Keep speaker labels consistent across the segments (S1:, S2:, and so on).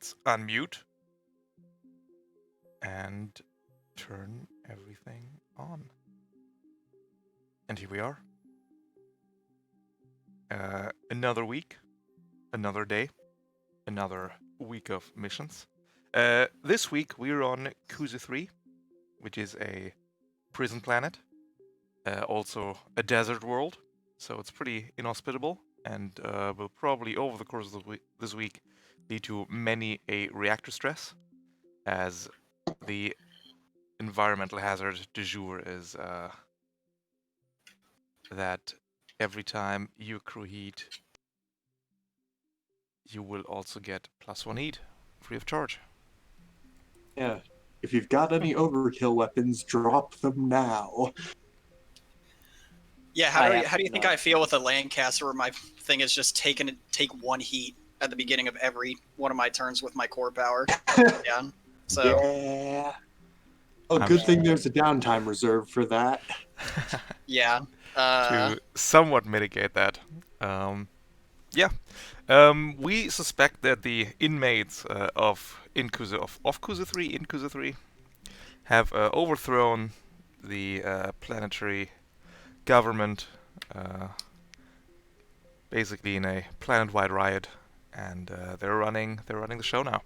S1: let's unmute and turn everything on. And here we are. Another week, another day, another week of missions. This week we're on Kuzu 3, which is a prison planet, also a desert world, so it's pretty inhospitable, and will probably over the course of this week lead to many a reactor stress, as the environmental hazard du jour is that every time you accrue heat, you will also get +1 heat, free of charge.
S2: Yeah. If you've got any overkill weapons, drop them now.
S3: Yeah, how do you think I feel with a Lancaster where my thing is just take 1 heat at the beginning of every one of my turns with my core power? Yeah. So
S2: Yeah. Oh, good thing there's a downtime reserve for that.
S3: yeah.
S1: To somewhat mitigate that. We suspect that the inmates of Kuzu 3 have overthrown the planetary government, basically in a planet-wide riot, and they're running the show now.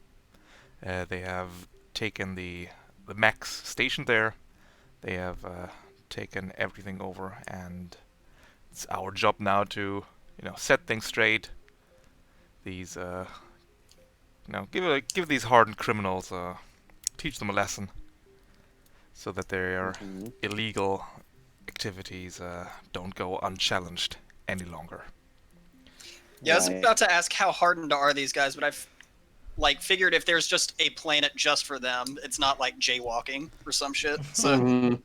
S1: They have taken the mechs stationed there. They have taken everything over, and it's our job now to set things straight. These give these hardened criminals teach them a lesson, so that their illegal activities don't go unchallenged any longer.
S3: Yeah, I was about to ask how hardened are these guys, but I've figured if there's just a planet just for them, it's not like jaywalking or some shit. So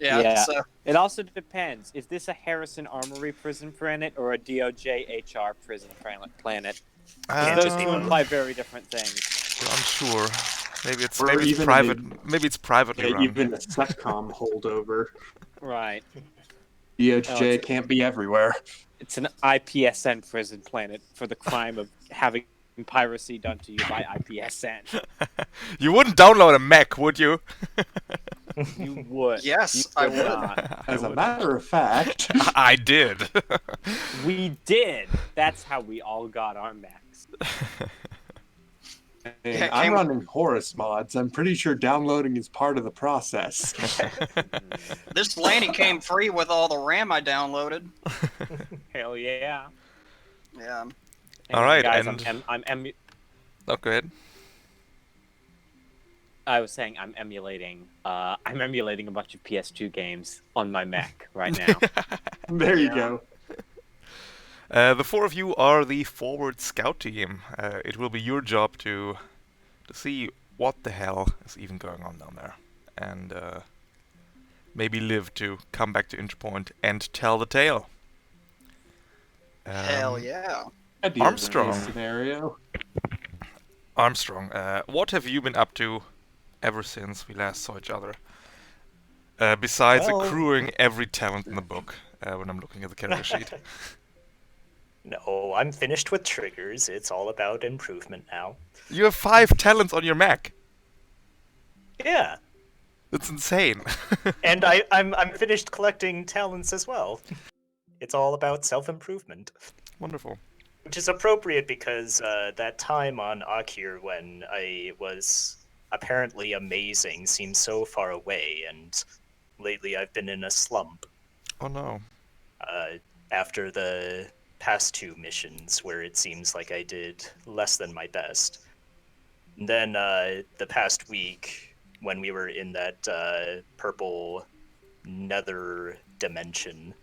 S3: yeah. So
S4: it also depends. Is this a Harrison Armory prison planet or a DOJ HR prison planet? Those two imply very different things.
S1: I'm sure. Maybe it's private. Maybe it's privately run.
S2: Even a SETCOM holdover.
S4: Right.
S2: DOJ can't be everywhere.
S4: It's an IPSN prison planet for the crime of having piracy done to you by IPSN.
S1: You wouldn't download a mech, would you?
S4: You would.
S3: Yes, I would.
S2: As a matter of fact,
S1: I did.
S4: We did. That's how we all got our mechs.
S2: I'm running Horus mods. I'm pretty sure downloading is part of the process.
S3: This landing came free with all the RAM I downloaded.
S4: Hell yeah.
S3: Yeah.
S1: All right,
S4: guys,
S1: and
S4: Oh,
S1: go ahead.
S4: I was saying I'm emulating a bunch of PS2 games on my mech right now.
S2: There you go.
S1: The four of you are the forward scout team. It will be your job to see what the hell is even going on down there, and maybe live to come back to Interpoint and tell the tale.
S3: Hell yeah.
S1: Armstrong, what have you been up to ever since we last saw each other? Besides accruing every talent in the book, when I'm looking at the character sheet.
S5: No, I'm finished with triggers. It's all about improvement now.
S1: You have 5 talents on your Mac.
S5: Yeah.
S1: That's insane.
S5: And I'm finished collecting talents as well. It's all about self-improvement.
S1: Wonderful.
S5: Which is appropriate because that time on Akir when I was apparently amazing seems so far away, and lately I've been in a slump.
S1: Oh no.
S5: After the past 2 missions where it seems like I did less than my best. And then the past week when we were in that purple nether dimension,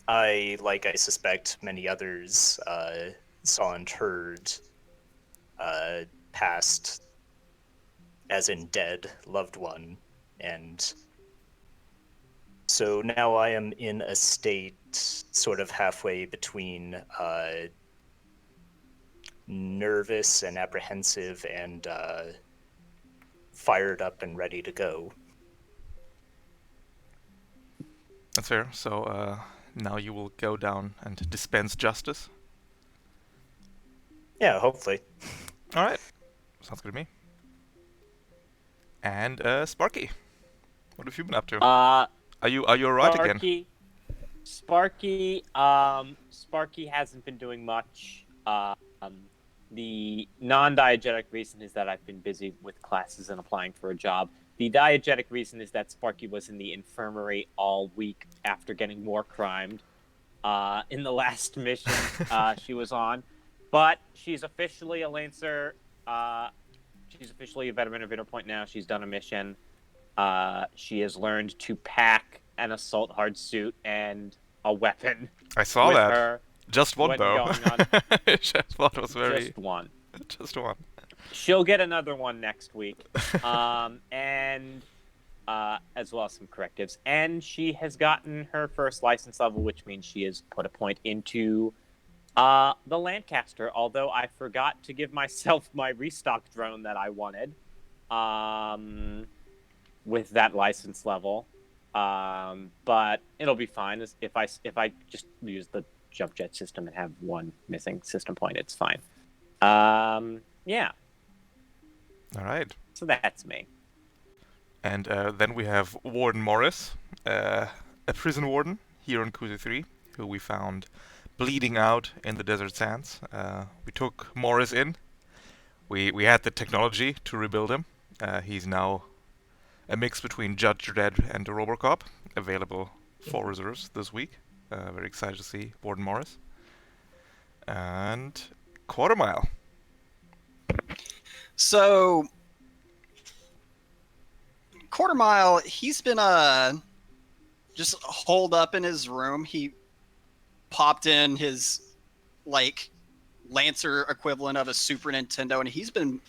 S5: I suspect many others, saw and heard past, as in dead, loved one, and so now I am in a state sort of halfway between nervous and apprehensive and fired up and ready to go.
S1: That's fair. So now you will go down and dispense justice?
S5: Yeah, hopefully.
S1: Alright. Sounds good to me. And Sparky, what have you been up to? Are you alright again?
S4: Sparky hasn't been doing much. The non-diegetic reason is that I've been busy with classes and applying for a job. The diegetic reason is that Sparky was in the infirmary all week after getting war crimed in the last mission she was on. But she's officially a Lancer. She's officially a veteran of Interpoint now. She's done a mission. She has learned to pack an assault hard suit and a weapon.
S1: I saw that.
S4: Her
S1: just one though. Just thought it was very.
S4: Just one.
S1: Just one.
S4: She'll get another one next week, and as well as some correctives. And she has gotten her first license level, which means she has put a point into the Lancaster. Although I forgot to give myself my restock drone that I wanted. With that license level, but it'll be fine. If I just use the jump jet system and have one missing system point, it's fine. Yeah.
S1: All right.
S4: So that's me.
S1: And then we have Warden Morris, a prison warden here on Kuzu 3, who we found bleeding out in the desert sands. We took Morris in. We had the technology to rebuild him. He's now a mix between Judge Dredd and the Robocop, available for reserves this week. Very excited to see Warden Morris. And Quarter Mile.
S3: So, Quarter Mile, he's been just holed up in his room. He popped in his Lancer equivalent of a Super Nintendo, and he's been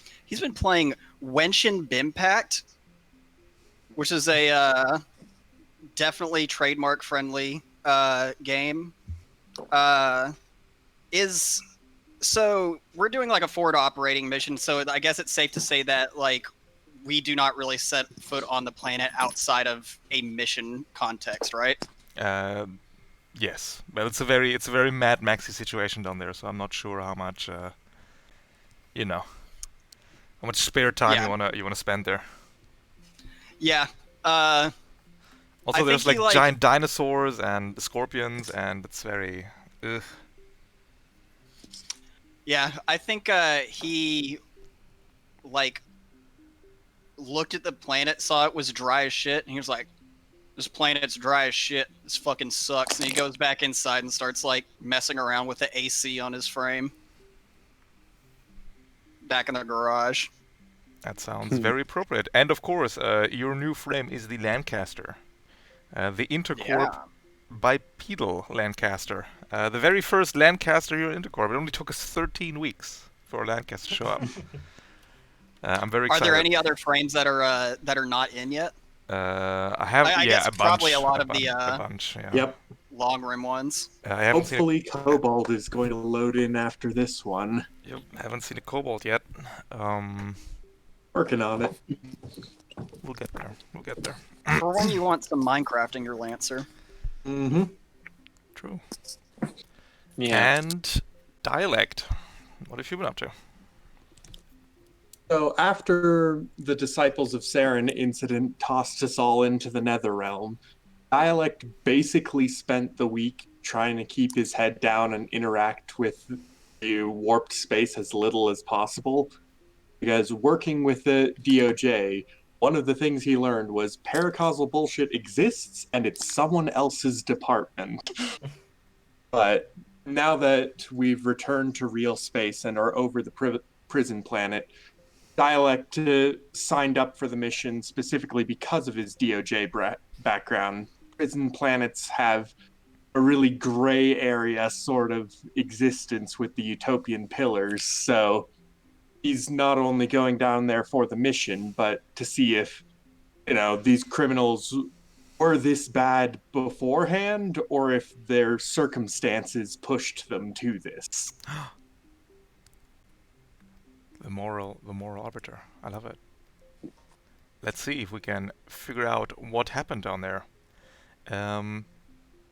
S3: playing Wenshin Bimpact, which is a definitely trademark friendly game. So we're doing a forward operating mission, so I guess it's safe to say that we do not really set foot on the planet outside of a mission context, right?
S1: Yes. Well, it's a very Mad Maxy situation down there, so I'm not sure how much how much spare time you wanna spend there.
S3: Yeah.
S1: Also, there's giant dinosaurs and scorpions, and it's very. Ugh.
S3: Yeah, I think he looked at the planet, saw it was dry as shit, and he was like, "This planet's dry as shit. This fucking sucks." And he goes back inside and starts messing around with the AC on his frame. Back in the garage.
S1: That sounds very appropriate. And of course, your new frame is the Lancaster. The Intercorp bipedal Lancaster. The very first Lancaster here in Intercorp. It only took us 13 weeks for a Lancaster to show up. I'm very excited.
S3: Are there any other frames that are not in yet?
S1: I have,
S3: I guess
S1: a bunch.
S3: Probably a lot of the
S1: bunch, yeah.
S2: Yep.
S3: long rim ones.
S2: Hopefully Cobalt is going to load in after this one.
S1: Yep, haven't seen a Cobalt yet.
S2: Working on it.
S1: We'll get there. We'll get there.
S3: For when you want some Minecraft in your Lancer.
S2: Mm-hmm.
S1: True.
S4: Yeah.
S1: And Dialect. What have you been up to?
S2: So after the Disciples of Saren incident tossed us all into the Netherrealm, Dialect basically spent the week trying to keep his head down and interact with the warped space as little as possible. Because working with the DOJ, one of the things he learned was paracausal bullshit exists and it's someone else's department. But now that we've returned to real space and are over the prison planet, Dialect signed up for the mission specifically because of his DOJ background. Prison planets have a really gray area sort of existence with the utopian pillars, so he's not only going down there for the mission, but to see if, these criminals were this bad beforehand, or if their circumstances pushed them to this.
S1: The moral arbiter. I love it. Let's see if we can figure out what happened down there.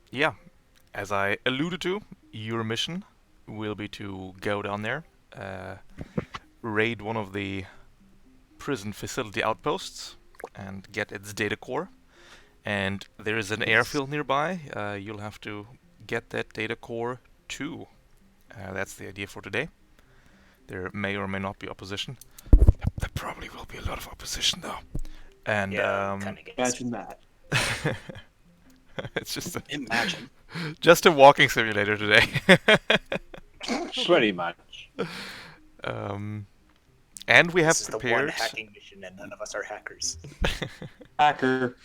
S1: Yeah, as I alluded to, your mission will be to go down there, raid one of the prison facility outposts and get its data core. And there is an airfield nearby. You'll have to get that data core too. That's the idea for today. There may or may not be opposition. There probably will be a lot of opposition though. And
S2: imagine that.
S1: It's just
S3: Imagine.
S1: just a walking simulator today.
S4: Pretty much.
S1: And we have
S5: This is the one
S1: prepared.
S5: hacking mission, and none of us are hackers.
S2: Hacker.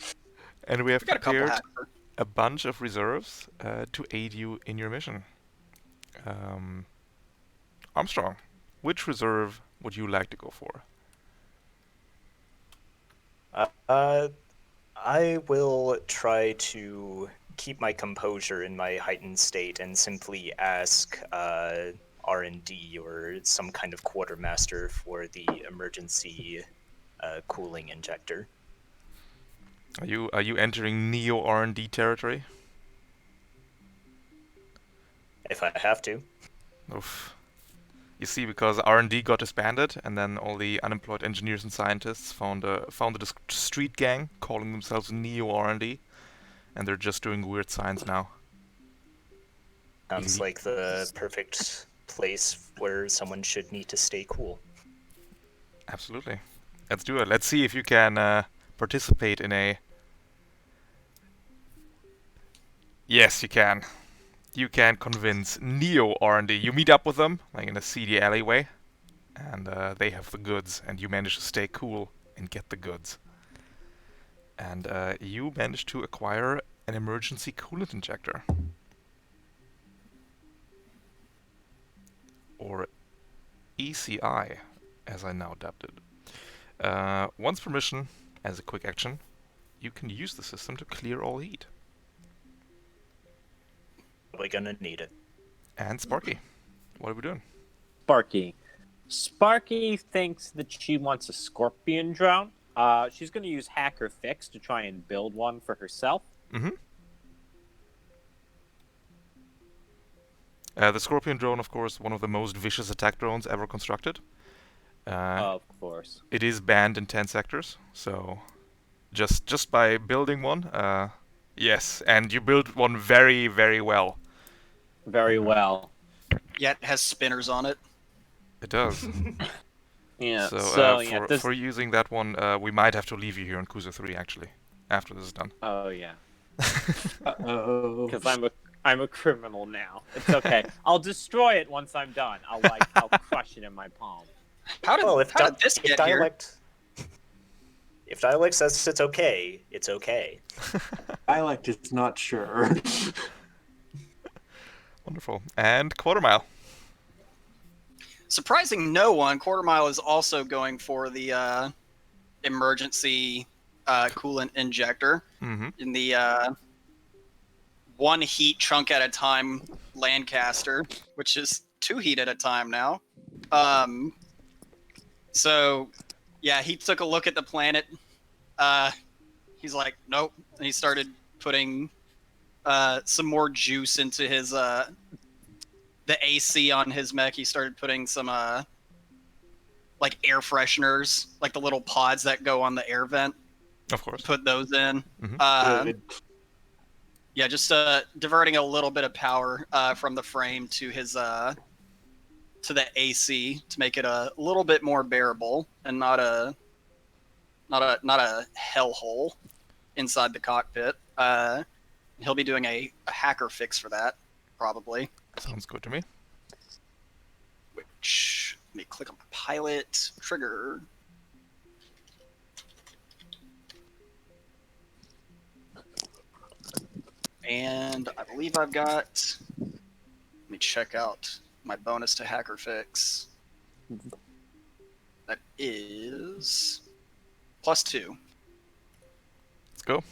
S1: And we have
S3: We got a couple
S1: prepared
S3: hackers.
S1: a bunch of reserves to aid you in your mission. Armstrong, which reserve would you like to go for?
S5: I will try to keep my composure in my heightened state and simply ask R&D or some kind of quartermaster for the emergency cooling injector.
S1: Are you entering Neo R&D territory?
S5: If I have to.
S1: Oof. You see, because R&D got disbanded, and then all the unemployed engineers and scientists founded a street gang calling themselves Neo R&D, and they're just doing weird science now.
S5: Sounds like the perfect place where someone should need to stay cool.
S1: Absolutely. Let's do it. Let's see if you can participate in a... Yes, you can. You can convince Neo R&D. You meet up with them, like in a seedy alleyway, and they have the goods, and you manage to stay cool and get the goods. And you manage to acquire an emergency coolant injector. Or ECI, as I now dubbed it. Once per mission, as a quick action, you can use the system to clear all heat.
S5: Probably gonna need it.
S1: And Sparky, what are we doing?
S4: Sparky thinks that she wants a scorpion drone. She's going to use Hacker Fix to try and build one for herself.
S1: Mm-hmm. The Scorpion drone, of course, one of the most vicious attack drones ever constructed.
S4: Of course.
S1: It is banned in 10 sectors, so just by building one, yes, and you build one very, very well.
S4: Very well.
S3: Yet has spinners on it.
S1: It does.
S4: Yeah.
S1: For using that one, we might have to leave you here on Kuza 3, actually, after this is done.
S4: Oh yeah.
S2: Uh-oh.
S4: Because I'm a criminal now. It's okay. I'll destroy it once I'm done. I'll crush it in my palm.
S3: How did this
S5: if
S3: get
S5: dialect, if dialect says it's okay, it's okay.
S2: Dialect is not sure.
S1: Wonderful. And Quarter Mile.
S3: Surprising no one, Quarter Mile is also going for the emergency coolant injector in the one heat chunk at a time Lancaster, which is 2 heat at a time now. So, yeah, he took a look at the planet. He's like, nope. And he started putting some more juice into his the AC on his mech. He started putting some like air fresheners, like the little pods that go on the air vent.
S1: Of course.
S3: Put those in.
S2: Good.
S3: Yeah, just diverting a little bit of power from the frame to his to the AC to make it a little bit more bearable and not a hellhole inside the cockpit. He'll be doing a hacker fix for that, probably.
S1: Sounds good to me.
S3: Which, let me click on pilot, trigger. And I believe I've got, let me check out my bonus to hacker fix. That is +2.
S1: Let's go.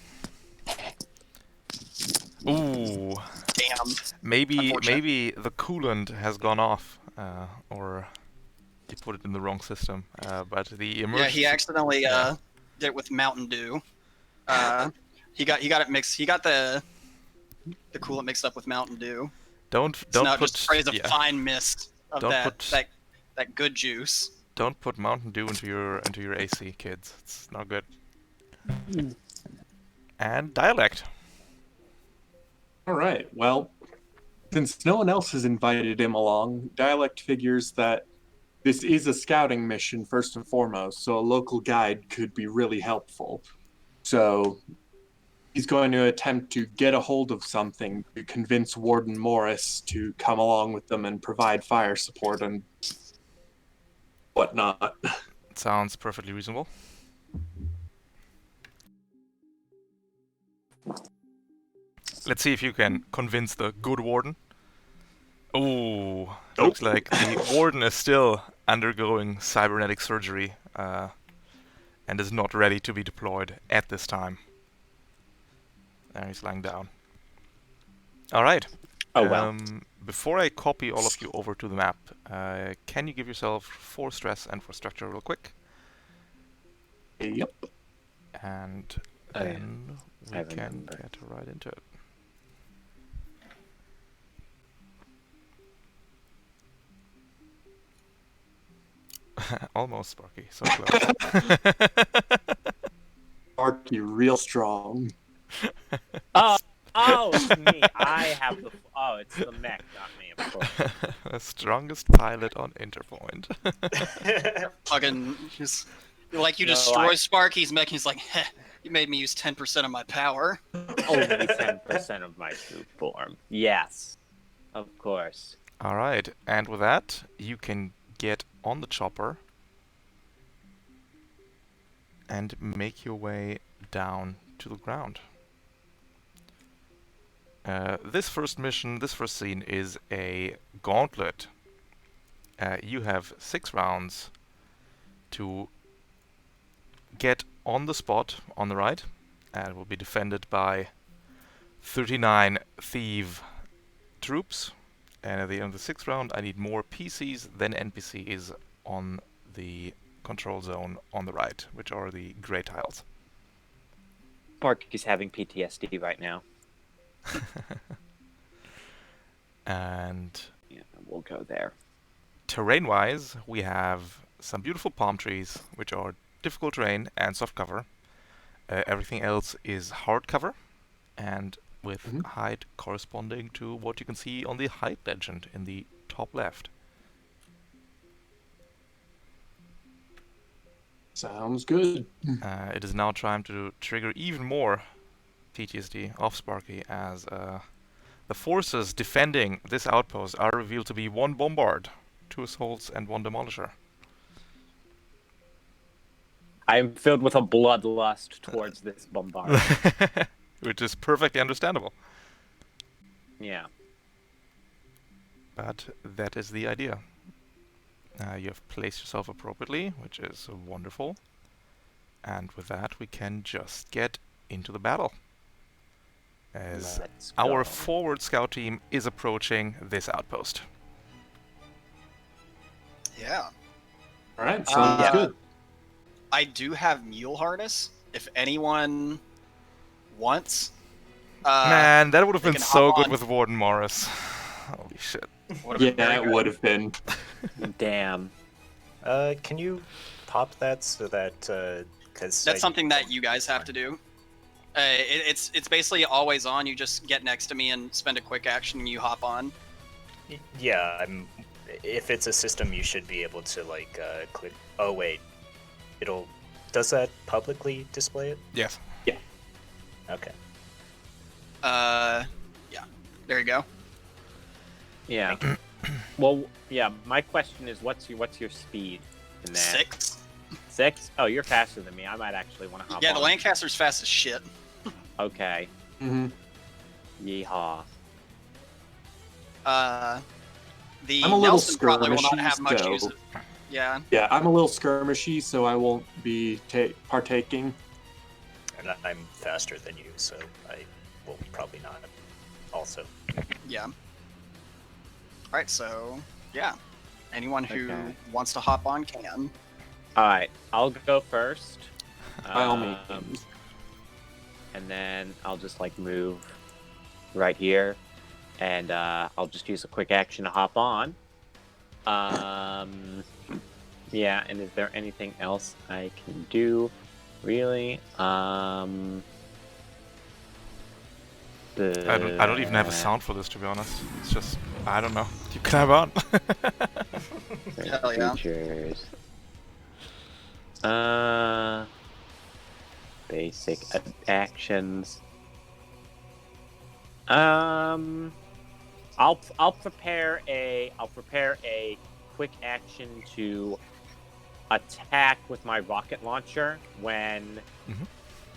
S1: Ooh.
S3: Damn.
S1: Maybe the coolant has gone off, or you put it in the wrong system. But the emergency...
S3: Yeah, he accidentally did it with Mountain Dew. He got it mixed. He got the coolant mixed up with Mountain Dew.
S1: Don't
S3: So now it
S1: put
S3: just sprays a fine mist of that good juice.
S1: Don't put Mountain Dew into your AC, kids. It's not good. And dialect.
S2: All right. Well, since no one else has invited him along, Dialect figures that this is a scouting mission first and foremost, so a local guide could be really helpful. So he's going to attempt to get a hold of something to convince Warden Morris to come along with them and provide fire support and whatnot.
S1: Sounds perfectly reasonable. Let's see if you can convince the good warden. Ooh, looks like the warden is still undergoing cybernetic surgery and is not ready to be deployed at this time. There he's lying down. Alright.
S4: Oh well.
S1: Before I copy all of you over to the map, can you give yourself 4 stress and 4 structure real quick?
S2: Yep.
S1: And then we can get right into it. Almost, Sparky. So close.
S2: Sparky, real strong.
S4: Oh, it's me. I have the. Oh, it's the mech, not me, of course.
S1: The strongest pilot on Interpoint.
S3: Fucking just like you
S4: No,
S3: destroy Sparky's mech. He's like, heh, you made me use 10% of my power.
S4: Only 10% of my true form. Yes, of course.
S1: Alright, and with that, you can get on the chopper and make your way down to the ground. This first scene is a gauntlet. You have 6 rounds to get on the spot on the right, and it will be defended by 39 thief troops. And at the end of the 6th round, I need more PCs than NPCs on the control zone on the right, which are the gray tiles.
S4: Sparky's having PTSD right now.
S1: And
S4: Yeah, we'll go there.
S1: terrain-wise, we have some beautiful palm trees, which are difficult terrain and soft cover. Everything else is hard cover, and with height corresponding to what you can see on the height legend in the top left.
S2: Sounds good.
S1: It is now time to trigger even more PTSD off Sparky, as the forces defending this outpost are revealed to be 1 bombard, 2 assaults, and 1 demolisher.
S4: I am filled with a bloodlust towards this bombardment.
S1: Which is perfectly understandable.
S4: Yeah.
S1: But that is the idea. You have placed yourself appropriately, which is wonderful. And with that, we can just get into the battle. As
S4: Let's
S1: our
S4: go.
S1: forward scout team is approaching this outpost.
S3: Yeah.
S2: All right, sounds good.
S3: I do have mule harness. If anyone wants.
S1: Man, that would have
S3: they
S1: been
S3: can
S1: so
S3: hop
S1: good
S3: on.
S1: with Warden Morris. Holy shit.
S2: Yeah, it would have been.
S4: Damn.
S5: Can you pop that so that because
S3: That's something that you guys have to do. It's basically always on. You just get next to me and spend a quick action, and you hop on.
S5: Yeah, if it's a system, you should be able to like click. Oh wait, does that publicly display it?
S1: Yes.
S5: Okay.
S3: Yeah. There you go.
S4: Yeah. Well, yeah. My question is, what's your speed in that?
S3: 6.
S4: 6? Oh, you're faster than me. I might actually want to hop
S3: Yeah,
S4: on.
S3: the Lancaster's fast as shit.
S4: Okay.
S2: Mm-hmm.
S4: Yeehaw.
S3: The
S2: I'm a little
S3: Nelson probably will not
S2: skirmishy,
S3: have much
S2: so-
S3: use of. Yeah.
S2: Yeah, I'm a little skirmishy, so I won't be partaking.
S5: And I'm faster than you, so I will probably not. Also.
S3: Yeah. All right, so yeah, anyone who
S4: Okay.
S3: wants to hop on can.
S4: All right. I'll go first.
S2: By all means.
S4: And then I'll just like move right here, and I'll just use a quick action to hop on. Yeah, and is there anything else I can do? Really?
S1: I don't even have a sound for this, to be honest. It's just, I don't know. You climb on.
S3: Hell yeah.
S4: Features. Basic actions. I'll prepare a quick action to attack with my rocket launcher when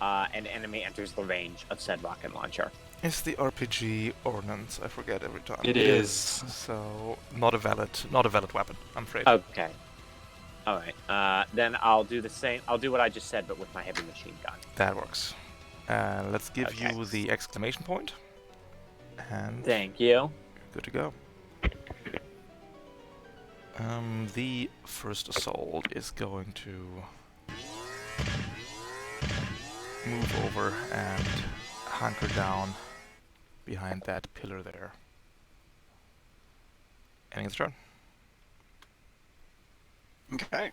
S4: an enemy enters the range of said rocket launcher.
S1: It's the RPG ordnance. I forget every time.
S2: It is.
S1: So not a valid weapon, I'm afraid.
S4: Okay. All right. Then I'll do the same. I'll do what I just said, but with my heavy machine gun.
S1: That works. Let's give you the exclamation point. And
S4: thank you.
S1: Good to go. The first assault is going to move over and hunker down behind that pillar there. Ending its turn.
S3: Okay.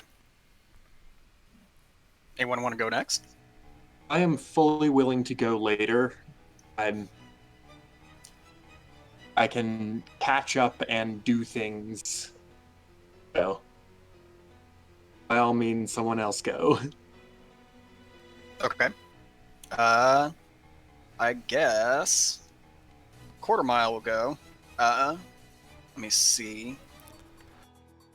S3: Anyone want to go next?
S2: I am fully willing to go later. I can catch up and do things. So, by all means, someone else go.
S3: Okay. I guess quarter mile will go. Let me see.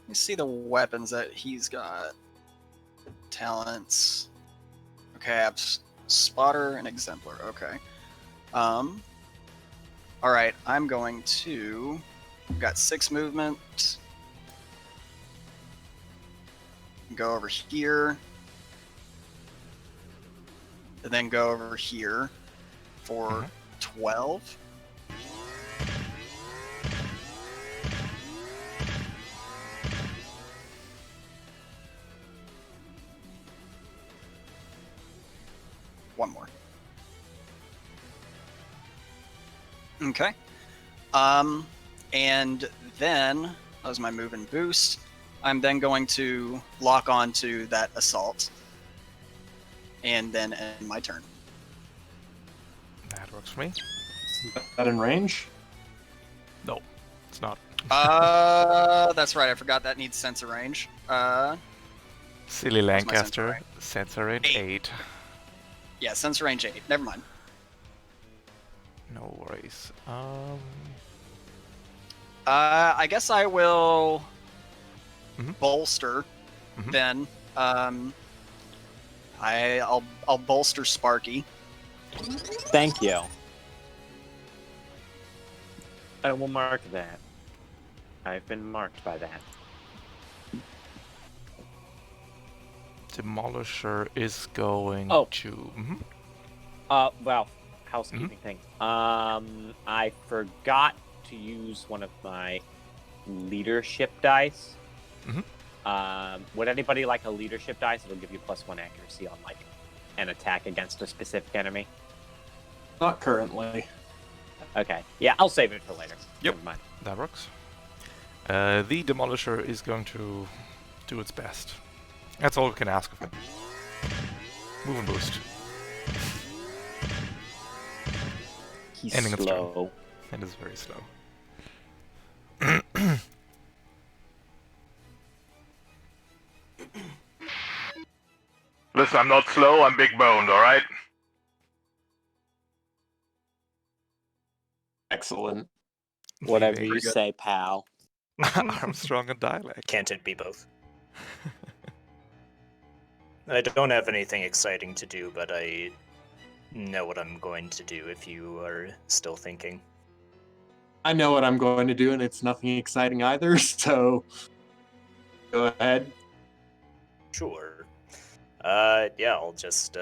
S3: Let me see the weapons that he's got. Talents. Okay, I have spotter and exemplar. Okay. All right, I'm going to. I've got 6 movement. Go over here. And then go over here for 12. One more. Okay. And then, that was my move and boost. I'm then going to lock onto that assault. And then end my turn.
S1: That works for me.
S2: Is that in range?
S1: No, it's not.
S3: That's right. I forgot that needs sensor range.
S1: Silly Lancaster.
S3: range?
S1: Sensor range 8.
S3: Yeah, sensor range 8. Never mind.
S1: No worries.
S3: I guess I will bolster then. I'll bolster Sparky.
S4: Thank you. I will mark that. I've been marked by that.
S1: Demolisher is going to.
S4: Well, housekeeping thing. I forgot to use one of my leadership dice. Would anybody like a leadership dice? It'll give you +1 accuracy on like an attack against a specific enemy.
S2: Not currently.
S4: Okay. Yeah, I'll save it for later.
S1: Yep.
S4: Never mind.
S1: That works. The Demolisher is going to do its best. That's all we can ask of it. Move and boost.
S4: He's
S1: Ending its turn.
S4: slow.
S1: It is very slow. Listen, I'm not slow, I'm big boned, alright?
S2: Excellent.
S4: Whatever you say, pal.
S1: Armstrong and dialect.
S5: Can't it be both? I don't have anything exciting to do, but I know what I'm going to do if you are still thinking.
S2: I know what I'm going to do, and it's nothing exciting either, so go ahead.
S5: Sure. Yeah, I'll just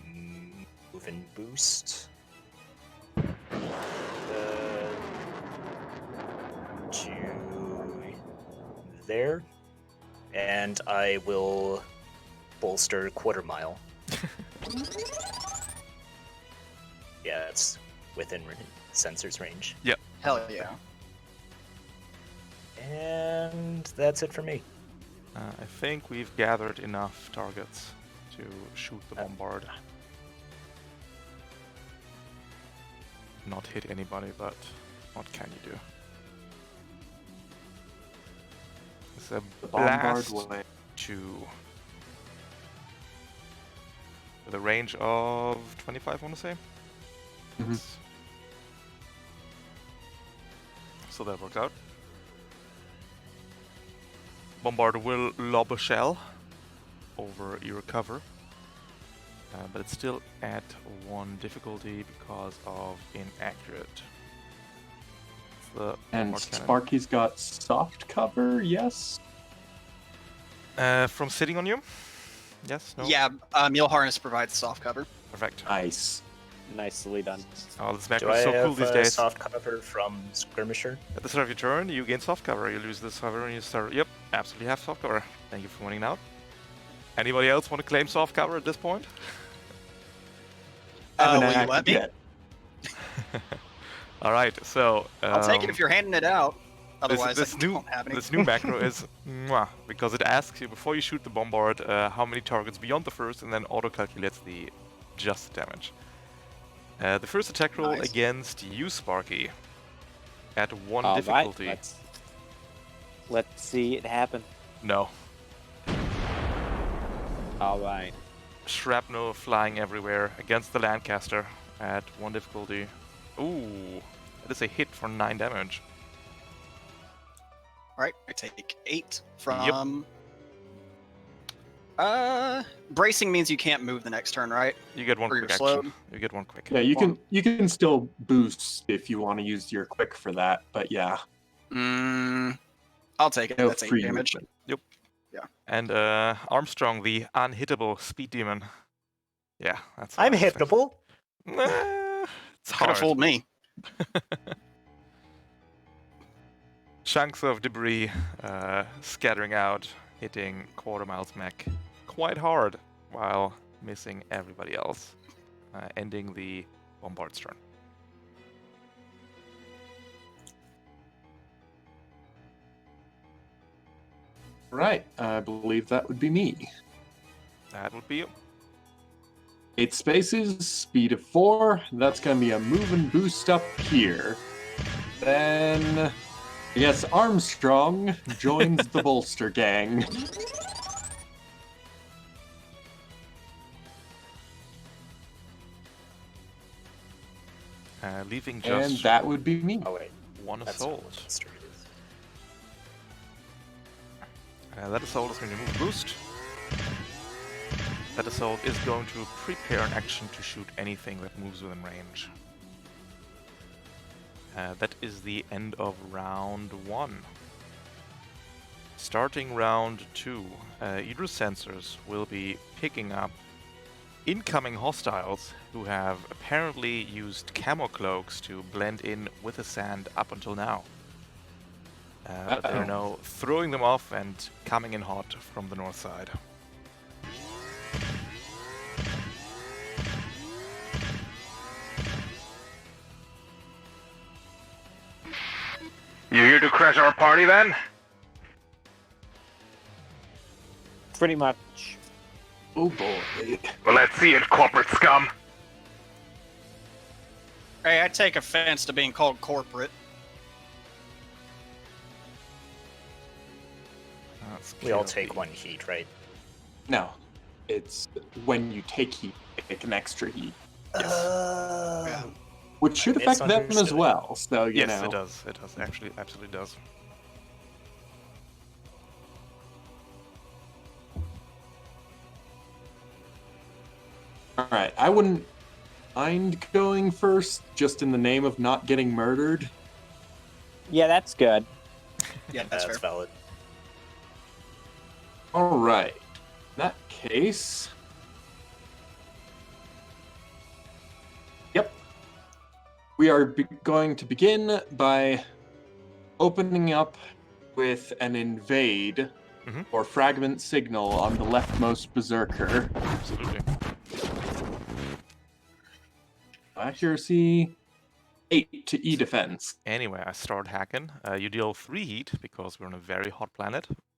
S5: move and boost. To there. And I will bolster quarter mile. Yeah, it's within sensor's range.
S1: Yep.
S3: Hell yeah.
S5: And that's it for me.
S1: I think we've gathered enough targets to shoot the bombard. Not hit anybody, but what can you do? It's a
S2: The bombard
S1: blast
S2: way.
S1: with a range of 25, I want to say.
S2: Mhm.
S1: So that works out. Bombard will lob a shell over your cover, but it's still at 1 difficulty because of inaccurate.
S2: And
S1: bombard cannon.
S2: Sparky's got soft cover, yes?
S1: From sitting on you? Yes? No?
S3: Yeah, Mule Harness provides soft cover.
S1: Perfect.
S2: Nice.
S4: Nicely done.
S1: Oh, this
S5: Do
S1: macro
S5: I
S1: is so cool
S5: have
S1: these days.
S5: soft cover from Skirmisher?
S1: At the start of your turn, you gain soft cover. You lose this cover and you start. Yep, absolutely have soft cover. Thank you for pointing out. Anybody else want to claim soft cover at this point?
S2: Haven't
S3: Will you
S2: acted
S3: let me?
S2: yet.
S1: All right, so
S3: I'll take it if you're handing it out. Otherwise,
S1: this
S3: I
S1: new
S3: don't have any.
S1: this new macro is mwah, because it asks you before you shoot the bombard how many targets beyond the first, and then auto calculates the just damage. The first attack roll
S3: Nice.
S1: against you, Sparky, at 1
S4: All
S1: difficulty.
S4: right, let's see it happen.
S1: No.
S4: All right.
S1: Shrapnel flying everywhere against the Lancaster at 1 difficulty. Ooh, that is a hit for 9 damage.
S3: Alright, I take 8 from... bracing means you can't move the next turn, right?
S1: You get 1
S3: Or
S1: quick
S3: you're
S1: action.
S3: slowed.
S1: You get 1 quick.
S2: Yeah, you can still boost if you want to use your quick for that, but yeah.
S3: I'll take it.
S2: No
S3: That's 8
S2: free
S3: damage.
S2: movement.
S1: And Armstrong, the unhittable speed demon. Yeah, that's.
S5: I'm hittable.
S1: It's
S3: Could
S1: hard.
S3: have fooled me.
S1: Chunks of debris scattering out, hitting Quartermile's mech quite hard, while missing everybody else, ending the bombard's turn.
S2: Right, I believe that would be me.
S1: That would be you.
S2: 8 spaces, speed of 4. That's going to be a move and boost up here. Then, I guess Armstrong joins the bolster gang.
S1: Leaving
S2: And
S1: just
S2: that would be me.
S5: Oh wait,
S1: 1
S5: that's not
S1: assault.
S5: what monster it is.
S1: That assault is going to move boost. That assault is going to prepare an action to shoot anything that moves within range. That is the end of round 1. Starting round 2, Idris sensors will be picking up incoming hostiles who have apparently used camo cloaks to blend in with the sand up until now. But they're now throwing them off and coming in hot from the north side. You here to crash our party then?
S4: Pretty much.
S2: Oh boy.
S1: Well, let's see it, corporate scum.
S3: Hey, I take offense to being called corporate.
S5: We all take 1 heat, right?
S2: No, it's when you take heat, take an extra heat.
S3: Yeah.
S2: Which should affect them as
S5: Misunderstood.
S2: well, so you
S1: Yes,
S2: know.
S1: it does. It does. Actually, absolutely does.
S2: Alright, I wouldn't mind going first, just in the name of not getting murdered.
S4: Yeah, that's good.
S3: Yeah, that's fair.
S5: valid.
S2: Alright. In that case. Yep. We are going to begin by opening up with an invade or fragment signal on the leftmost berserker.
S1: Absolutely.
S2: Accuracy 8 to E defense.
S1: Anyway, I start hacking. You deal 3 heat because we're on a very hot planet.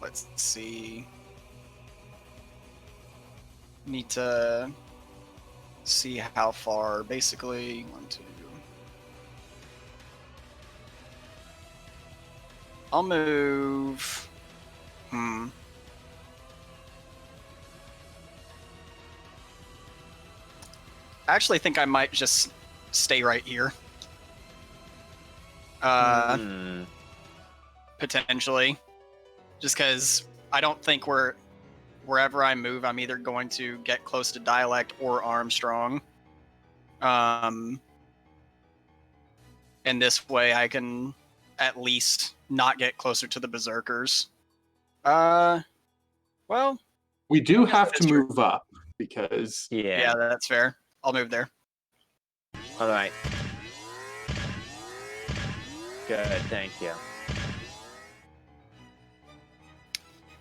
S3: Let's see. Need to see how far. Basically, 1, 2. I'll move. I actually think I might just stay right here. Potentially. Just because I don't think wherever I move, I'm either going to get close to Dialect or Armstrong. And this way I can at least not get closer to the Berserkers. Well,
S2: We do
S3: guess
S2: have
S3: that
S2: to
S3: is true.
S2: move up because
S3: yeah, that's fair. I'll move there.
S4: All right. Good, thank you.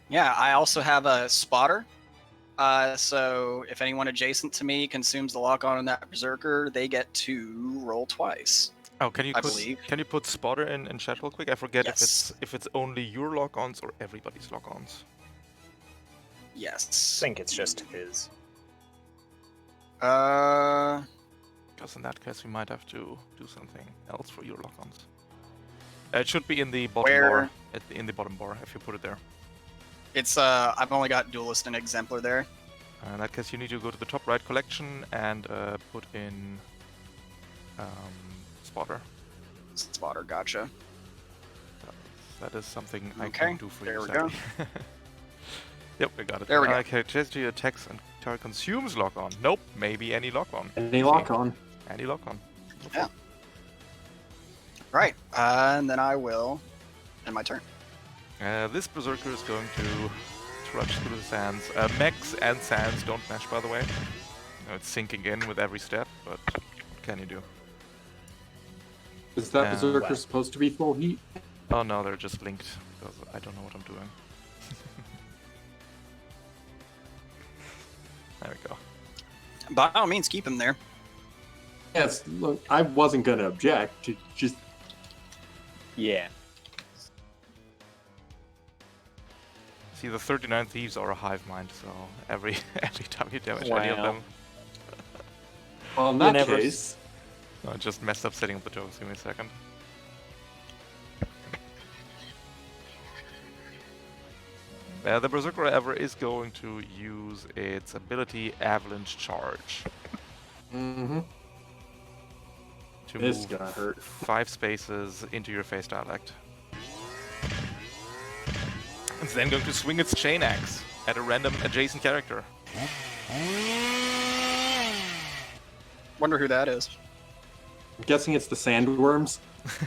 S3: Yeah, I also have a spotter. So if anyone adjacent to me consumes the lock-on on that Berserker, they get to roll twice.
S1: Oh, can you
S3: I
S1: put
S3: believe.
S1: can you put spotter in chat real quick? I forget
S3: Yes.
S1: if it's only your lock-ons or everybody's lock-ons.
S3: Yes.
S5: I think it's just his.
S1: Because in that case, we might have to do something else for your lock-ons. It should be in the bottom bar. In the bottom bar, if you put it there.
S3: It's I've only got Duelist and Exemplar there.
S1: In that case, you need to go to the top right collection and put in spotter.
S3: Spotter, gotcha.
S1: That is something I
S3: Okay,
S1: can do for
S3: there
S1: you.
S3: we go.
S1: Yep, we got it.
S3: There we go.
S1: Okay, gesture your attacks and target consumes lock-on. Nope, maybe any lock-on.
S2: any lock on.
S1: Any lock-on.
S3: Yeah. Right, and then I will end my turn.
S1: This Berserker is going to trudge through the sands. Mechs and sands don't mesh, by the way. It's sinking in with every step, but what can you do?
S2: Is that Berserker
S5: well.
S2: supposed to be full heat?
S1: Oh no, they're just linked, because I don't know what I'm doing. There we go.
S3: By all means, keep him there.
S2: Yes, look, I wasn't going to object. To just
S4: Yeah.
S1: See, the 39 thieves are a hive mind, so every time you damage any of
S4: Wow.
S1: them...
S2: well, in
S4: You
S2: that
S4: never
S2: case,
S1: I just messed up setting up the jokes. Give me a second. The Berserker ever is going to use its ability Avalanche Charge
S2: mm-hmm.
S1: to
S2: This
S1: move
S2: gonna hurt.
S1: 5 spaces into your face dialect. It's then going to swing its chain axe at a random adjacent character.
S3: Wonder who that is.
S2: I'm guessing it's the sandworms.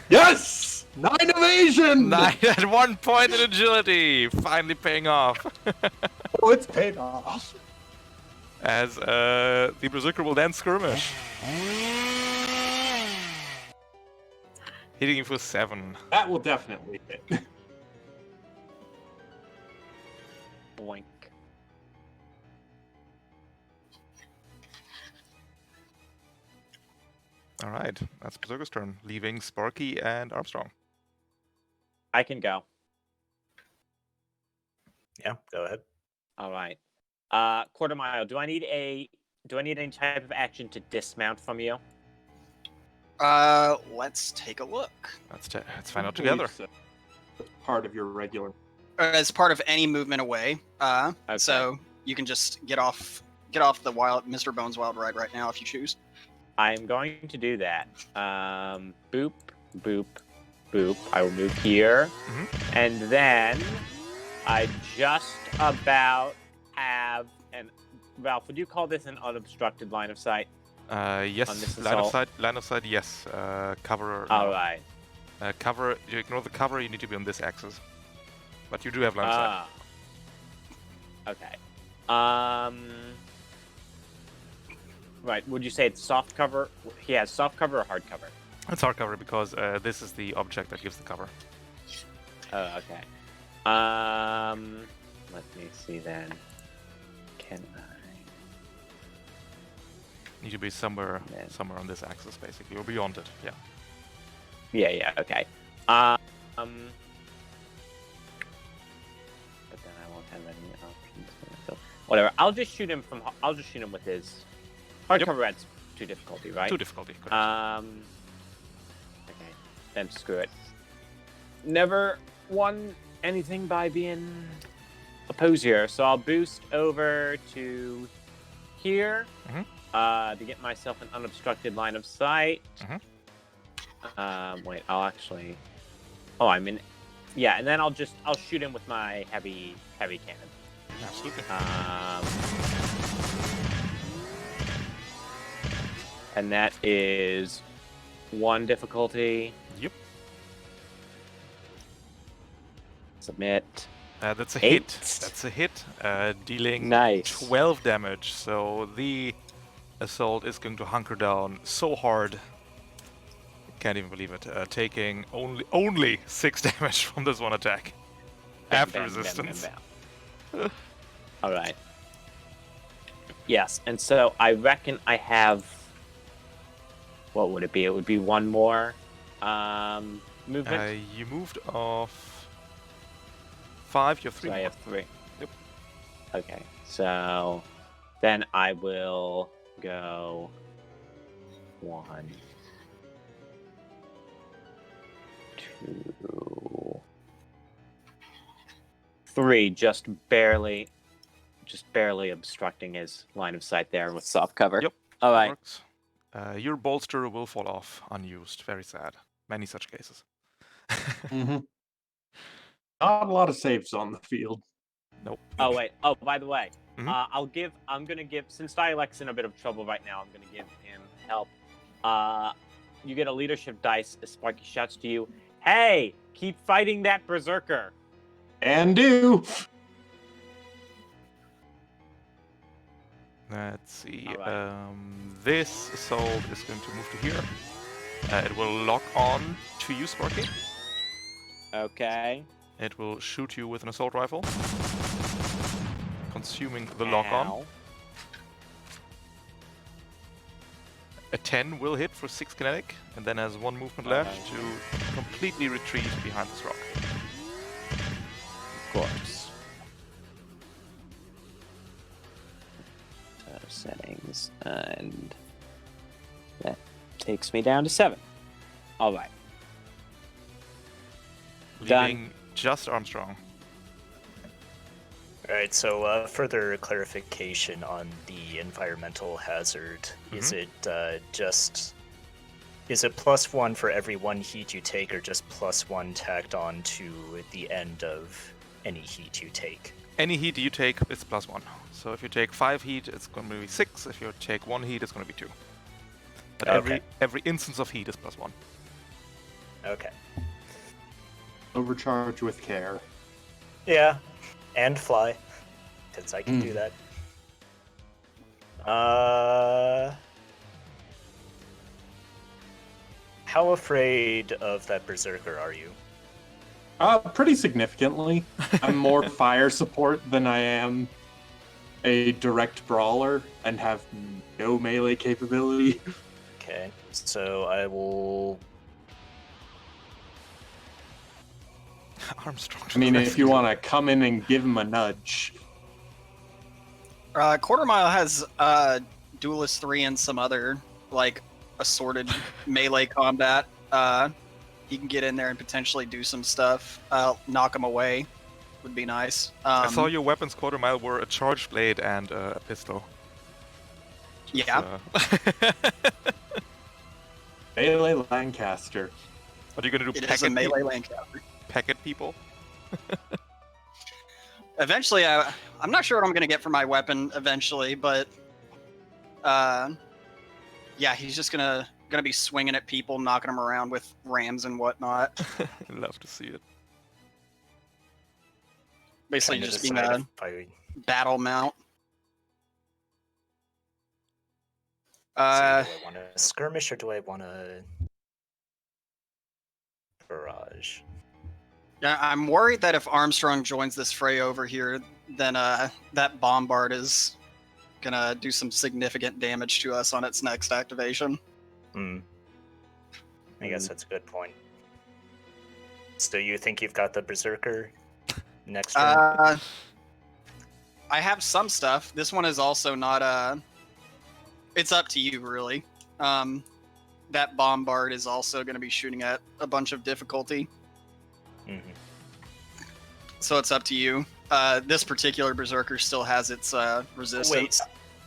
S2: Yes! 9 evasion!
S1: 9 at 1 point in agility! Finally paying off.
S2: Oh, it's paid off.
S1: As the Berserker will then skirmish. Hitting you for 7.
S2: That will definitely hit.
S4: Boink.
S1: Alright, that's Berserker's turn, leaving Sparky and Armstrong.
S4: I can go.
S5: Yeah, go ahead.
S4: All right. Quarter mile. Do I need any type of action to dismount from you?
S3: Let's take a look.
S1: Let's find out together.
S2: So, that's part of your regular.
S3: As part of any movement away.
S4: Okay.
S3: So you can just get off the wild Mr. Bones wild ride right now if you choose.
S4: I'm going to do that. Boop, boop, boop. I will move here.
S1: Mhm.
S4: And then I just about have an... Ralph, would you call this an unobstructed line of sight?
S1: Yes,
S4: On this
S1: line of
S4: assault.
S1: sight, yes. Cover.
S4: All
S1: no.
S4: right.
S1: Cover, you ignore the cover, you need to be on this axis. But you do have line of sight.
S4: Okay. Right, would you say it's soft cover? He has soft cover or hard cover?
S1: It's hard cover because this is the object that gives the cover.
S4: Oh, okay. Let me see then. Can I?
S1: Need to be somewhere
S4: Man.
S1: somewhere on this axis, basically, or beyond it. Yeah.
S4: Yeah, okay. have any options. So, whatever. I'll just shoot him with his hardcover. Adds 2 difficulty, right?
S1: 2 difficulty. Correct.
S4: Okay. Then screw it. Never won anything by being a posier, so I'll boost over to here to get myself an unobstructed line of sight. Wait, I'll actually. Oh, I'm in. Yeah, and then I'll shoot him with my heavy cannon.
S1: Absolutely.
S4: And that is 1 difficulty.
S1: Yep.
S4: Submit.
S1: That's a
S4: 8.
S1: hit. That's a hit. Dealing
S4: Nice.
S1: 12 damage. So the assault is going to hunker down so hard. Can't even believe it. Taking only 6 damage from this one attack. After resistance.
S4: All right. Yes, and so I reckon I have. What would it be? It would be 1 more movement.
S1: You moved off 5. You have 3
S4: So I
S1: more.
S4: have 3.
S1: Yep.
S4: Okay, so then I will go 1, 2, 3, just barely obstructing his line of sight there with soft cover.
S1: Yep.
S4: All right.
S1: Works. Your bolster will fall off unused. Very sad. Many such cases.
S2: Not a lot of saves on the field.
S1: Nope.
S4: Oh wait. Oh, by the way,
S1: Mhm.
S4: I'm gonna give since Dialect's in a bit of trouble right now. I'm gonna give him help. You get a leadership dice as Sparky shouts to you, "Hey, keep fighting that berserker."
S2: And do.
S1: Let's see.
S4: All right.
S1: This assault is going to move to here. It will lock on to you, Sparky.
S4: Okay.
S1: It will shoot you with an assault rifle, consuming the lock-on.
S4: Ow.
S1: A 10 will hit for 6 kinetic, and then has 1 movement left to completely retreat behind this rock.
S4: Of course. So settings, and that takes me down to 7. All right.
S1: Leaving just Armstrong.
S5: Alright, so further clarification on the environmental hazard. Is it is it +1 for every 1 heat you take, or just +1 tacked on to the end of any heat you take?
S1: Any heat you take, it's +1. So if you take 5 heat, it's going to be 6. If you take 1 heat, it's going to be 2. But
S5: Okay.
S1: every instance of heat is +1.
S5: Okay.
S2: Overcharge with care.
S5: Yeah, and fly, because I can do that. How afraid of that berserker are you?
S2: Pretty significantly. I'm more fire support than I am a direct brawler, and have no melee capability.
S5: Okay, so I will.
S1: Armstrong.
S2: I mean, if you want to come in and give him a nudge.
S3: Quarter Mile has Duelist 3 and some other like assorted melee combat. He can get in there and potentially do some stuff. Knock him away would be nice.
S1: I saw your weapons, Quarter Mile, were a charged blade and a pistol.
S3: Yeah.
S2: Melee Lancaster.
S1: What are you gonna do?
S3: It is a melee Lancaster.
S1: Peck at people?
S3: Eventually, I'm not sure what I'm gonna get for my weapon eventually, but yeah, he's just gonna be swinging at people, knocking them around with rams and whatnot.
S1: I'd love to see it.
S3: Basically,
S5: Kinda
S3: just being
S5: decide
S3: a
S5: if I
S3: battle mount.
S5: do I want to skirmish or do I want to barrage?
S3: Yeah, I'm worried that if Armstrong joins this fray over here, then that bombard is gonna do some significant damage to us on its next activation.
S5: I guess that's a good point. So you think you've got the berserker next turn?
S3: I have some stuff. This one is also not it's up to you, really. That bombard is also going to be shooting at a bunch of difficulty.
S5: Mm-hmm.
S3: So it's up to you. This particular berserker still has its resistance.
S5: Wait,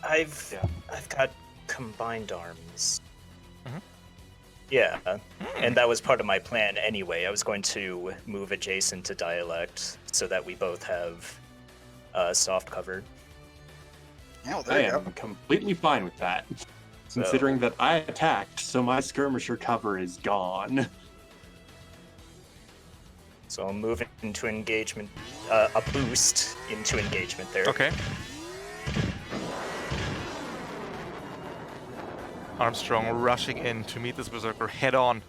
S5: I've got combined arms.
S1: Mhm.
S5: Yeah, and that was part of my plan anyway. I was going to move adjacent to dialect so that we both have soft cover.
S3: Oh,
S2: I
S3: there you
S2: am
S3: go.
S2: completely fine with that. Considering that I attacked, so my skirmisher cover is gone.
S5: So I'll move into engagement, a boost into engagement there.
S1: Okay. Armstrong rushing in to meet this berserker head on.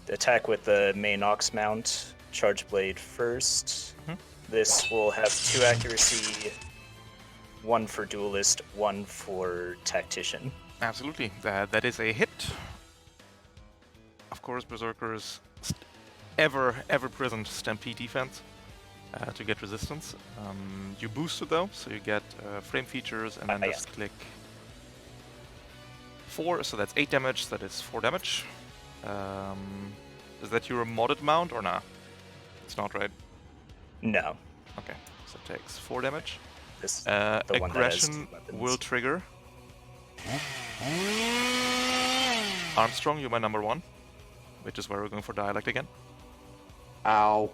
S5: Attack with the main ox mount, charge blade first.
S1: Mhm.
S5: This will have 2 accuracy, 1 for duelist, 1 for tactician.
S1: Absolutely. That is a hit. Of course, berserkers ever-present stampede defense to get resistance. You boost it though, so you get frame features and then
S5: Yeah.
S1: just click 4, so that's 8 damage. That is 4 damage. Is that your modded mount or not? It's not, right?
S5: No.
S1: Okay, so it takes 4 damage.
S5: This the one that has 2
S1: Aggression
S5: weapons.
S1: will trigger. Armstrong, you're my number 1, which is where we're going for dialect again.
S2: Ow.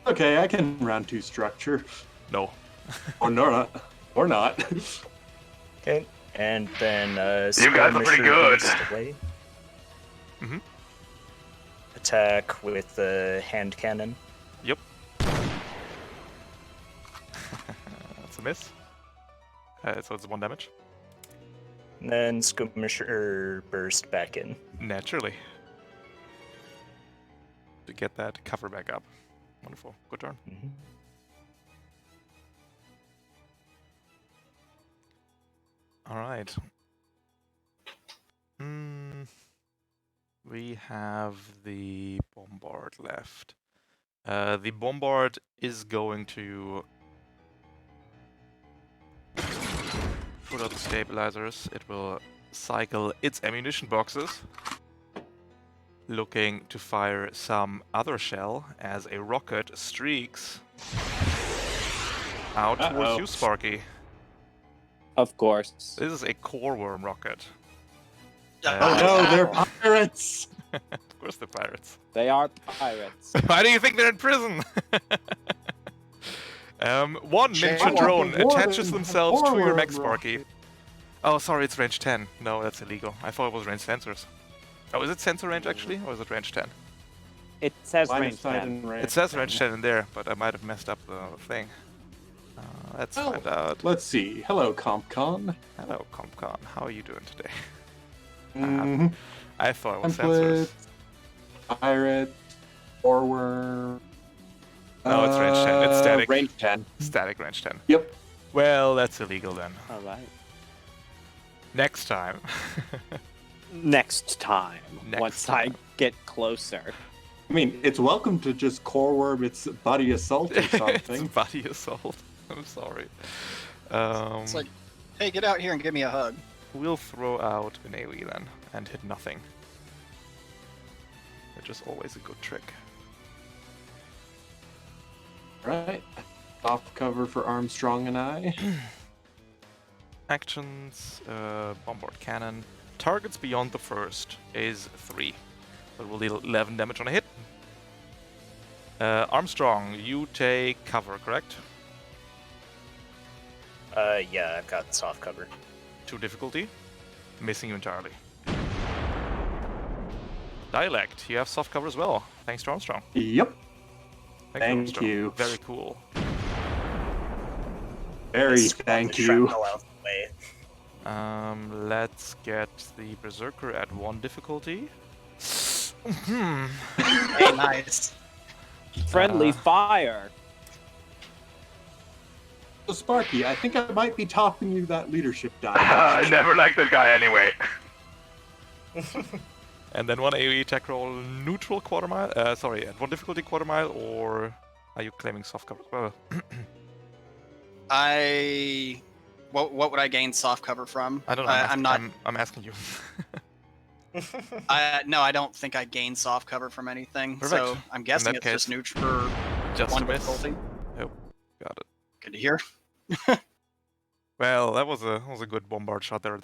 S2: Okay, I can round 2 structure.
S1: No.
S2: Or not. Or not.
S5: Okay, and then
S1: You guys are pretty
S5: skirmisher
S1: good.
S5: boost away.
S1: Mhm.
S5: Attack with the hand cannon.
S1: Yep. That's a miss. So it's 1 damage.
S5: And then skirmisher burst back in.
S1: Naturally. To get that cover back up. Wonderful. Good turn.
S5: Mm-hmm.
S1: Alright. We have the bombard left. The bombard is going to put out the stabilizers. It will cycle its ammunition boxes, looking to fire some other shell as a rocket streaks out towards you, Sparky.
S4: Of course.
S1: This is a core worm rocket.
S2: Oh no, they're pirates!
S1: Of course they're pirates.
S4: They are pirates.
S1: Why do you think they're in prison? One ninja
S3: Jaywalking
S1: drone
S2: warden,
S1: attaches themselves to your
S2: forward
S1: mech, Sparky. Oh, sorry, it's range 10. No, that's illegal. I thought it was range sensors. Oh, is it sensor range actually, or is it range 10?
S4: It says
S2: Line of
S4: range
S2: sight
S4: 10.
S2: and range
S1: It says
S2: 10.
S1: range 10 in there, but I might have messed up the thing. Let's
S2: Well,
S1: find out.
S2: Let's see. Hello, CompCon.
S1: Hello, CompCon. How are you doing today?
S2: Mhm.
S1: I thought it was
S2: Template,
S1: sensors.
S2: pirate, forward.
S1: No, it's range 10. It's static.
S2: Range 10.
S1: Static range 10.
S2: Yep.
S1: Well, that's illegal then.
S4: Alright.
S1: Next time.
S4: Next time.
S1: Next
S4: once
S1: time.
S4: I get closer.
S2: I mean, it's welcome to just core worm its body assault or something.
S1: It's body assault. I'm sorry.
S3: It's like, hey, get out here and give me a hug.
S1: We'll throw out an AoE then and hit nothing. Which is always a good trick.
S2: Right. Off cover for Armstrong and I.
S1: Actions, bombard cannon. Targets beyond the first is 3. But we'll deal 11 damage on a hit. Armstrong, you take cover, correct?
S5: Yeah, I've got soft cover.
S1: 2 difficulty. Missing you entirely. Dialect, you have soft cover as well. Thanks to Armstrong.
S2: Yep.
S1: Thank
S2: Thank
S1: Armstrong.
S2: you.
S1: Very cool.
S2: Very
S5: Just swap
S2: thank
S5: the
S2: you.
S5: shrapnel out the way.
S1: Let's get the Berserker at 1 difficulty.
S3: Hey, nice.
S4: Friendly fire.
S2: So Sparky, I think I might be topping you that leadership die.
S1: I never liked that guy anyway. And then one AoE attack roll neutral quarter mile. Sorry, at one difficulty quarter mile, or are you claiming soft cover? Well,
S3: What would I gain soft cover from?
S1: I don't know. I'm asking you.
S3: No, I don't think I gain soft cover from anything.
S1: Perfect.
S3: So I'm guessing it's just neutral for
S1: Just
S3: one
S1: a miss.
S3: difficulty.
S1: Oh, got it.
S3: Good to hear.
S1: Well, that was a good bombard shot there.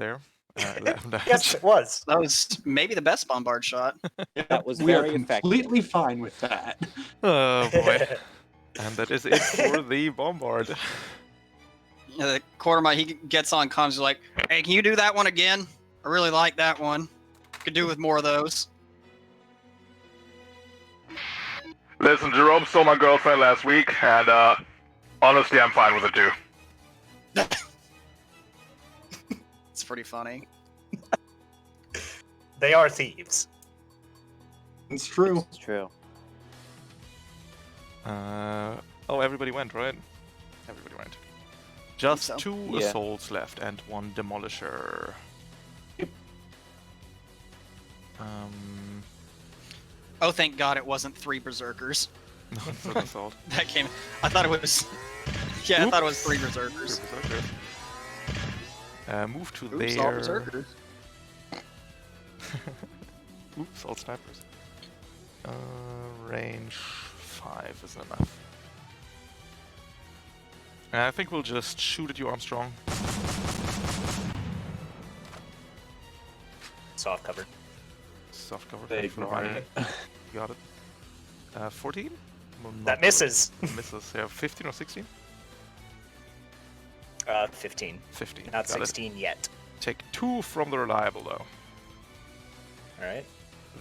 S1: 11 damage.
S5: Yes, it was.
S3: That was maybe the best bombard shot.
S4: That was
S2: we are
S4: very effective.
S2: completely fine with that.
S1: Oh boy. And that is it for the bombard.
S3: The quarter mile, he gets on comms, he's like, "Hey, can you do that one again? I really like that one. Could do with more of those."
S6: Listen, Jerome stole my girlfriend last week, and honestly, I'm fine with it too.
S3: It's pretty funny.
S5: They are thieves.
S2: It's true.
S4: It's true.
S1: Oh, everybody went, right? Everybody went. Just
S3: so.
S1: 2
S4: Yeah.
S1: assaults left and 1 demolisher.
S3: Oh, thank God it wasn't 3 berserkers.
S1: No, it's an assault.
S3: That came. I thought it was. Yeah, I
S1: Oops.
S3: thought it was 3 berserkers.
S1: Move to
S3: Oops,
S1: there.
S3: all berserkers.
S1: Oops, all snipers. Range 5 isn't enough. I think we'll just shoot at you, Armstrong.
S5: Soft cover.
S1: Soft cover.
S2: They ignore it.
S1: Got it. 14? Well,
S5: That
S1: not
S5: misses.
S1: really. Misses. Yeah, 15 or 16?
S5: 15.
S1: 15.
S5: Not
S1: Got it.
S5: 16 yet.
S1: Take 2 from the reliable, though.
S5: Alright.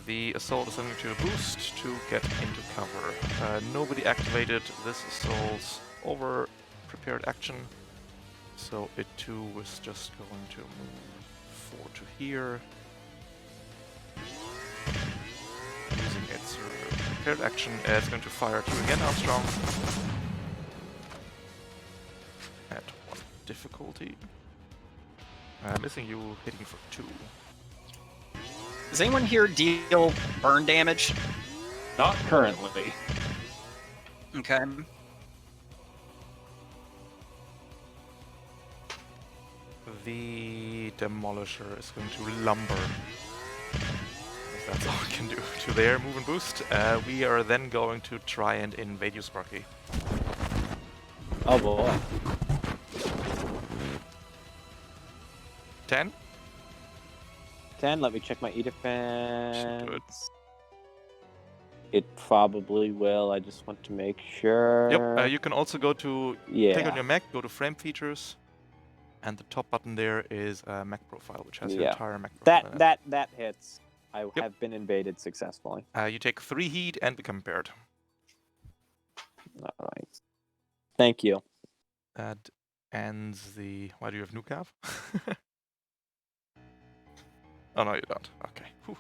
S1: The assault is going to boost to get into cover. Nobody activated this assault's over prepared action, so it too was just going to move 4 to here. Using its prepared action, it's going to fire at you again, Armstrong. At 1 difficulty. Missing you, hitting for 2.
S3: Does anyone here deal burn damage?
S2: Not currently.
S3: Okay.
S1: The Demolisher is going to lumber. That's all we can do to there, move and boost. We are then going to try and invade you, Sparky.
S4: Oh boy.
S1: 10?
S4: 10. Let me check my E-defense.
S1: Should do it.
S4: It probably will. I just want to make sure.
S1: Yep, you can also go to,
S4: Yeah.
S1: click on your mech, go to frame features, and the top button there is mech profile, which has your
S4: Yeah.
S1: entire mech profile.
S4: That hits. I
S1: Yep.
S4: have been invaded successfully.
S1: You take 3 heat and become impaired.
S4: All right. Thank you.
S1: That ends the... Why do you have Nukav? Oh no, you don't. Okay. Whew.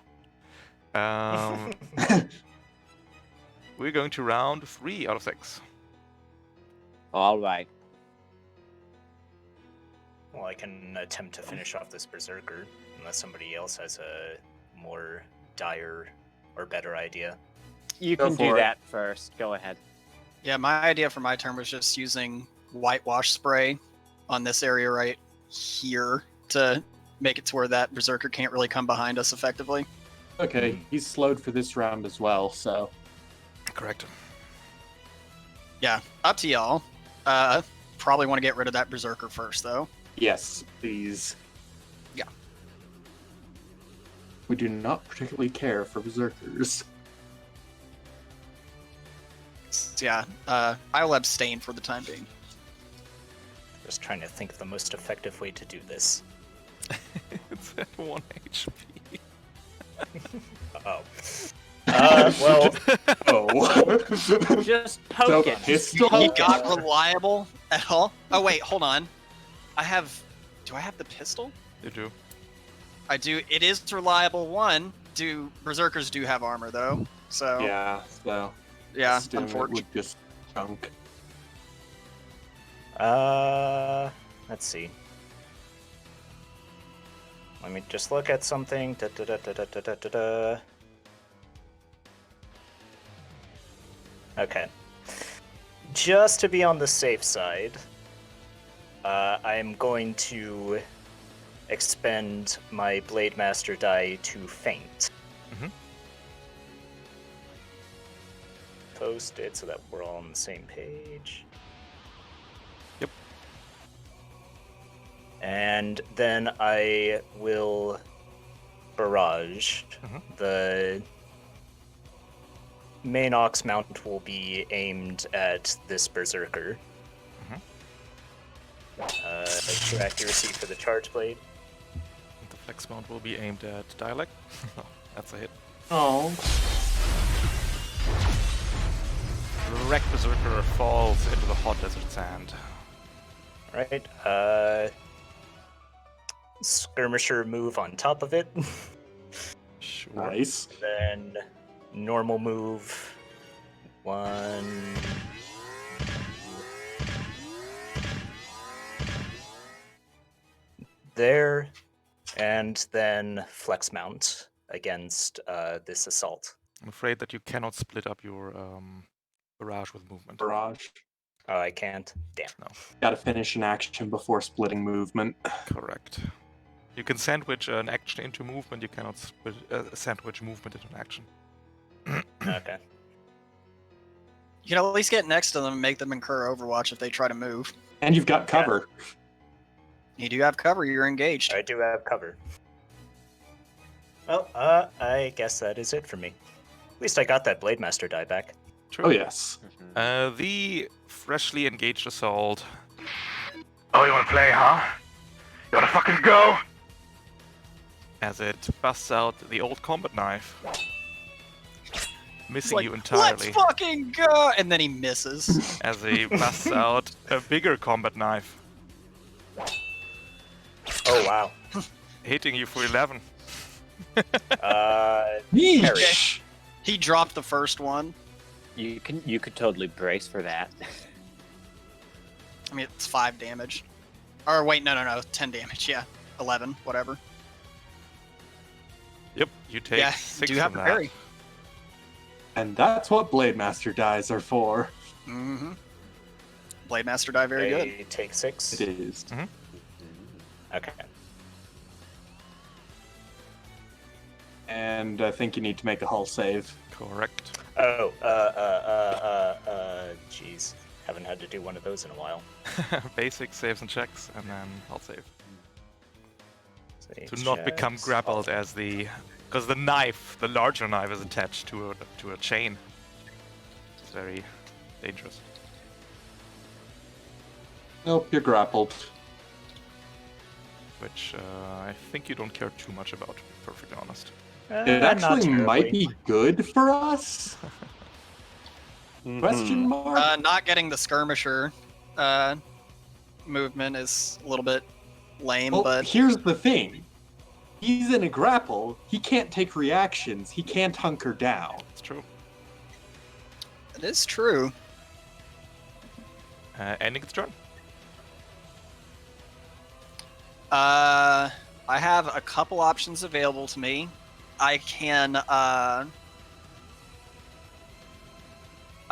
S1: We're going to round 3 out of 6.
S4: All right.
S5: Well, I can attempt to finish off this berserker, unless somebody else has a more dire or better idea.
S4: You
S2: Go
S4: can do
S2: for it.
S4: that first. Go ahead.
S3: Yeah, my idea for my turn was just using whitewash spray on this area right here to make it to where that berserker can't really come behind us effectively.
S2: Okay, he's slowed for this round as well, so.
S1: Correct.
S3: Yeah, up to y'all. Probably want to get rid of that berserker first, though.
S2: Yes, please.
S3: Yeah.
S2: We do not particularly care for berserkers.
S3: So, yeah, I will abstain for the time being.
S5: Just trying to think of the most effective way to do this.
S1: It's at 1 HP.
S5: Oh. Well,
S2: Oh.
S4: Just
S2: So,
S4: poke it.
S2: pistol?
S3: You got reliable at all? Oh wait, hold on. Do I have the pistol?
S1: You do.
S3: I do. It is reliable 1. Berserkers do have armor though? So
S2: Yeah, so.
S3: yeah,
S2: Stim it
S3: unfortunately.
S2: would just chunk.
S5: let's see. Let me just look at something. Okay. Just to be on the safe side, I'm going to expend my Blade Master die to faint.
S1: Mhm.
S5: Post it so that we're all on the same page.
S1: Yep.
S5: And then I will barrage.
S1: Mhm.
S5: The main Ox mount will be aimed at this Berserker. True accuracy for the charge blade.
S1: The flex mount will be aimed at dialect. Oh, that's a hit.
S2: Oh.
S1: Wreck Berserker falls into the hot desert sand.
S5: Right. Skirmisher move on top of it.
S1: Sure.
S2: Nice.
S5: Then normal move. 1. There. And then flex mount against this assault.
S1: I'm afraid that you cannot split up your barrage with movement.
S2: Barrage.
S5: Oh, I can't. Damn.
S1: No.
S2: Gotta finish an action before splitting movement.
S1: Correct. You can sandwich an action into movement, you cannot sandwich movement into an action.
S5: Okay.
S3: You can at least get next to them and make them incur Overwatch if they try to move.
S2: And you've got cover.
S3: You do have cover, you're engaged.
S5: I do have cover. Well, I guess that is it for me. At least I got that Blade Master die back.
S1: True.
S2: Oh, yes.
S1: The freshly engaged assault.
S6: Oh, you wanna play, huh? You wanna fucking go?
S1: As it busts out the old combat knife, missing
S3: Like,
S1: you entirely.
S3: let's fucking go! And then he misses.
S1: As he busts out a bigger combat knife,
S5: Oh, wow.
S1: hitting you for 11.
S2: Yeesh.
S3: He dropped the first one.
S4: You could totally brace for that.
S3: I mean, it's 5 damage. Or wait, no, 10 damage, yeah. 11, whatever.
S1: Yep, you take
S3: Yeah,
S1: 6
S3: do have
S1: from
S3: a
S1: that.
S3: parry.
S2: And that's what Blade Master dies are for.
S3: Mm-hmm. Blade Master die very good.
S5: They take 6.
S2: It is.
S5: Okay.
S2: And I think you need to make a hull save.
S1: Correct.
S5: Oh, jeez. Haven't had to do one of those in a while.
S1: Basic saves and checks, and then I'll save.
S5: Save
S1: To not become
S5: checks.
S1: grappled as the... Because the knife, the larger knife, is attached to a chain. It's very dangerous.
S2: Nope, you're grappled.
S1: Which I think you don't care too much about, to be perfectly honest.
S2: It
S5: Not
S2: actually might
S5: terribly.
S2: be good for us? Question mark?
S3: Not getting the skirmisher movement is a little bit lame,
S2: Well,
S3: but
S2: here's the thing. He's in a grapple. He can't take reactions. He can't hunker down.
S1: It's true.
S3: it is true.
S1: Ending its turn.
S3: I have a couple options available to me. I can, I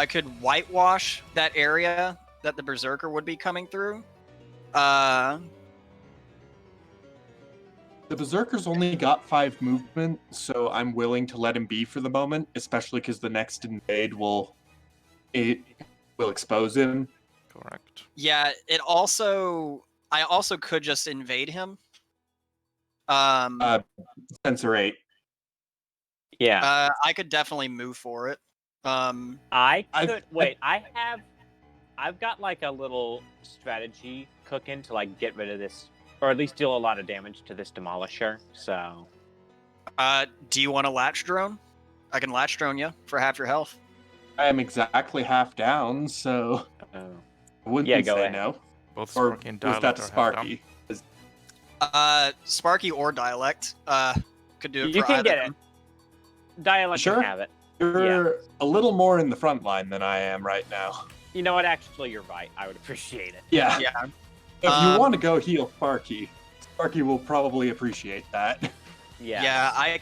S3: could whitewash that area that the Berserker would be coming through.
S2: The Berserker's only got 5 movement, so I'm willing to let him be for the moment, especially because the next invade will expose him.
S1: Correct.
S3: Yeah, I also could just invade him.
S2: Sensor 8.
S4: Yeah.
S3: I could definitely move for it.
S4: I could wait. I've got like a little strategy cooking to like get rid of this, or at least deal a lot of damage to this demolisher. So,
S3: Do you want a latch drone? I can latch drone you for half your health.
S2: I am exactly half down, so I wouldn't
S4: Yeah, go
S2: say
S4: ahead.
S2: no.
S1: Both
S2: Or
S1: Sparky and
S2: was
S1: Dialect
S2: that
S1: are half down.
S2: Sparky?
S3: Sparky or Dialect could do it
S4: you
S3: for
S4: can
S3: either
S4: get
S3: of
S4: it.
S3: them.
S4: Dialect
S2: Sure.
S4: can have it.
S2: You're a little more in the front line than I am right now.
S4: You know what? Actually, you're right. I would appreciate it.
S2: Yeah.
S3: Yeah.
S2: If you want to go heal Sparky, Sparky will probably appreciate that.
S3: Yeah, I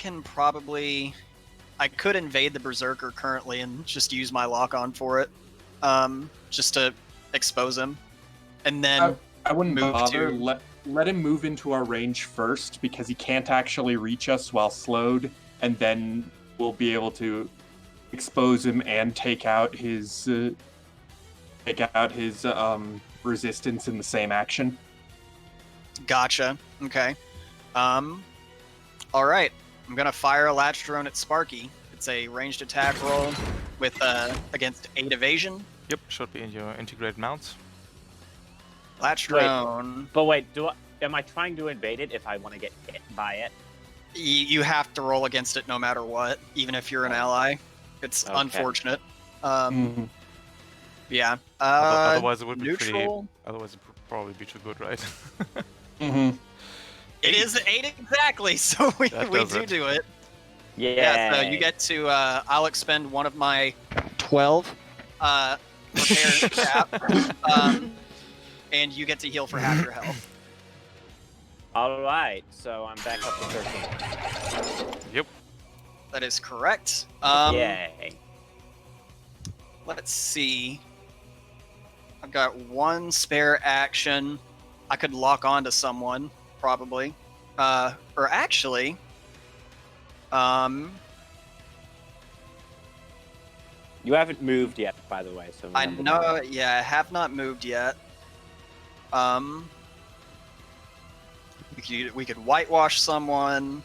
S3: could invade the Berserker currently and just use my lock-on for it, just to expose him, and then
S2: I wouldn't
S3: move
S2: bother.
S3: to...
S2: Let him move into our range first, because he can't actually reach us while slowed, and then we'll be able to expose him and take out his resistance in the same action.
S3: Gotcha. Okay. All right. I'm gonna fire a latch drone at Sparky. It's a ranged attack roll with against 8 evasion.
S1: Yep, should be in your integrated mounts.
S3: Latch drone.
S4: But wait, am I trying to invade it if I want to get hit by it?
S3: You have to roll against it no matter what, even if you're an ally. It's unfortunate. Yeah.
S1: Otherwise, it would be
S3: neutral.
S1: Otherwise, it would probably be too good, right?
S2: Mm-hmm.
S3: It is 8 exactly, so we do it. Yeah. So you get to. I'll expend one of my 12 repair cap, and you get to heal for half your health.
S4: All right, so I'm back up to 13.
S1: Yep.
S3: That is correct.
S4: Yay.
S3: Let's see. I've got 1 spare action. I could lock on to someone, probably. Or actually,
S4: you haven't moved yet, by the way. So
S3: I know. Yeah, I have not moved yet. We could whitewash someone.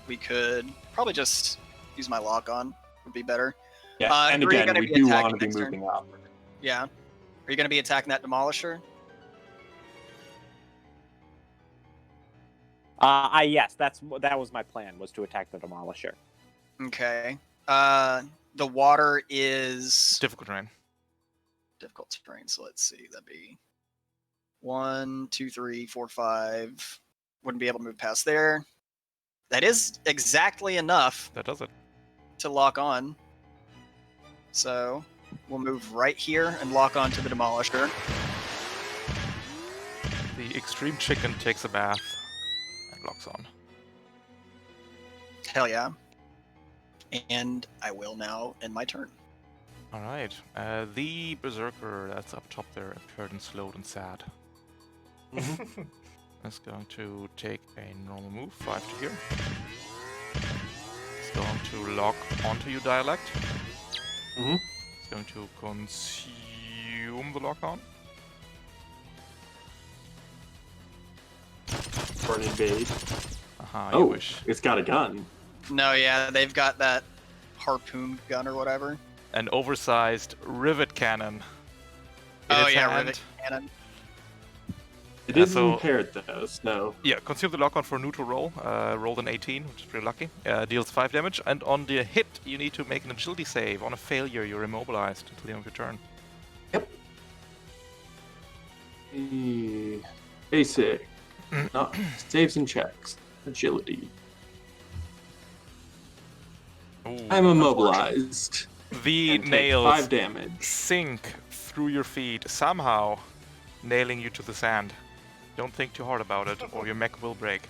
S3: We could probably just use my lock on. Would be better.
S2: Yeah, and again, we do want to be moving up.
S3: Yeah. Are you going to be attacking that demolisher?
S4: Yes, that was my plan, was to attack the demolisher.
S3: Okay. The water is
S1: difficult terrain.
S3: Difficult terrain. So let's see. That'd be 1, 2, 3, 4, 5. Wouldn't be able to move past there. That is exactly enough.
S1: That does it.
S3: To lock on. So we'll move right here and lock on to the demolisher.
S1: The extreme chicken takes a bath and locks on.
S3: Hell yeah. And I will now end my turn.
S1: All right. The Berserker that's up top there appeared and slowed and sad. It's going to take a normal move, 5 to here. It's going to lock onto your dialect. It's going to consume the lock on.
S2: For an invade.
S1: You wish.
S2: It's got a gun.
S3: No, yeah, they've got that harpoon gun or whatever.
S1: An oversized rivet cannon.
S3: Rivet cannon.
S2: It is impaired though, so...
S1: Yeah, consume the lock-on for a neutral roll. Rolled an 18, which is pretty lucky. Deals 5 damage, and on the hit, you need to make an agility save. On a failure, you're immobilized until the end of your turn.
S2: Yep. Basic. Saves and checks. Agility.
S1: Ooh.
S2: I'm immobilized.
S1: The
S2: and
S1: nails
S2: 5 damage.
S1: Sink through your feet, somehow nailing you to the sand. Don't think too hard about it, or your mech will break.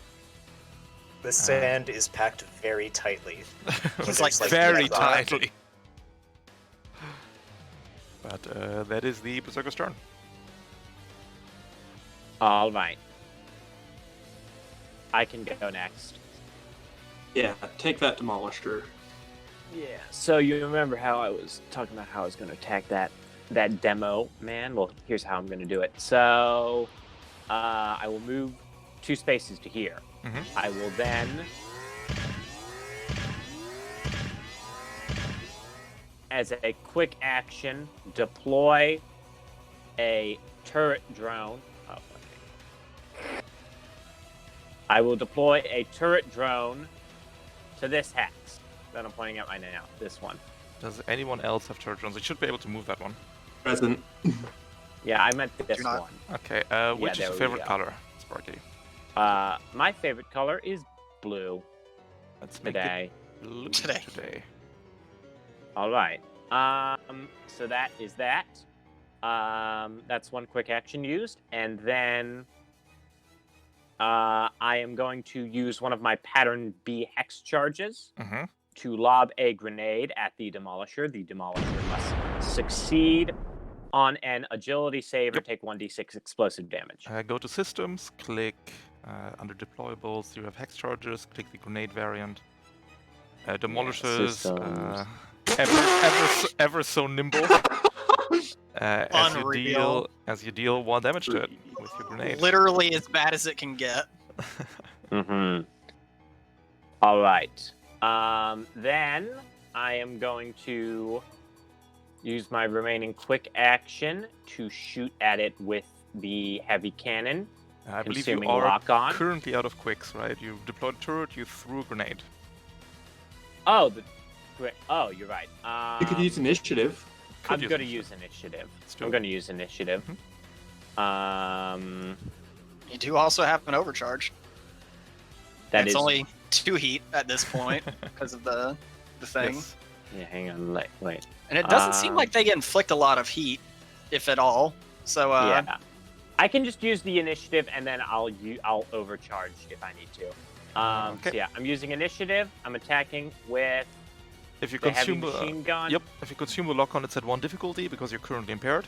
S5: The sand is packed very tightly.
S3: It's like
S1: very tightly. But that is the Berserker's turn.
S4: All right. I can go next.
S2: Yeah, take that demolisher.
S4: Yeah. So you remember how I was talking about how I was going to attack that demo man? Well, here's how I'm going to do it. So I will move 2 spaces to here. I will then as a quick action deploy a turret drone. I will deploy a turret drone to this hex that I'm pointing at right now. This one.
S1: Does anyone else have turret drones? They should be able to move that one.
S2: Present.
S4: Yeah, I meant this one.
S1: Okay, which is your favorite color, Sparky?
S4: My favorite color is blue.
S1: Let's make
S4: it
S1: blue today.
S4: All right. So that is that. That's one quick action used, and then I am going to use one of my pattern B hex charges
S1: Mm-hmm.
S4: to lob a grenade at the Demolisher. The Demolisher must succeed on an agility save or take 1d6 explosive damage.
S1: Go to Systems, click under Deployables, you have Hex Charges, click the Grenade variant. Demolishers, ever so nimble.
S3: Unreal.
S1: As you deal 1 damage to it with your grenade.
S3: Literally as bad as it can get.
S4: Mm-hmm. All right. Then I am going to use my remaining quick action to shoot at it with the heavy cannon.
S1: I believe you
S4: consuming
S1: are
S4: lock-on.
S1: currently out of quicks, right? You deployed a turret, you threw a grenade.
S4: Oh, you're right.
S2: You could use initiative.
S4: I'm going to use initiative. I'm going to use initiative.
S3: You do also have an overcharge. It's only 2 heat at this point because of the thing.
S1: Yes.
S4: Yeah, hang on, wait.
S3: And it doesn't seem like they inflict a lot of heat, if at all. So
S4: yeah, I can just use the initiative and then I'll overcharge if I need to.
S1: Okay.
S4: So yeah, I'm using initiative. I'm attacking with
S1: If you
S4: the heavy
S1: consume
S4: machine gun.
S1: Yep. If you consume the lock-on, it's at 1 difficulty because you're currently impaired.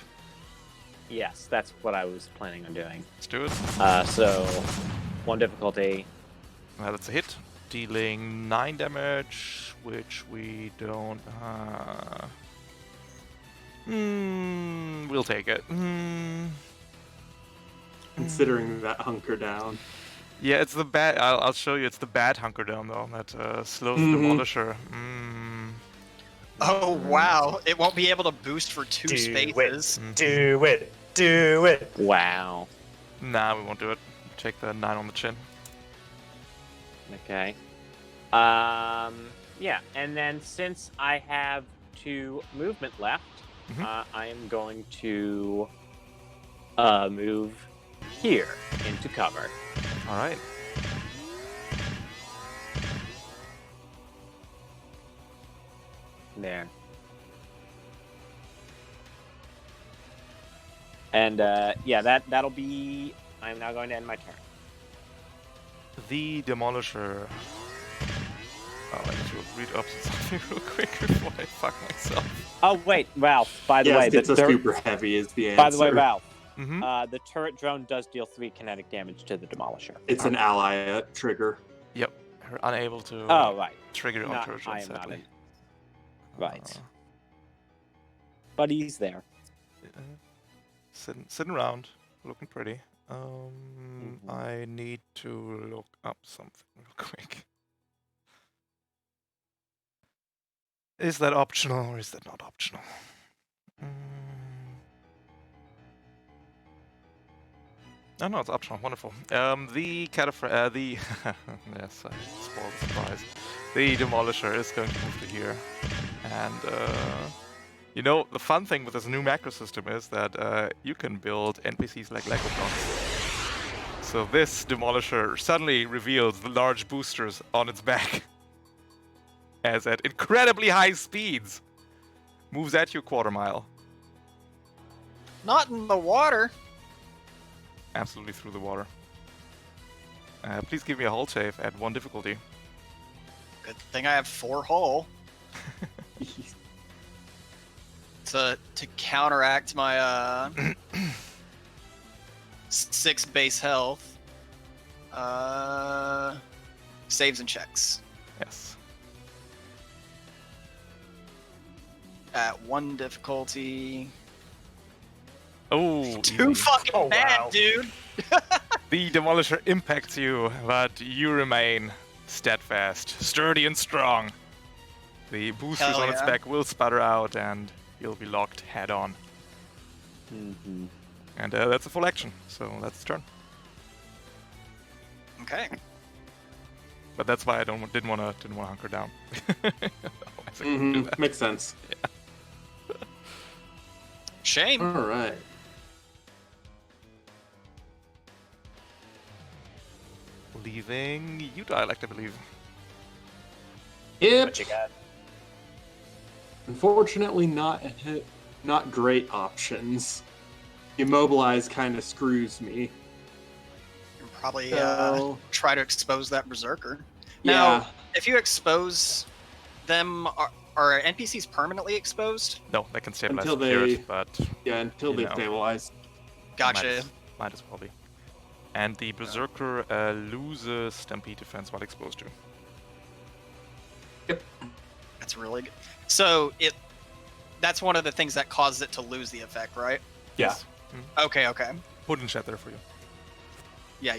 S4: Yes, that's what I was planning on doing.
S1: Let's do it.
S4: So 1 difficulty.
S1: That's a hit, dealing 9 damage, which we don't. We'll take it.
S2: Considering that hunker down.
S1: Yeah, it's the bad. I'll show you. It's the bad hunker down though that slows the Demolisher.
S3: Oh wow! It won't be able to boost for 2 spaces.
S5: Do it! Do it!
S4: Wow.
S1: Nah, we won't do it. Take the 9 on the chin.
S4: Okay. Yeah, and then since I have 2 movement left, I am going to move here into cover.
S1: All right.
S4: There. And yeah, that'll be. I'm now going to end my turn.
S1: The Demolisher. Oh, I need to read up something real quick before I fuck myself.
S4: Oh wait, Ralph. By the way,
S2: it's a super heavy is the answer.
S4: By the way, Ralph.
S1: Mm-hmm.
S4: The turret drone does deal 3 kinetic damage to the Demolisher.
S2: It's an ally trigger.
S1: Yep. You're unable to
S4: right.
S1: trigger on turret
S4: I
S1: drones,
S4: am not
S1: sadly.
S4: Right. But he's there.
S1: Sitting around, looking pretty. I need to look up something real quick. Is that optional or is that not optional? Oh no, it's optional. Wonderful. The the yes, I spoiled the surprise. The Demolisher is going to move to here, and you know, the fun thing with this new macro system is that you can build NPCs like Lego blocks. So this Demolisher suddenly reveals the large boosters on its back, as at incredibly high speeds moves at you 1/4 mile.
S3: Not in the water.
S1: Absolutely through the water. Please give me a hull save at 1 difficulty.
S3: Good thing I have 4 hull. to counteract my 6 base health. Saves and checks.
S1: Yes.
S3: At 1 difficulty.
S1: Oh,
S3: Too fucking bad,
S5: wow.
S3: dude.
S1: The Demolisher impacts you, but you remain steadfast, sturdy and strong. The boosters
S3: Hell
S1: on its
S3: yeah.
S1: back will sputter out, and you'll be locked head on. And that's a full action, so that's its turn.
S3: Okay.
S1: But that's why I didn't want to hunker down. Otherwise I couldn't do that.
S2: Makes sense.
S3: Shame.
S2: All right.
S1: Leaving you dialect, I believe.
S2: Yep.
S5: What you got?
S2: Unfortunately, not great options. Immobilize kind of screws me.
S3: Probably
S2: So-
S3: try to expose that berserker.
S2: Yeah.
S3: Now, if you expose them, are NPCs permanently exposed?
S1: No, they can stabilize
S2: Until
S1: secured,
S2: they-
S1: but
S2: until
S1: You
S2: they
S1: know.
S2: stabilize.
S3: Gotcha.
S1: might as well be. And the berserker loses stampede defense while exposed to.
S3: That's really good. So that's one of the things that causes it to lose the effect, right?
S2: Yeah.
S3: Okay.
S1: Put in chat there for you.
S3: Yeah.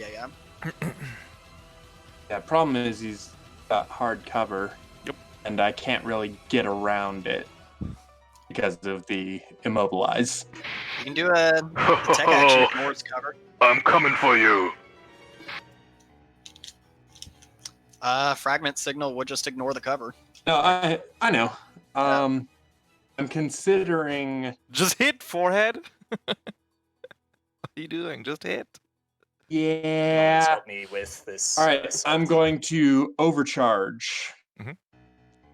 S2: Yeah, problem is he's got hard cover.
S1: Yep.
S2: And I can't really get around it because of the immobilize.
S3: You can do a tech action ignores cover.
S6: I'm coming for you.
S3: Fragment signal would just ignore the cover.
S2: No, I know. I'm considering.
S1: Just hit, forehead! What are you doing? Just hit.
S5: Please
S2: Yeah.
S5: help me with this.
S2: All right,
S5: assault.
S2: I'm going to overcharge,
S1: Mhm.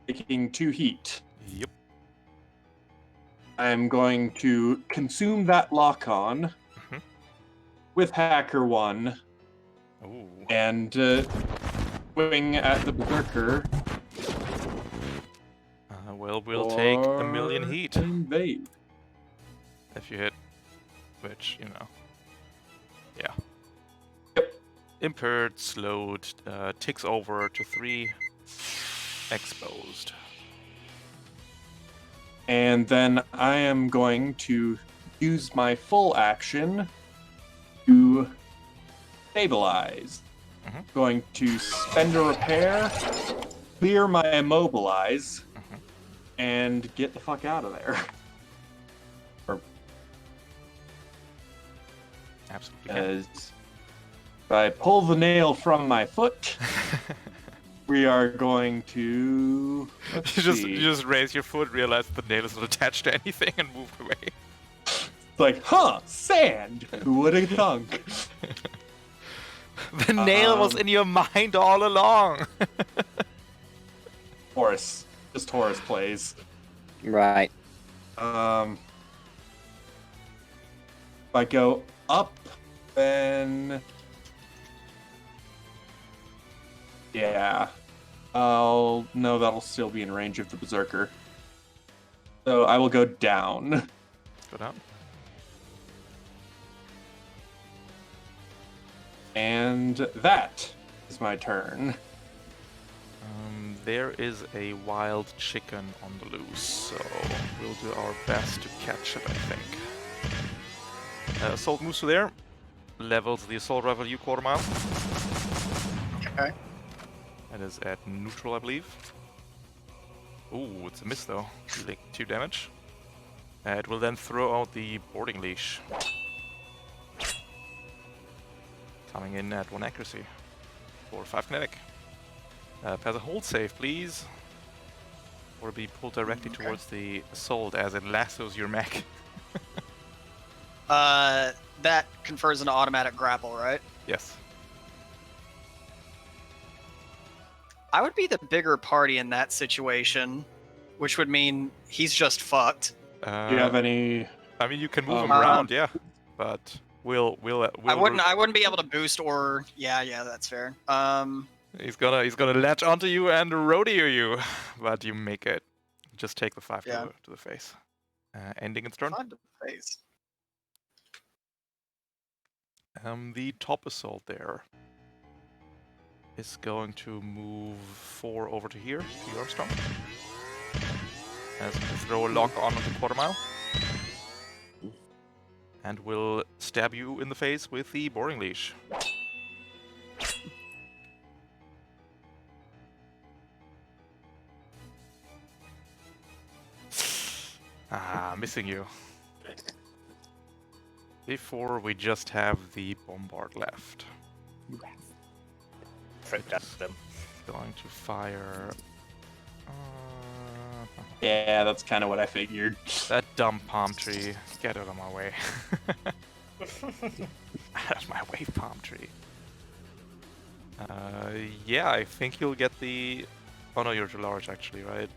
S2: taking 2 heat.
S1: Yep.
S2: I'm going to consume that lock-on
S1: Mhm.
S2: with Hacker 1
S1: Ooh.
S2: and swing at the Berserker.
S1: Well, we'll take a million
S2: or
S1: heat
S2: invade.
S1: if you hit, which, you know. Yeah.
S2: Yep.
S1: Impaired, slowed, ticks over to 3, exposed.
S2: And then I am going to use my full action to stabilize.
S1: Mhm.
S2: Going to spend a repair, clear my immobilize,
S1: Mhm.
S2: and get the fuck out of there.
S1: Absolutely can.
S2: As if I pull the nail from my foot, we are going to. Let's
S1: you
S2: see.
S1: just raise your foot, realize the nail is not attached to anything, and move away.
S2: Like, sand. Who would have thunk?
S1: The nail was in your mind all along.
S2: Horus, just Horus plays.
S4: Right.
S2: If I go up, then yeah, no, that'll still be in range of the Berserker. So I will go down.
S1: Go down.
S2: And that is my turn.
S1: There is a wild chicken on the loose, so we'll do our best to catch it, I think. Assault moves to there. Levels the assault rifle U quarter mile.
S3: Okay.
S1: That is at neutral, I believe. Ooh, it's a miss though. Dealing 2 damage. It will then throw out the boarding leash. Coming in at 1 accuracy. For 5 kinetic. Pass a hold save, please. Or be pulled directly towards the assault as it lassos your mech.
S3: That confers an automatic grapple, right?
S1: Yes.
S3: I would be the bigger party in that situation, which would mean he's just fucked.
S2: Do you have any?
S1: I mean, you can move him
S2: Um,
S1: around, yeah, but we'll
S3: I wouldn't be able to boost or yeah, that's fair.
S1: He's gonna latch onto you and rodeo you, but you make it. Just take the 5
S3: Yeah.
S1: to the face. Ending its turn.
S3: Fun to face.
S1: The top assault there is going to move 4 over to here, to Armstrong. As to throw a lock on the quarter mile. And will stab you in the face with the boring leash. Missing you. Before we just have the bombard left.
S5: Forgot them.
S1: Going to fire.
S2: Yeah, that's kind of what I figured.
S1: That dumb palm tree. Get out of my way. Out of my way, palm tree. Yeah, I think you'll get the. Oh no, you're too large actually, right?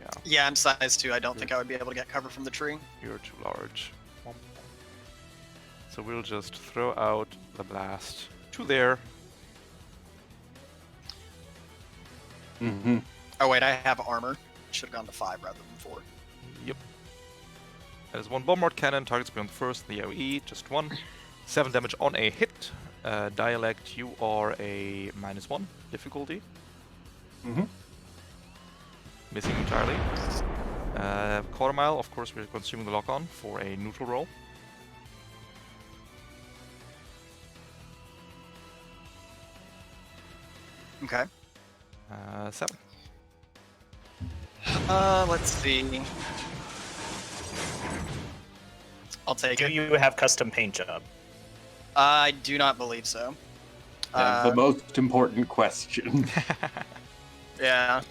S1: Yeah.
S3: Yeah, I'm size 2. I don't think I would be able to get cover from the tree.
S1: You're too large. So we'll just throw out the blast 2 there.
S2: Mm-hmm.
S3: Oh wait, I have armor. Should have gone to 5 rather than 4.
S1: Yep. That is 1 bombard cannon, targets beyond the first, the AoE, just 1. 7 damage on a hit. Dialect, you are a -1 difficulty.
S2: Mm-hmm.
S1: Missing entirely. Quarter mile, of course, we're consuming the lock-on for a neutral roll.
S3: Okay.
S1: 7.
S3: Let's see. I'll take
S5: Do
S3: it.
S5: you have custom paint job?
S3: I do not believe so.
S2: The most important question.
S3: Yeah.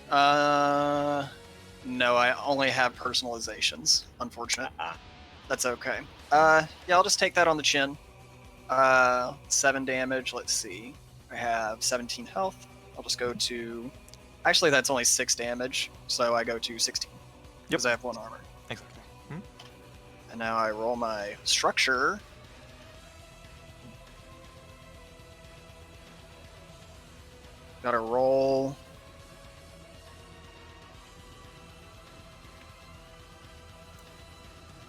S3: No, I only have personalizations. Unfortunate. That's okay. Yeah, I'll just take that on the chin. 7 damage. Let's see. I have 17 health. I'll just go to. Actually, that's only 6 damage, so I go to 16. Because I have 1 armor.
S1: Exactly.
S3: And now I roll my structure. Gotta roll.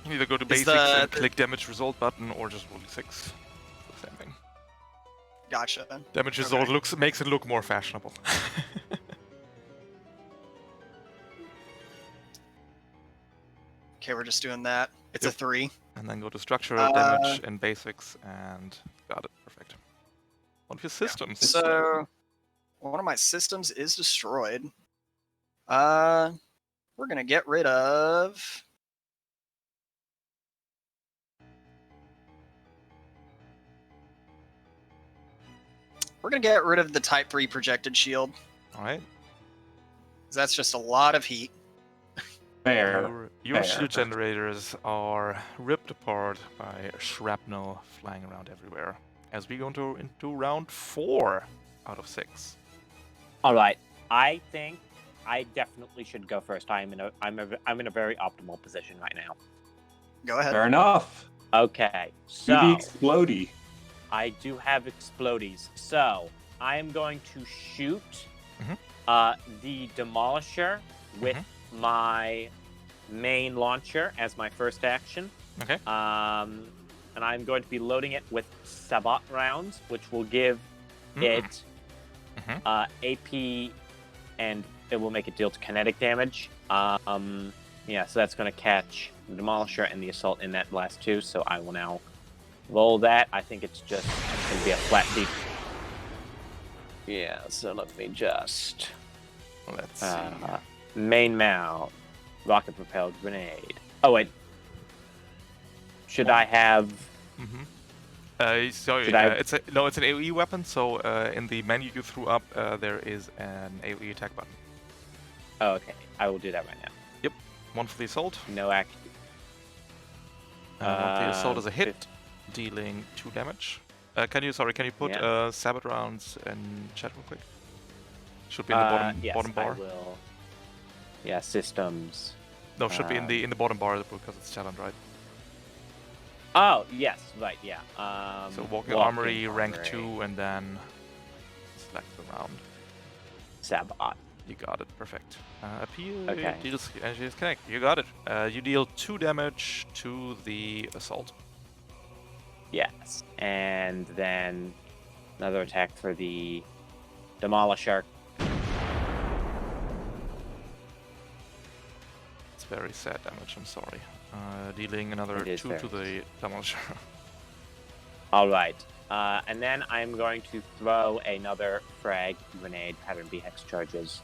S1: You either go to
S3: Is
S1: basics and click damage result button, or just roll 6. The same thing.
S3: Gotcha.
S1: Damage result
S3: Okay.
S1: makes it look more fashionable.
S3: Okay, we're just doing that. It's a 3.
S1: And then go to structure, damage, and basics, and got it. Perfect. One of your systems.
S3: So, one of my systems is destroyed. We're gonna get rid of. We're gonna get rid of the Type 3 projected shield.
S1: All right.
S3: 'Cause that's just a lot of heat.
S2: Fair.
S1: Your shield generators are ripped apart by shrapnel flying around everywhere. As we go into round 4 out of 6.
S4: All right. I think I definitely should go first. I'm in a very optimal position right now.
S3: Go ahead.
S2: Fair enough.
S4: Okay.
S2: Do
S4: So
S2: the explodey.
S4: I do have explodies. So I am going to shoot the Demolisher with my main launcher as my first action.
S1: Okay.
S4: And I'm going to be loading it with Sabot rounds, which will give it AP, and it will make it deal kinetic damage. Yeah, so that's going to catch the Demolisher and the Assault in that last 2. So I will now roll that. I think it's just going to be a flat deep. Yeah, so let me just.
S1: Let's see.
S4: Main mount, rocket propelled grenade. Oh wait, should I have?
S1: Sorry,
S4: Should I-
S1: it's an AoE weapon. So in the menu you threw up, there is an AoE attack button.
S4: Oh, okay, I will do that right now.
S1: Yep, 1 for the assault.
S4: No act.
S1: 1 for the assault is a hit, dealing 2 damage. Can you put Sabot rounds in chat real quick? Should be in the
S4: Yes,
S1: bottom bar.
S4: I will. Yeah, systems.
S1: No, should be in the bottom bar because it's challenge, right?
S4: Oh yes, right, yeah.
S1: So walking armory, rank 2, and then select the round.
S4: Sabot.
S1: You got it, perfect. Appeal
S4: Okay.
S1: deals energy disconnect. You got it. You deal 2 damage to the assault.
S4: Yes, and then another attack for the Demolisher.
S1: It's very sad damage. I'm sorry. Dealing another
S4: It
S1: 2
S4: is
S1: to the Demolisher.
S4: All right, and then I'm going to throw another frag grenade pattern B hex charges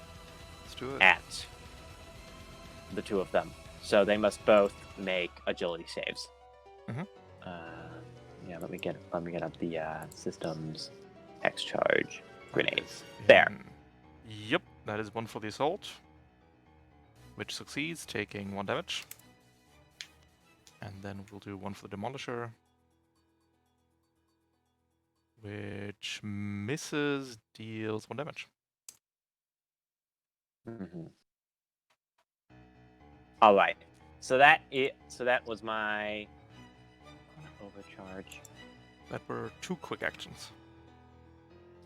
S1: Let's do it.
S4: at the 2 of them. So they must both make agility saves. Yeah, let me get up the systems hex charge grenades. There.
S1: Yep, that is 1 for the assault, which succeeds, taking 1 damage. And then we'll do 1 for the Demolisher, which misses, deals 1 damage.
S4: All right. So that was my overcharge.
S1: That were 2 quick actions.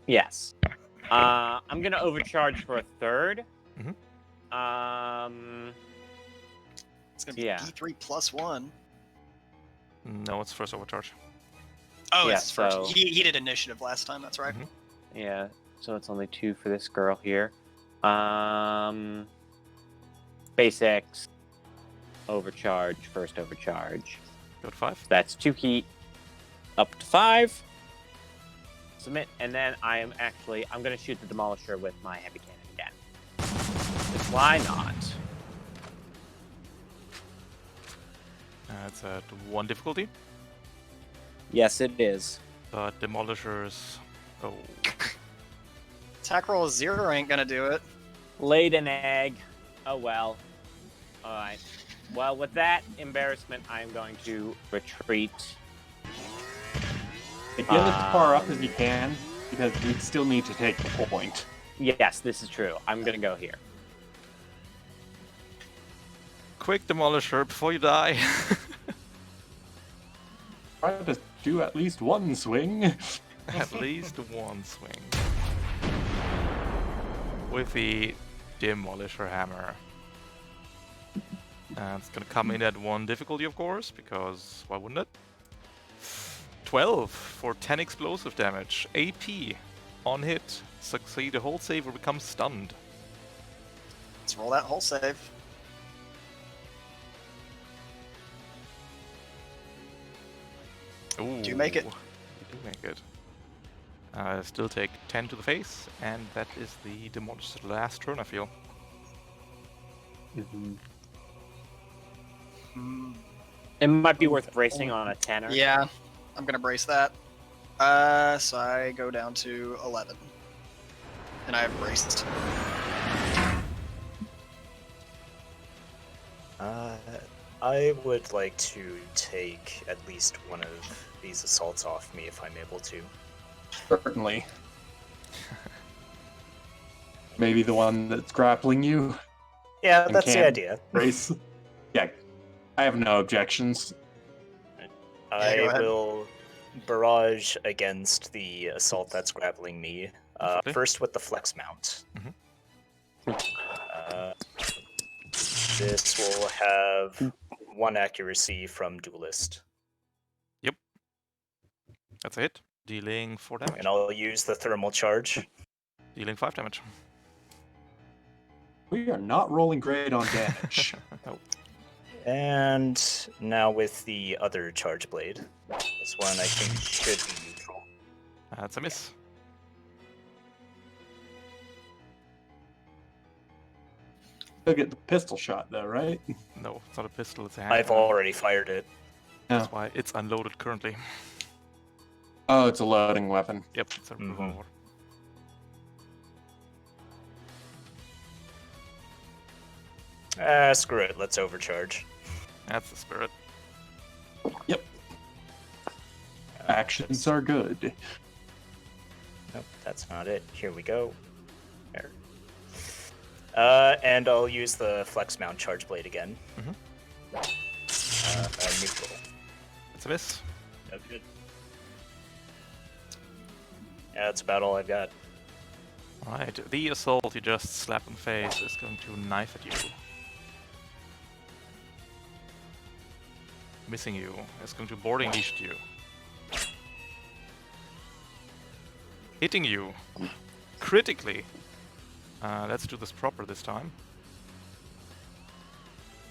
S4: Yes. I'm gonna overcharge for a third.
S1: Mhm.
S3: It's gonna be
S4: Yeah.
S3: D3 plus 1.
S1: No, it's first overcharge.
S3: Oh,
S4: Yeah,
S3: it's his first.
S4: so-
S3: He did initiative last time. That's right.
S1: Mhm.
S4: Yeah. So it's only 2 for this girl here. Basics. Overcharge. First overcharge.
S1: Go to 5.
S4: That's 2 heat. Up to 5. Submit, and then I'm gonna shoot the Demolisher with my heavy cannon again. 'Cause why not?
S1: It's at 1 difficulty.
S4: Yes, it is.
S1: But Demolishers. Oh.
S3: Attack roll 0 ain't gonna do it.
S4: Laid an egg. Oh well. Alright. Well, with that embarrassment, I am going to retreat.
S2: Get as far up as you can, because we still need to take the point.
S4: Yes, this is true. I'm gonna go here.
S1: Quick Demolisher before you die.
S2: Try to do at least one swing.
S1: At least one swing. With the Demolisher Hammer. And it's gonna come in at 1 difficulty, of course, because why wouldn't it? 12 for 10 explosive damage. AP on hit. Succeed a whole save or become stunned.
S3: Let's roll that whole save.
S1: Ooh,
S3: Do you make it?
S1: You do make it. Still take 10 to the face, and that is the Demolisher's last turn, I feel.
S4: It might be worth bracing on a 10er.
S3: Yeah, I'm gonna brace that. So I go down to 11, and I have braced.
S5: I would like to take at least one of these assaults off me if I'm able to.
S2: Certainly. Maybe the one that's grappling you.
S5: Yeah,
S2: And
S5: that's the
S2: can't
S5: idea.
S2: Brace. Yeah, I have no objections.
S3: go
S5: I
S3: ahead.
S5: will barrage against the assault that's grappling me.
S1: Perfectly.
S5: First with the flex mount. This will have 1 accuracy from Duelist.
S1: That's a hit. Dealing 4 damage.
S5: And I'll use the thermal charge.
S1: Dealing 5 damage.
S2: We are not rolling great on damage.
S1: Oh,
S5: And now with the other charge blade. This one I think should be neutral.
S1: that's a miss.
S2: Still get the pistol shot though, right?
S1: No, it's not a pistol, it's a hand.
S5: I've already fired it.
S1: That's why it's unloaded currently.
S2: Oh, it's a loading weapon.
S1: Yep, it's a
S5: Mhm.
S1: revolver.
S5: Screw it, let's overcharge.
S1: That's the spirit.
S2: Actions are good.
S5: Nope, that's not it. Here we go. There. And I'll use the flex mount charge blade again. Neutral.
S1: It's a miss.
S5: No good. Yeah, that's about all I've got.
S1: Alright, the assault you just slap in the face is going to knife at you. Missing you. It's going to boarding leash you. Hitting you. Critically. Let's do this proper this time.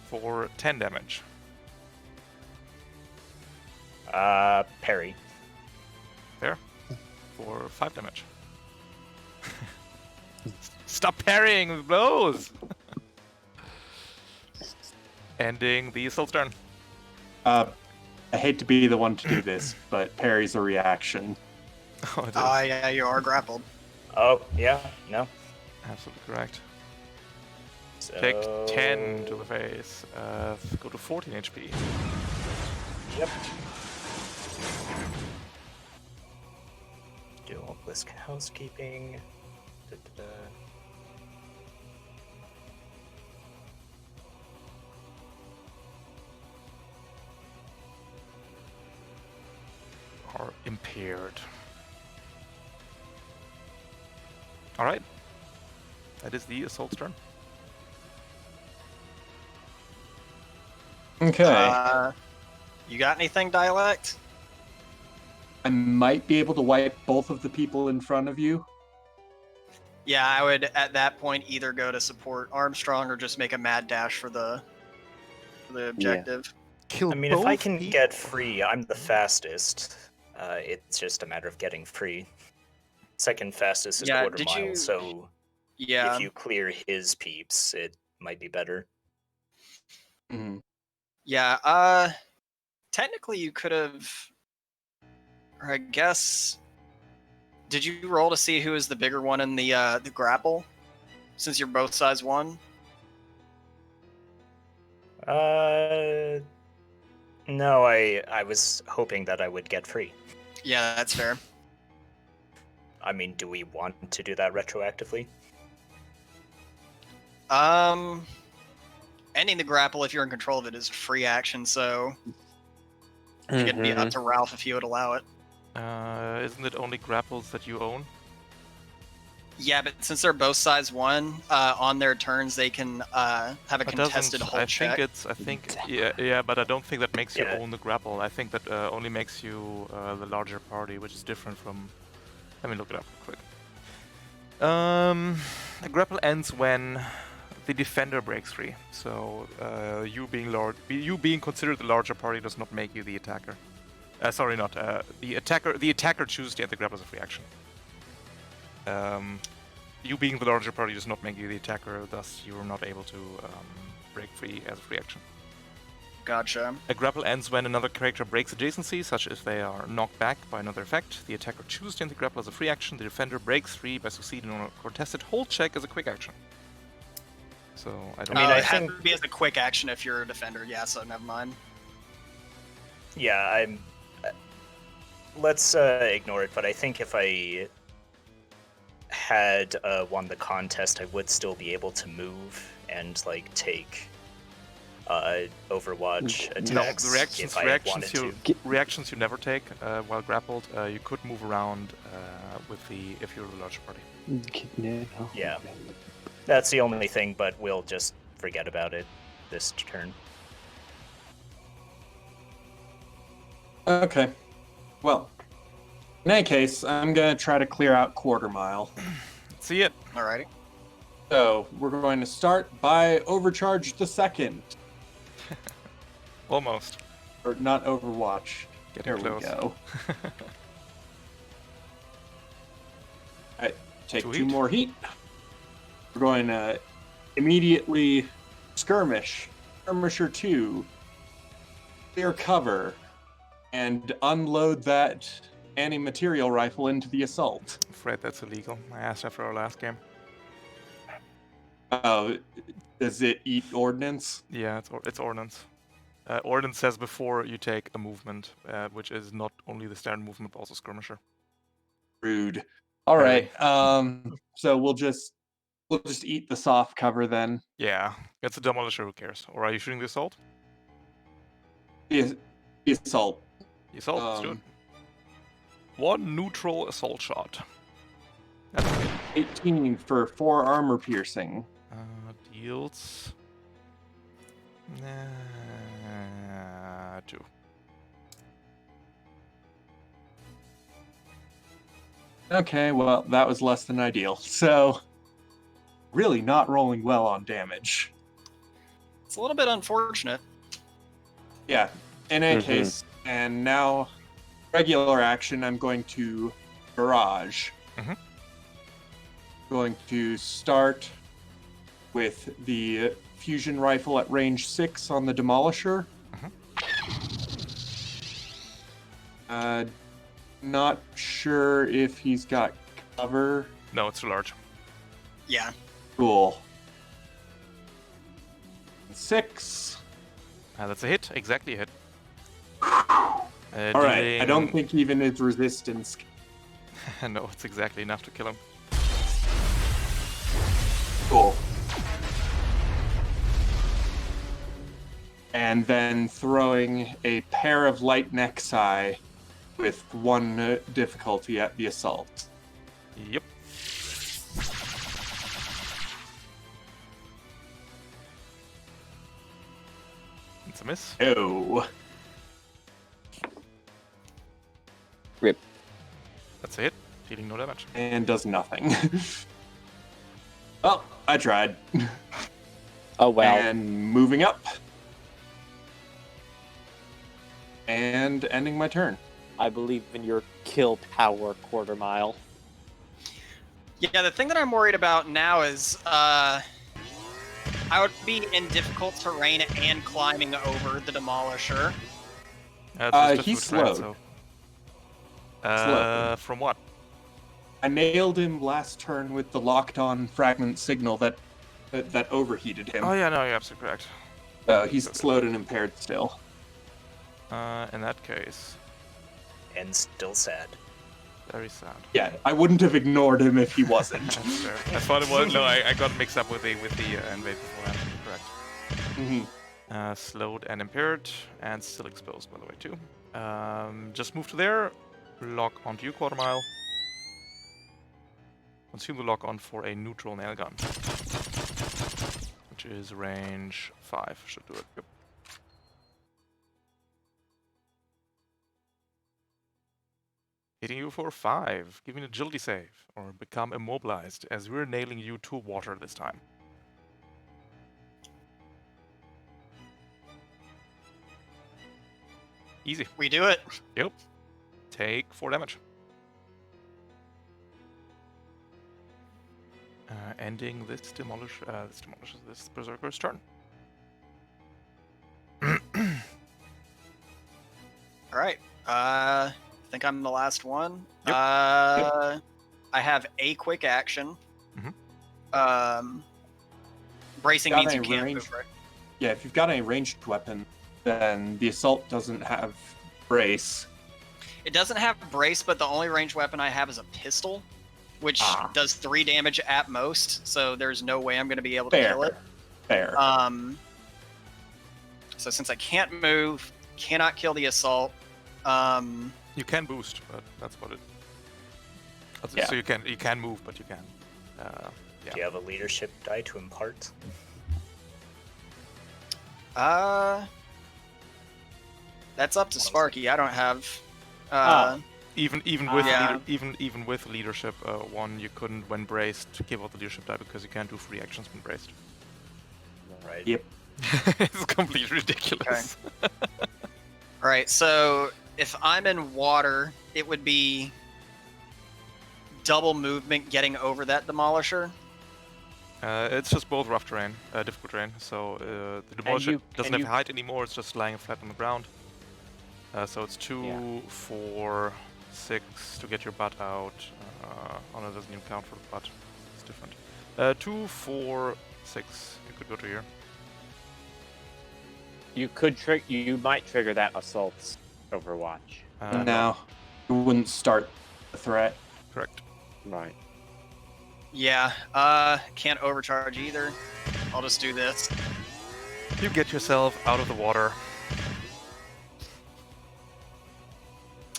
S1: For 10 damage.
S5: Parry.
S1: There. For 5 damage. Stop parrying with blows! Ending the assault turn.
S2: I hate to be the one to do this, but parry's a reaction.
S1: Oh, it is.
S3: Yeah, you are grappled.
S5: Oh, yeah, no.
S1: Absolutely correct.
S5: So...
S1: Take 10 to the face. Go to 14 HP.
S5: Yep. Dual Blisk housekeeping. Da-da-da.
S1: Are impaired. All right. That is the assault's turn.
S2: Okay.
S3: You got anything, Dialect?
S2: I might be able to wipe both of the people in front of you.
S3: Yeah, I would at that point either go to support Armstrong or just make a mad dash for the objective.
S1: Kill
S5: I mean, if I
S1: both
S5: can
S1: people?
S5: get free, I'm the fastest. It's just a matter of getting free. Second fastest is
S3: Yeah,
S5: quarter
S3: did
S5: mile,
S3: you-
S5: so
S3: Yeah.
S5: if you clear his peeps, it might be better.
S2: Mhm.
S3: Yeah, technically you could have, or I guess, did you roll to see who is the bigger one in the grapple? Since you're both size 1?
S5: No, I was hoping that I would get free.
S3: Yeah, that's fair.
S5: I mean, do we want to do that retroactively?
S3: Ending the grapple if you're in control of it is a free action, so I think it'd be up to Ralph if he would allow it.
S1: Isn't it only grapples that you own?
S3: Yeah, but since they're both size 1, on their turns they can have a
S1: It
S3: contested
S1: doesn't.
S3: hold
S1: I
S3: check.
S1: think yeah, but I don't think that makes you
S5: Yeah.
S1: own the grapple. I think that only makes you the larger party, which is different from. Let me look it up quick. The grapple ends when the defender breaks free. So you being considered the larger party does not make you the attacker. Sorry, not the attacker. The attacker chooses to end the grapple as a free action. You being the larger party does not make you the attacker, thus you are not able to break free as a free action.
S3: Gotcha.
S1: A grapple ends when another character breaks adjacency, such as they are knocked back by another effect. The attacker chooses to end the grapple as a free action. The defender breaks free by succeeding on a contested hold check as a quick action. So I don't.
S5: I mean, I
S3: it has
S5: think-
S3: to be as a quick action if you're a defender. Yeah, so never mind.
S5: Yeah, I'm. Let's ignore it, but I think if I had won the contest, I would still be able to move and like take Overwatch
S1: No,
S5: attacks
S1: the
S5: if I had wanted to.
S1: reactions you never take while grappled. You could move around if you're the larger party.
S5: Yeah, that's the only thing, but we'll just forget about it this turn.
S2: Okay. Well, in any case, I'm going to try to clear out quarter mile.
S1: See it.
S3: Alrighty.
S2: So we're going to start by Overcharge the Second.
S1: Almost.
S2: Or not Overwatch.
S1: Getting
S2: There
S1: close.
S2: we go. Alright, take
S1: 2
S2: 2
S1: heat.
S2: more heat. We're going to immediately skirmish. Skirmisher 2. Clear cover. And unload that anti-material rifle into the assault.
S1: I'm afraid that's illegal. I asked after our last game.
S2: Oh, does it eat ordnance?
S1: Yeah, it's ordnance. Ordnance says before you take a movement, which is not only the standard movement, but also skirmisher.
S2: Rude. All right. So we'll just eat the soft cover then.
S1: Yeah, it's a demolisher. Who cares? Or are you shooting the assault?
S2: The assault.
S1: The assault. Let's do it. 1 neutral assault shot. That's it.
S2: 18 for 4 armor piercing.
S1: Deals. 2.
S2: Okay, well, that was less than ideal. So, really not rolling well on damage.
S3: It's a little bit unfortunate.
S2: Yeah, in any case, and now, regular action, I'm going to barrage.
S1: Mhm.
S2: Going to start with the fusion rifle at range 6 on the demolisher. Not sure if he's got cover.
S1: No, it's too large.
S3: Yeah.
S2: Cool. 6.
S1: That's a hit. Exactly a hit.
S2: All right. I don't
S1: dealing-
S2: think even his resistance.
S1: No, it's exactly enough to kill him.
S2: Cool. And then throwing a pair of light nexi with 1 difficulty at the assault.
S1: Yep. It's a miss.
S2: Oh.
S4: Rip.
S1: That's a hit. Dealing no damage.
S2: And does nothing. Well, I tried.
S4: Oh well.
S2: And moving up. And ending my turn.
S4: I believe in your kill power, Quarter Mile.
S3: Yeah, the thing that I'm worried about now is I would be in difficult terrain and climbing over the Demolisher.
S2: He's slowed.
S1: From what?
S2: I nailed him last turn with the locked-on fragment signal that overheated him.
S1: Oh yeah, no, you're absolutely correct.
S2: He's slowed and impaired still.
S1: In that case,
S5: And still sad.
S1: very sad.
S2: Yeah, I wouldn't have ignored him if he wasn't.
S1: That's fair. I thought it was. No, I got mixed up with the invade beforehand. Correct.
S2: Mm-hmm.
S1: Slowed and impaired, and still exposed, by the way, too. Just move to there. Lock onto you, Quarter Mile. Consume the lock on for a neutral nail gun, which is range 5. Should do it. Yep. Hitting you for 5. Give me an agility save, or become immobilized, as we're nailing you to water this time. Easy.
S3: We do it.
S1: Yep. Take 4 damage. Ending this this Berserker's turn.
S3: All right. I think I'm the last one.
S1: Yep.
S3: I have a quick action. Bracing
S2: Got
S3: means you
S2: any
S3: can't
S2: range?
S3: move, right?
S2: Yeah, if you've got a ranged weapon, then the assault doesn't have brace.
S3: It doesn't have brace, but the only ranged weapon I have is a pistol, which does 3 damage at most. So there's no way I'm going to be able to kill it.
S2: Fair.
S3: So since I can't move, cannot kill the assault.
S1: You can boost, but that's what it.
S2: Yeah.
S1: So you can move, but you can. Yeah.
S5: Do you have a leadership die to impart?
S3: That's up to Sparky. I don't have.
S1: Even with leadership 1, you couldn't when braced give out the leadership die because you can't do free actions when braced.
S5: Right.
S2: Yep.
S1: It's completely ridiculous.
S3: All right, so if I'm in water, it would be double movement getting over that Demolisher.
S1: It's just both rough terrain, difficult terrain. So the Demolisher doesn't have height anymore. It's just lying flat on the ground. So it's 2, 4, 6 to get your butt out. Oh no, doesn't even count for the butt. It's different. 2, 4, 6. You could go to here.
S4: You might trigger that assault's Overwatch.
S2: No, it wouldn't start the threat.
S1: Correct.
S4: Right.
S3: Yeah, can't overcharge either. I'll just do this.
S1: You get yourself out of the water.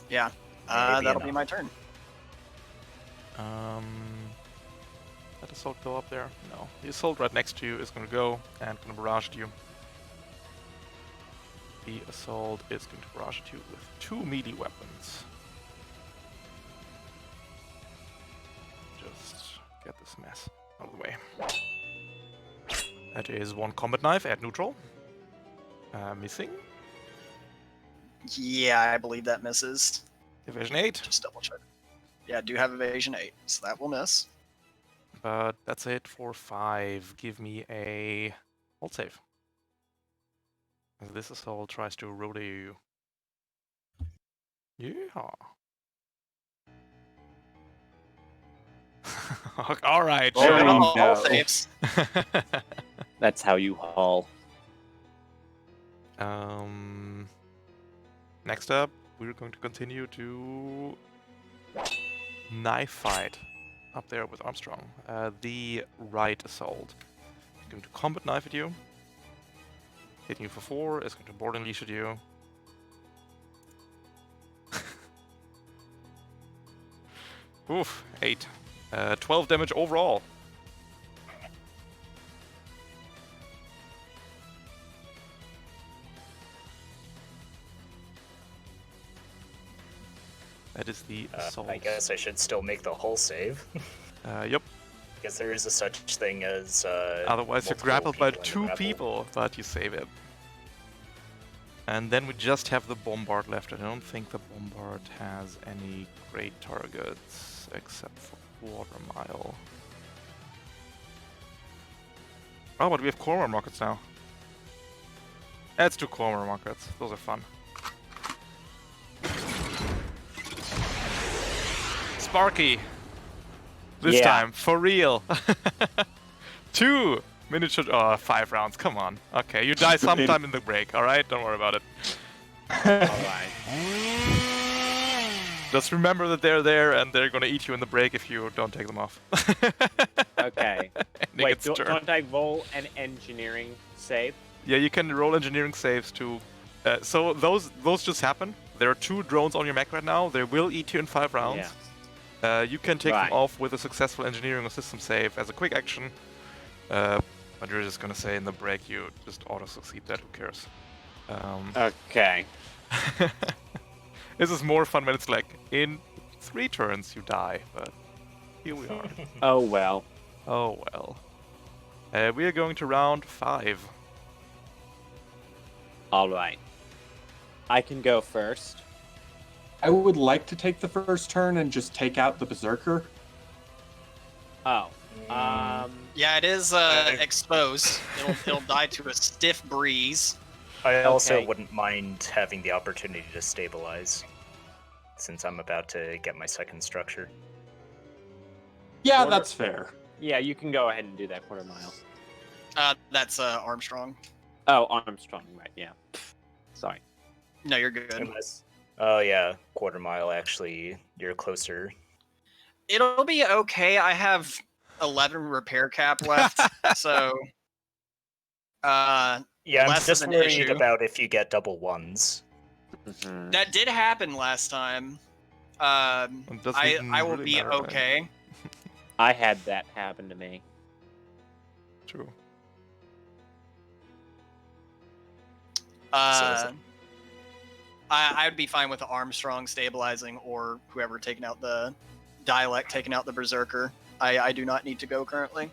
S3: Yeah,
S5: Maybe
S3: that'll be
S5: enough.
S3: my turn.
S1: Let assault go up there? No. The assault right next to you is going to go and going to barrage at you. The assault is going to barrage at you with 2 melee weapons. Just get this mess out of the way. That is 1 combat knife at neutral. Missing.
S3: Yeah, I believe that misses.
S1: Evasion 8.
S3: Just double check. Yeah, I do have evasion 8, so that will miss.
S1: But that's it for 5. Give me a hold save. As this assault tries to rodeo you. Yeah. Alright,
S2: Oh,
S1: sure.
S2: no.
S3: All saves.
S4: That's how you haul.
S1: Next up, we're going to continue to knife fight up there with Armstrong. The right assault is going to combat knife at you. Hitting you for 4 is going to board and leash at you. Oof, 8. 12 damage overall. That is the assault.
S5: I guess I should still make the hull save.
S1: Yep.
S5: Because there is a such thing as.
S1: Otherwise, you're
S5: multiple
S1: grappled by
S5: people in the
S1: 2
S5: grapple.
S1: people, but you save it. And then we just have the Bombard left. I don't think the Bombard has any great targets except for Quarter Mile. Oh, but we have Cormor rockets now. Let's do Cormor rockets. Those are fun. Sparky! This time, for real! 2 miniature... Oh, 5 rounds, come on. Okay, you die sometime in the break, alright? Don't worry about it.
S4: Alright.
S1: Just remember that they're there and they're gonna eat you in the break if you don't take them off.
S4: Okay.
S1: Ending
S4: Wait,
S1: its turn.
S4: don't I roll an engineering save?
S1: Yeah, you can roll engineering saves to... so those just happen. There are 2 drones on your mech right now. They will eat you in 5 rounds.
S4: Yeah.
S1: You can take
S4: Right.
S1: them off with a successful engineering or system save as a quick action. But you're just gonna say in the break you just auto-succeed that, who cares?
S4: Okay.
S1: This is more fun when it's like, in 3 turns you die, but here we are.
S4: Oh well.
S1: Oh well. We are going to round 5.
S4: Alright. I can go first.
S2: I would like to take the first turn and just take out the Berserker.
S4: Oh.
S3: Yeah, it is exposed. It'll die to a stiff breeze.
S5: I also
S4: Okay.
S5: wouldn't mind having the opportunity to stabilize, since I'm about to get my second structure.
S2: Yeah,
S4: Quarter-
S2: that's fair.
S4: Yeah, you can go ahead and do that, Quarter Mile.
S3: That's Armstrong.
S4: Oh, Armstrong, right, yeah. Sorry.
S3: No, you're good.
S5: Unless, oh yeah, Quarter Mile. Actually, you're closer.
S3: It'll be okay. I have 11 repair cap left, so
S5: Yeah, I'm
S3: Less
S5: just
S3: of an
S5: worried
S3: issue.
S5: about if you get double ones.
S4: Mhm.
S3: that did happen last time.
S1: It doesn't even
S3: I will
S1: really
S3: be
S1: matter, right?
S3: okay.
S4: I had that happen to me.
S1: True.
S3: I'd be fine with the Armstrong stabilizing or whoever taking out the Dialect taking out the Berserker. I do not need to go currently.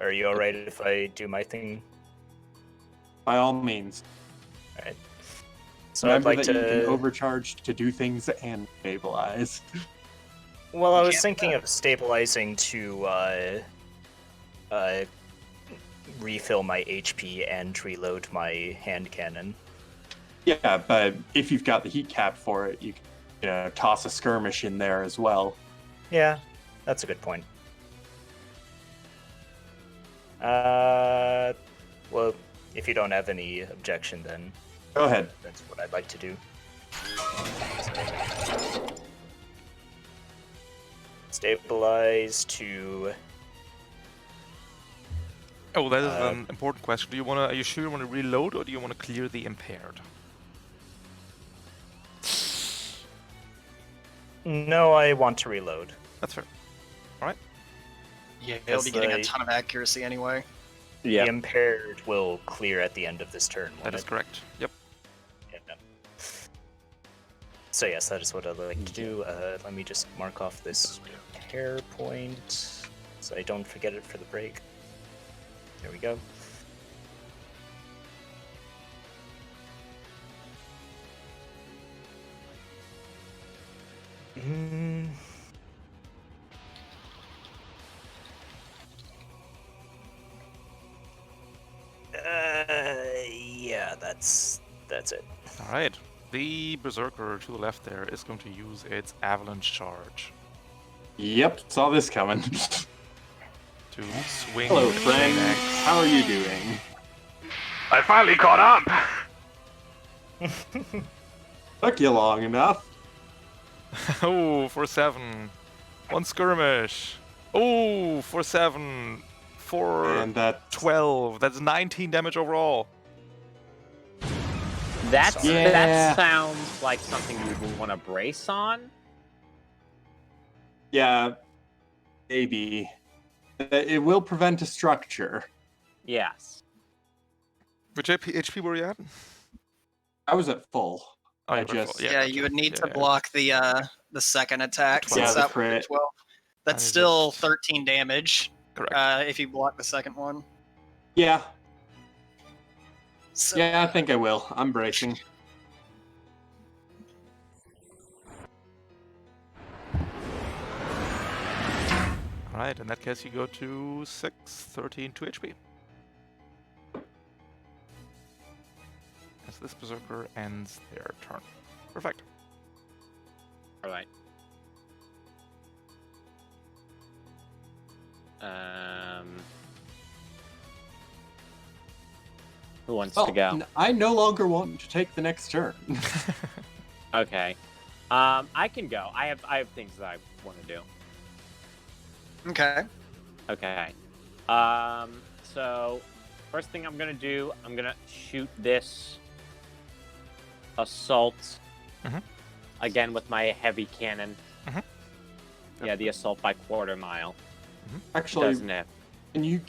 S5: Are you alright if I do my thing?
S2: By all means.
S5: Alright. So
S2: Remember
S5: I'd like
S2: that you
S5: to.
S2: can overcharge to do things and stabilize.
S5: Well, I was
S3: can't-
S5: thinking of stabilizing to refill my HP and reload my hand cannon.
S2: Yeah, but if you've got the heat cap for it, you can toss a skirmish in there as well.
S5: Yeah, that's a good point. Well, if you don't have any objection, then
S2: Go ahead.
S5: that's what I'd like to do. Stabilize to.
S1: Oh, that is an important question. Are you sure you want to reload or do you want to clear the impaired?
S5: No, I want to reload.
S1: That's fair.
S3: Yeah, he'll be getting a
S5: the-
S3: ton of accuracy anyway.
S4: Yeah.
S5: The impaired will clear at the end of this turn.
S1: That
S5: won't
S1: is
S5: it?
S1: correct. Yep.
S5: Yeah. So yes, that is what I'd like to do. Let me just mark off this repair point so I don't forget it for the break. There we go. Mm. Yeah, that's it.
S1: All right. The Berserker to the left there is going to use its Avalanche Charge
S2: Yep, saw this coming.
S1: to swing.
S2: Hello,
S1: with
S2: friend.
S1: an
S2: How are you doing?
S6: I finally caught up.
S2: Took you long enough.
S1: Oh, for 7. 1 skirmish. Oh, for 7. For
S2: And that
S1: 12. That's 19 damage overall.
S4: That
S2: Yeah.
S4: sounds like something you would want to brace on.
S2: yeah, maybe. It will prevent a structure.
S4: Yes.
S1: Which HP were you at?
S2: I was at full.
S1: Oh,
S2: I
S1: yeah,
S2: just-
S3: Yeah, you would need to block the second attack.
S1: The
S3: Since
S1: 12.
S3: that
S2: Yeah, the
S3: was
S2: crit.
S3: 12. That's
S1: I
S3: still
S1: just-
S3: 13 damage
S1: Correct.
S3: if you block the second one.
S2: Yeah,
S3: So,
S2: yeah, I think I will. I'm bracing.
S1: Alright, in that case you go to 6, 13, 2 HP. As this Berserker ends their turn. Perfect.
S4: All right. Who wants to go?
S2: I no longer want to take the next turn.
S4: Okay. I can go. I have things that I want to do.
S3: okay.
S4: Okay. So first thing I'm gonna do, I'm gonna shoot this assault again with my heavy cannon. Yeah, the assault by quarter mile.
S2: Actually,
S4: Doesn't it?
S2: can you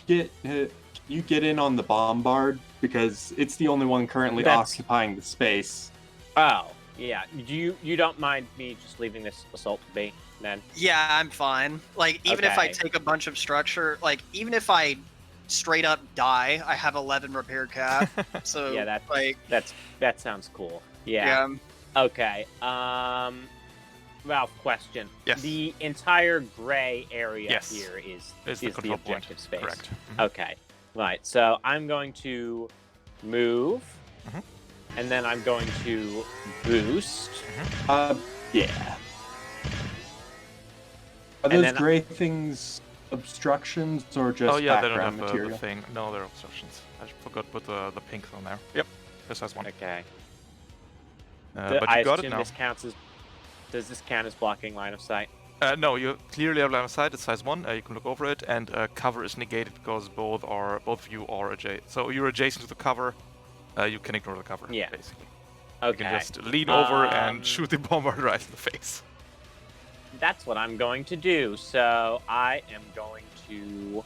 S2: get in on the bombard because it's the only one currently
S4: That's-
S2: occupying the space.
S4: Oh, yeah. You don't mind me just leaving this assault to be then?
S3: Yeah, I'm fine. Like, even if I
S4: Okay.
S3: take a bunch of structure, like, even if I straight up die, I have 11 repair cap. So,
S4: Yeah, that
S3: like,
S4: that sounds cool.
S3: yeah.
S4: Okay. Ralph, question.
S1: Yes.
S4: The entire gray area
S1: Yes.
S4: here is
S1: Is
S4: the
S1: control point.
S4: objective space.
S1: Correct.
S4: Okay. Right. So I'm going to move, and then I'm going to boost.
S2: Yeah. Are
S4: And
S2: those
S4: then-
S2: gray things obstructions or just
S1: Oh yeah, they don't
S2: background
S1: have
S2: material?
S1: the thing. No, they're obstructions. I forgot to put the pink on there. Yep, this has one.
S4: Okay.
S1: But
S4: I
S1: you got it
S4: assume
S1: now.
S4: this counts as. Does this count as blocking line of sight?
S1: No, you clearly have line of sight. It's size 1. You can look over it, and cover is negated because both of you are adjacent. So you're adjacent to the cover. You can ignore the cover.
S4: Yeah.
S1: Basically.
S4: Okay.
S1: You can just lean over
S4: Um,
S1: and shoot the bomber right in the face.
S4: That's what I'm going to do. So I am going to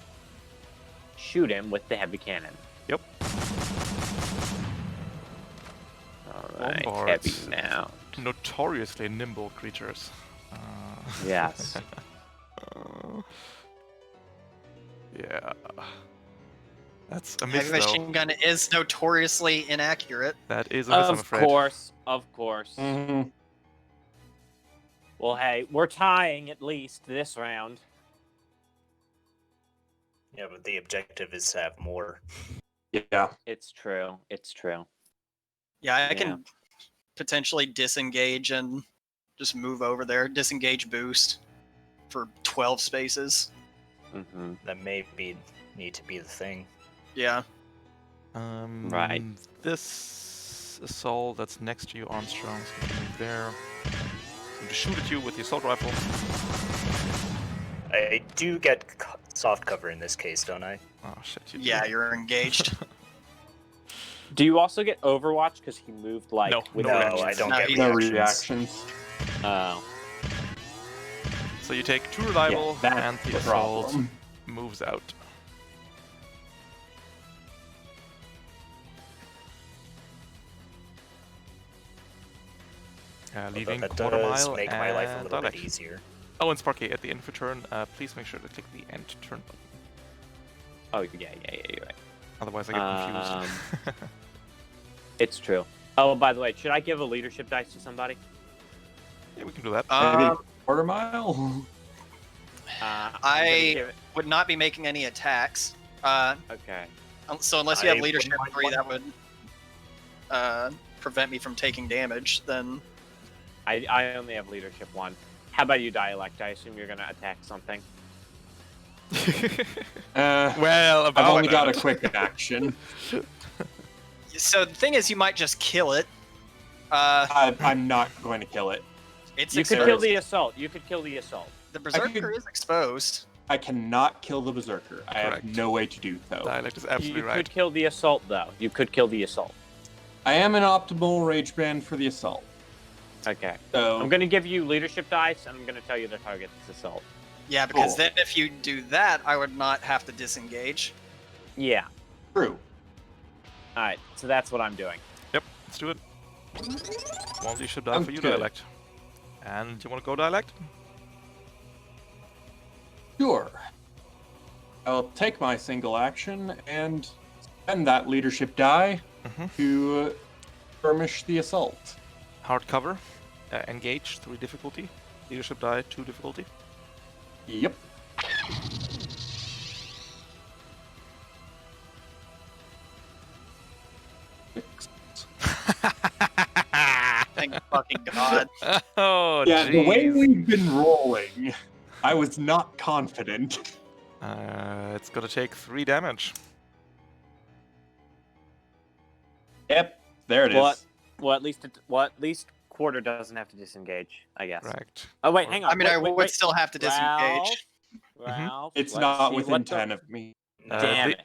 S4: shoot him with the heavy cannon.
S1: Yep.
S4: All right,
S1: Bombards.
S4: heavy now.
S1: Notoriously nimble creatures.
S4: Yes.
S1: Yeah. That's a
S3: Heavy
S1: miss, though.
S3: machine gun is notoriously inaccurate.
S1: That is a miss, I'm
S4: Of
S1: afraid.
S4: course, of course.
S2: Mhm.
S4: Well, hey, we're tying at least this round.
S5: Yeah, but the objective is to have more.
S2: Yeah.
S4: It's true. It's true.
S3: Yeah, I
S4: Yeah.
S3: can potentially disengage and just move over there. Disengage boost for 12 spaces.
S4: Mm-hmm.
S5: That may need to be the thing.
S3: Yeah.
S4: Right.
S1: This assault that's next to you, Armstrong, is going to move there. Going to shoot at you with the assault rifle.
S5: I do get soft cover in this case, don't I?
S1: Oh shit! You
S3: Yeah,
S1: do.
S3: you're engaged.
S4: Do you also get Overwatch because he moved like
S1: No,
S4: with
S1: no
S5: No,
S1: reactions.
S5: I don't
S3: No,
S5: get
S3: he's-
S2: No
S5: reactions.
S2: reactions.
S4: Oh.
S1: So you take 2 reliable,
S2: Yeah,
S1: and
S2: that's
S1: the
S2: the
S1: assault
S2: problem.
S1: moves out. Leaving
S5: that
S1: quarter
S5: does
S1: mile
S5: make my life a
S1: and
S5: little bit
S1: dialect.
S5: easier.
S1: Oh, and Sparky, at the end of your turn, please make sure to click the end turn button.
S4: Oh yeah, you're right.
S1: Otherwise, I get confused.
S4: It's true. Oh, by the way, should I give a leadership dice to somebody?
S1: Yeah, we can do that.
S2: Maybe quarter mile.
S4: I'm gonna
S3: I
S4: give it-
S3: would not be making any attacks.
S4: Okay.
S3: So unless you have
S5: I
S3: leadership
S5: wouldn't
S3: 3,
S5: mind
S3: that would prevent me from taking damage. Then
S4: I only have leadership 1. How about you, dialect? I assume you're gonna attack something.
S1: Well, about
S2: I've only got a
S1: that.
S2: quick action.
S3: so the thing is, you might just kill it.
S2: I'm not going to kill it.
S3: It's
S4: You could
S3: exposed.
S4: kill the assault. You could kill the assault.
S3: The berserker is exposed.
S2: I cannot kill the berserker. I have
S1: Correct.
S2: no way to do so.
S1: Dialect is absolutely
S4: You
S1: right.
S4: could kill the assault, though. You could kill the assault.
S2: I am an optimal rage band for the assault.
S4: Okay.
S2: So
S4: I'm gonna give you leadership dice, and I'm gonna tell you to target this assault.
S3: Yeah, because
S2: Cool.
S3: then if you do that, I would not have to disengage.
S4: Yeah.
S2: true.
S4: All right. So that's what I'm doing.
S1: Yep, let's do it. One leadership die for you,
S2: Okay.
S1: dialect. And you want to go dialect?
S2: Sure. I'll take my single action and spend that leadership die to skirmish the assault.
S1: Hard cover. Engage, 3 difficulty. Leadership die, 2 difficulty.
S2: Yep.
S3: Thank fucking God.
S1: Oh,
S2: Yeah, the way
S1: jeez.
S2: we've been rolling, I was not confident.
S1: It's gonna take 3 damage.
S2: Yep, there it is.
S4: Well, at least Quarter doesn't have to disengage, I guess.
S1: Correct.
S4: Oh wait, hang on.
S3: I mean, I would
S4: wait.
S3: still have to disengage.
S4: Ralph,
S2: It's
S4: let's
S2: not
S4: see
S2: within
S4: what the-
S2: 10 of me.
S4: Damn it.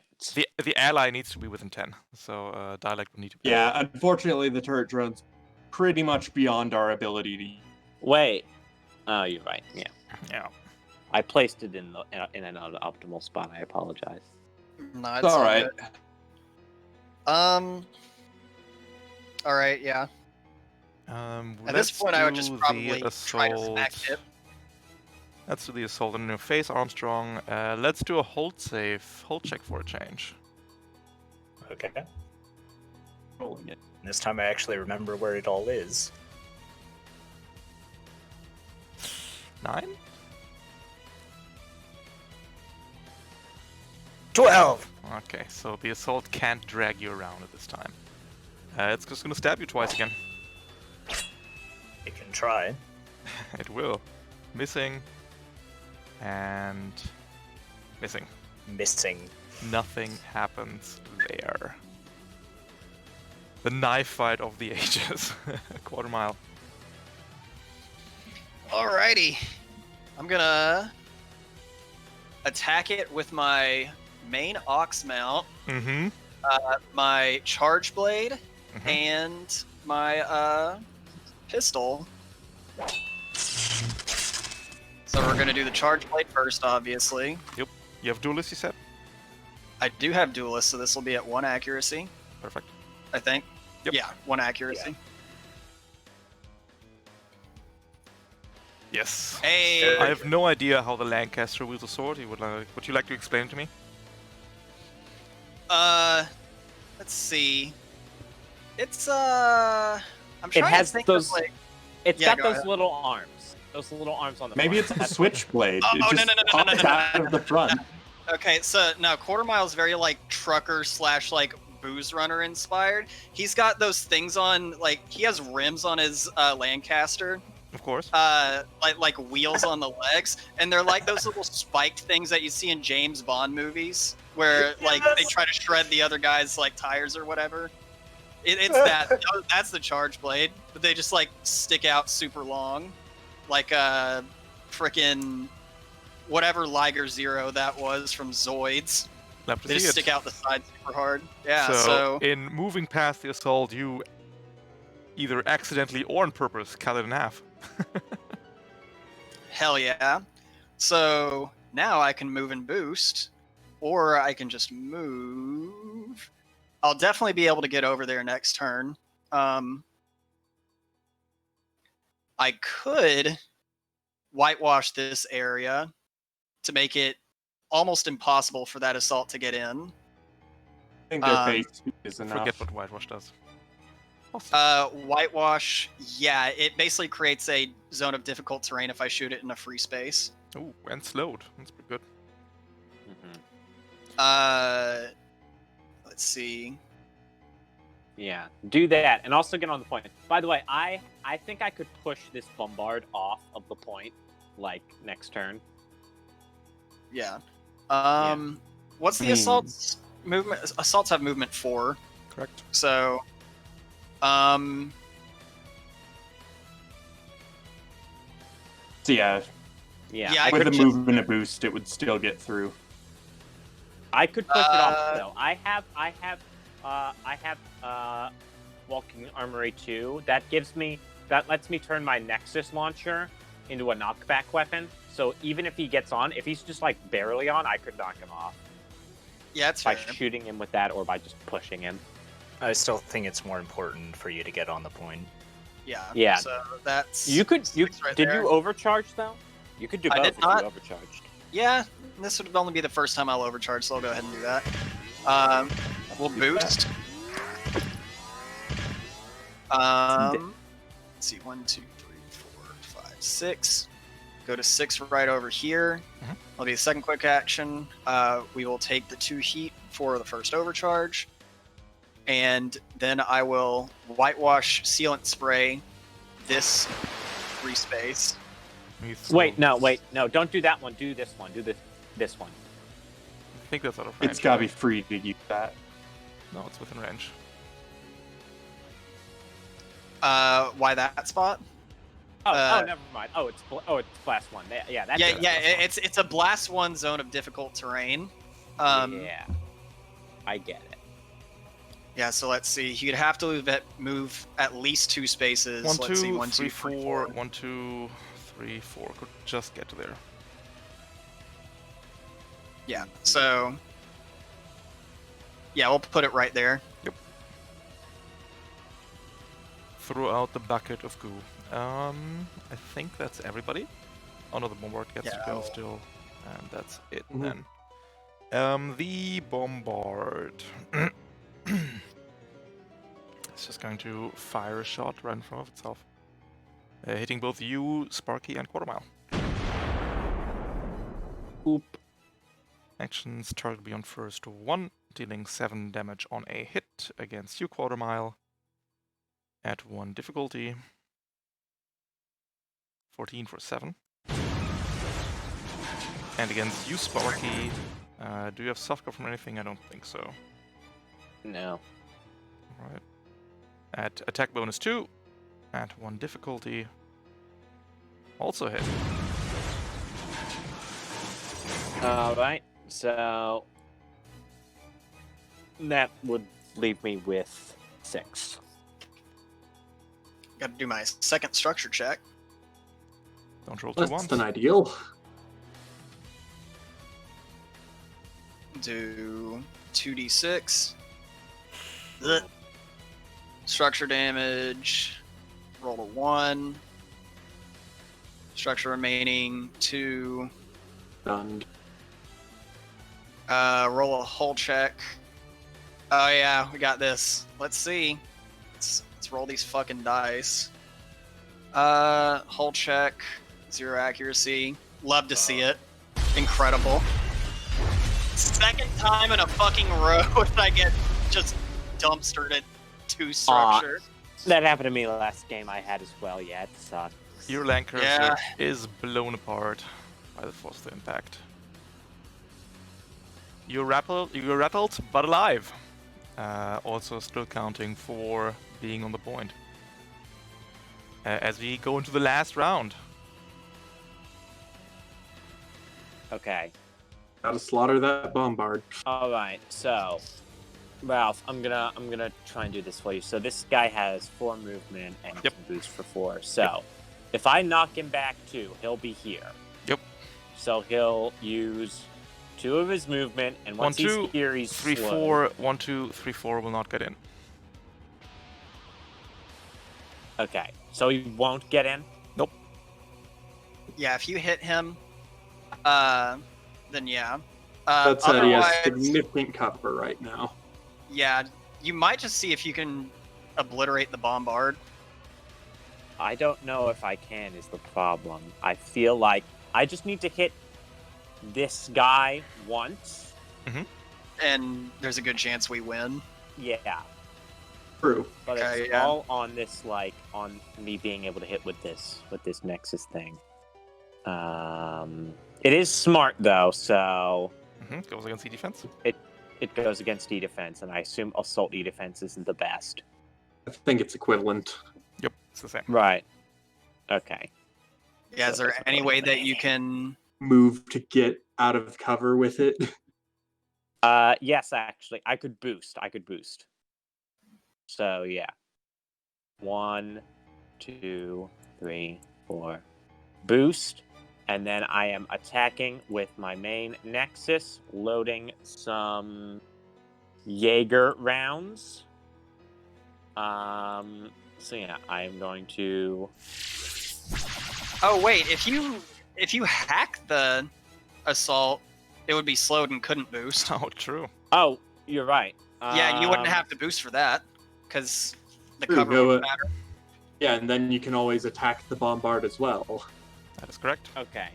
S1: The ally needs to be within 10, so dialect will need to be.
S2: Yeah, unfortunately, the turret drone's pretty much beyond our ability to.
S4: Wait. Oh, you're right. Yeah.
S1: Yeah.
S4: I placed it in an optimal spot. I apologize.
S3: No,
S2: It's all right.
S3: good. All right, yeah. At this point, I would just probably try to smack it.
S1: Let's do the assault in your face, Armstrong. Let's do a hold check for a change.
S5: Okay.
S2: Rolling it.
S5: This time I actually remember where it all is.
S1: 9?
S5: 12!
S1: Okay, so the assault can't drag you around at this time. It's just gonna stab you twice again.
S5: It can try.
S1: It will. Missing. And missing.
S5: Missing.
S1: Nothing happens there. The knife fight of the ages. A quarter mile.
S3: Alrighty. I'm gonna attack it with my main ox mount,
S1: Mm-hmm.
S3: my charge blade,
S1: Mhm.
S3: and my pistol. So we're gonna do the charge blade first, obviously.
S1: You have duelist, you said?
S3: I do have duelist, so this will be at 1 accuracy,
S1: Perfect.
S3: I think.
S1: Yep.
S3: Yeah, 1 accuracy.
S1: Yes.
S3: Hey.
S1: I have no idea how the Lancaster wields a sword. Would you like to explain to me?
S3: Let's see. It's I'm trying
S4: has
S3: to think
S4: those-
S3: of like.
S4: It's
S3: Yeah,
S4: got
S3: go
S4: those
S3: ahead.
S4: little arms. Those little arms on the
S2: Maybe
S4: front.
S2: it's a
S4: That's-
S2: switchblade.
S3: Oh,
S2: It
S3: no,
S2: just
S3: no, no, no, no,
S2: pops
S3: no,
S2: out
S3: no.
S2: of the front.
S3: Okay, so no, Quarter Mile is very like trucker / like booze runner inspired. He's got those things on, like he has rims on his Lancaster,
S1: Of course.
S3: like wheels on the legs, and they're like those little spiked things that you see in James Bond movies, where like they try to shred the other guy's like tires or whatever. It's that. That's the charge blade, but they just like stick out super long, like a frickin' whatever Liger Zero that was from Zoids.
S1: Love to
S3: They
S1: see
S3: just
S1: it.
S3: stick out the side super hard. Yeah,
S1: So,
S3: so
S1: in moving past the assault, you either accidentally or on purpose cut it in half.
S3: hell yeah. So now I can move and boost, or I can just move. I'll definitely be able to get over there next turn. I could whitewash this area to make it almost impossible for that assault to get in.
S2: I think their
S3: Um,
S2: face is enough.
S1: Forget what whitewash does. Awesome.
S3: Whitewash, yeah, it basically creates a zone of difficult terrain if I shoot it in a free space.
S1: Ooh, and slowed. That's pretty good.
S4: Mhm.
S3: Let's see.
S4: Yeah, do that, and also get on the point. By the way, I think I could push this bombard off of the point, like next turn.
S3: Yeah. What's the assaults movement? Assaults have movement 4,
S1: Correct.
S3: so
S2: So yeah,
S3: Yeah, I
S2: with
S3: could
S2: a
S3: just-
S2: move and a boost, it would still get through.
S4: I could push it off though. I have walking armory 2. That lets me turn my Nexus launcher into a knockback weapon. So even if he gets on, if he's just like barely on, I could knock him off
S3: yeah, it's
S4: by
S3: fair.
S4: shooting him with that or by just pushing him.
S5: I still think it's more important for you to get on the point.
S3: Yeah.
S4: Yeah.
S3: So that's
S4: You could. You
S3: right
S4: did
S3: there.
S4: you overcharge though? You could do
S3: I
S4: both
S3: did
S4: if
S3: not.
S4: you overcharged.
S3: Yeah, this would only be the first time I'll overcharge, so I'll go ahead and do that. We'll boost. Let's see, 1, 2, 3, 4, 5, 6. Go to 6 right over here.
S1: Mhm.
S3: That'll be the second quick action. We will take the 2 heat for the first overcharge. And then I will whitewash sealant spray this free space.
S4: Wait, no, don't do that one. Do this one. Do this one.
S1: I think that's out of range.
S2: It's gotta be free to use that.
S1: No, it's within range.
S3: Why that spot?
S4: Oh, never mind. It's blast one. Yeah, that's
S3: It's a blast 1 zone of difficult terrain.
S4: Yeah, I get it.
S3: Yeah, so let's see. You'd have to move at least 2 spaces.
S1: 1,
S3: Let's see,
S1: 2,
S3: 1,
S1: 3,
S3: 2, 3,
S1: 4. 1, 2, 3, 4. Could just get to there.
S3: Yeah, so yeah, we'll put it right there.
S1: Throw out the bucket of goo. I think that's everybody. Oh no, the bombard gets to go still, and that's it then. The bombard. It's just going to fire a shot right in front of itself, hitting both you, Sparky, and Quarter Mile.
S4: Oop.
S1: Actions: target beyond first 1, dealing 7 damage on a hit against you, Quarter Mile. At 1 difficulty. 14 for 7. And against you, Sparky. Do you have soft cover from anything? I don't think so.
S4: No.
S1: Alright. At attack bonus 2. At 1 difficulty. Also hit.
S4: Alright, so that would leave me with 6.
S3: Got to do my second structure check.
S1: Don't roll 2
S2: Less
S1: ones.
S2: than ideal.
S3: Do 2d6. Ugh. Structure damage. Roll a 1. Structure remaining 2.
S2: Done.
S3: Roll a hull check. Oh yeah, we got this. Let's see. Let's roll these fucking dice. Hull check. 0 accuracy. Love to see it. Incredible. Second time in a fucking row that I get just dumpstered at 2 structure.
S4: That happened to me last game I had as well. Yeah, it sucks.
S1: Your land cursor
S3: Yeah.
S1: is blown apart by the force of the impact. You're rattled, but alive. Also still counting for being on the point. As we go into the last round.
S4: Okay.
S2: Gotta slaughter that bombard.
S4: All right. So, Ralph, I'm gonna try and do this for you. So this guy has 4 movement and
S1: Yep.
S4: can boost for 4. So, if I knock him back 2, he'll be here.
S1: Yep.
S4: So he'll use 2 of his movement, and once
S1: 1, 2,
S4: he's here, he's
S1: 3,
S4: slow.
S1: 4. 1, 2, 3, 4 will not get in.
S4: Okay. So he won't get in.
S1: Nope.
S3: Yeah, if you hit him, then yeah.
S2: That said, he has
S3: Otherwise,
S2: significant cover right now.
S3: yeah, you might just see if you can obliterate the bombard.
S4: I don't know if I can. Is the problem? I feel like I just need to hit this guy once.
S3: And there's a good chance we win.
S4: Yeah.
S2: True.
S4: But
S3: Okay,
S4: it's
S3: yeah.
S4: all on this, like, on me being able to hit with this Nexus thing. It is smart though, so
S1: Goes against E-defense.
S4: it goes against E-defense, and I assume assault E-defense isn't the best.
S2: I think it's equivalent.
S1: Yep, it's the same.
S4: Right. Okay.
S3: Yeah, is there any way that you can?
S2: Move to get out of cover with it.
S4: Yes, actually, I could boost. So yeah. 1, 2, 3, 4. Boost. And then I am attacking with my main Nexus, loading some Jaeger rounds. So yeah, I am going to.
S3: Oh wait, if you hack the assault, it would be slowed and couldn't boost.
S1: Oh, true.
S4: Oh, you're right.
S3: Yeah, you wouldn't have to boost for that because the
S2: True,
S3: cover
S2: go
S3: wouldn't
S2: it.
S3: matter.
S2: Yeah, and then you can always attack the bombard as well.
S1: That is correct.
S4: Okay.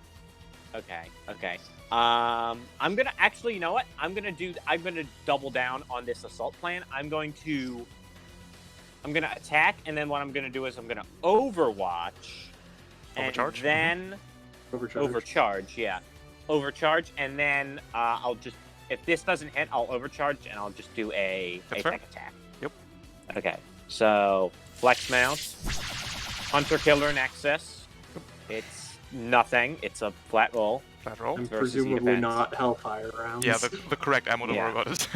S4: I'm gonna actually, you know what? I'm gonna double down on this assault plan. I'm gonna attack, and then what I'm gonna do is I'm gonna overwatch.
S1: Overcharge?
S4: And then overcharge, and then I'll just, if this doesn't hit, I'll overcharge and I'll just do a
S1: That's
S4: tech
S1: fair.
S4: attack.
S1: Yep.
S4: Okay. So flex mount, hunter killer nexus. It's nothing. It's a flat roll.
S1: Flat roll.
S2: And
S4: versus
S2: presumably
S4: defense.
S2: not Hellfire rounds.
S1: Yeah, the correct ammo, don't worry
S4: Yeah.
S1: about it.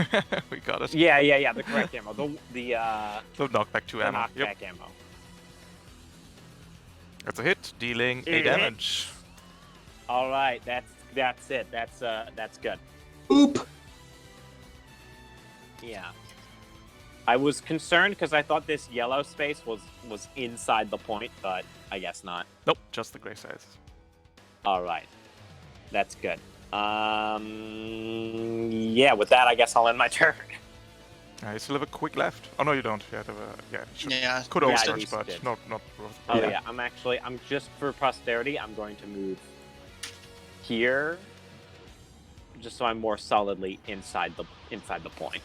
S1: We got it.
S4: Yeah. The correct ammo. The
S1: knockback 2 ammo.
S4: knockback
S1: Yep.
S4: ammo.
S1: That's a hit, dealing 8
S4: Hit.
S1: damage.
S4: All right. That's it. That's good.
S2: Oop!
S4: Yeah. I was concerned because I thought this yellow space was inside the point, but I guess not.
S1: Nope, just the gray size.
S4: All right. That's good. Yeah, with that, I guess I'll end my turn.
S1: You still have a quick left. Oh no, you don't. You should.
S3: Yeah.
S1: Could
S4: Yeah, I
S1: overcharge,
S4: used
S1: but
S4: it.
S1: not worth.
S4: Oh
S2: Yeah.
S4: yeah, I'm just for posterity, I'm going to move here, just so I'm more solidly inside the point.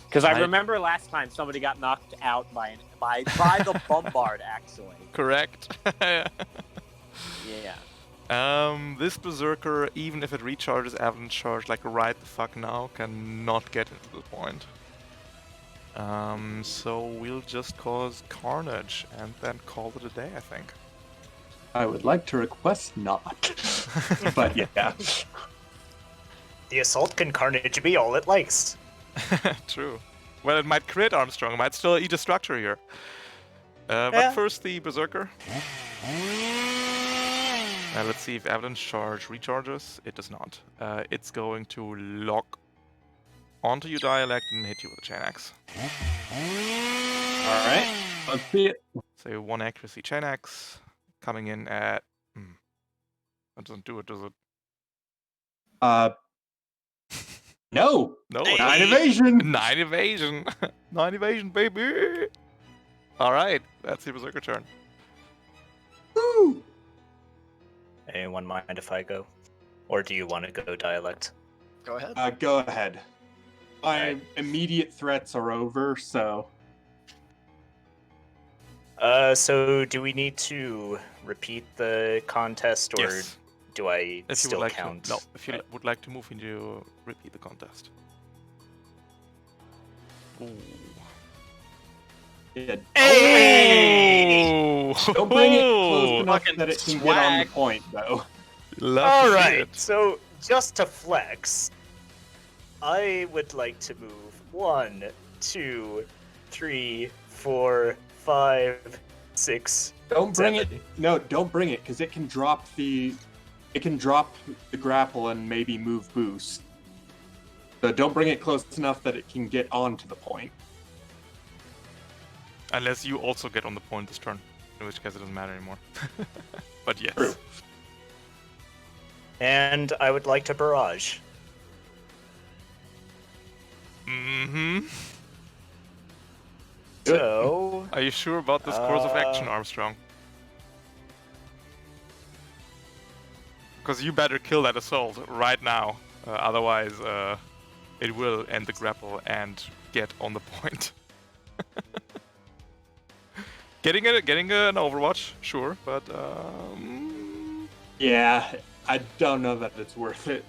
S4: Because I
S1: Right.
S4: remember last time somebody got knocked out by the bombard, actually.
S1: Correct.
S4: Yeah.
S1: This berserker, even if it recharges avalanche charge like right the fuck now, cannot get into the point. So we'll just cause carnage and then call it a day, I think.
S2: I would like to request not. But yeah.
S5: The assault can carnage be all it likes.
S1: True. Well, it might crit Armstrong. It might still eat a structure here. But
S5: Yeah.
S1: first, the berserker. Let's see if avalanche charge recharges. It does not. It's going to lock onto your dialect and hit you with a chain axe.
S2: All right. Let's see it.
S1: So 1 accuracy chain axe coming in at. That doesn't do it, does it?
S2: No.
S1: No.
S3: Hey.
S2: 9 evasion.
S1: 9 evasion. 9 evasion, baby. All right, that's the berserker turn.
S2: Woo!
S5: Anyone mind if I go? Or do you want to go dialect?
S3: Go ahead.
S2: Go ahead. My
S5: Alright.
S2: immediate threats are over, so
S5: So do we need to repeat the contest, or
S1: Yes.
S5: do I
S1: If you would
S5: still
S1: like
S5: count?
S1: to, no, if you would like to move into repeat the contest. Ooh.
S2: yeah,
S5: Hey!
S2: don't bring it close enough
S3: Fucking
S2: that it can get on the
S3: swag.
S2: point, though.
S1: Love
S5: All
S1: to see
S5: right.
S1: it.
S5: So just to flex, I would like to move 1, 2, 3, 4, 5, 6.
S2: Don't bring it.
S5: 7.
S2: No, don't bring it, because it can drop the grapple and maybe move boost. So don't bring it close enough that it can get onto the point.
S1: Unless you also get on the point this turn, in which case it doesn't matter anymore. But yes.
S2: True.
S5: And I would like to barrage.
S1: Mm-hmm.
S2: Do it.
S5: So
S1: Are you sure about this course of action, Armstrong? Because you better kill that assault right now. Otherwise, it will end the grapple and get on the point. Getting an Overwatch, sure, but
S2: Yeah, I don't know that it's worth it.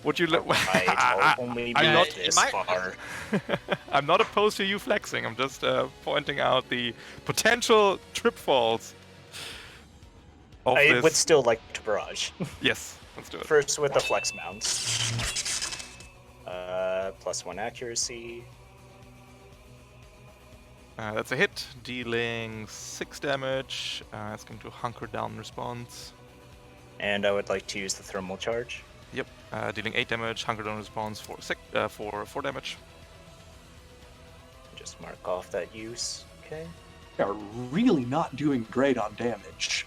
S1: would you?
S5: I'll only
S1: I'm
S5: move
S1: not-
S5: this
S3: might-
S5: far.
S1: I'm not opposed to you flexing. I'm just pointing out the potential trip falls. Of
S5: I
S1: this.
S5: would still like to barrage.
S1: Yes, let's do it.
S5: First with the flex mount. +1 accuracy.
S1: That's a hit, dealing 6 damage. It's going to hunker down response.
S5: And I would like to use the thermal charge.
S1: Yep, dealing 8 damage, hunker down response for 4 damage.
S5: Just mark off that use. Okay.
S2: are really not doing great on damage.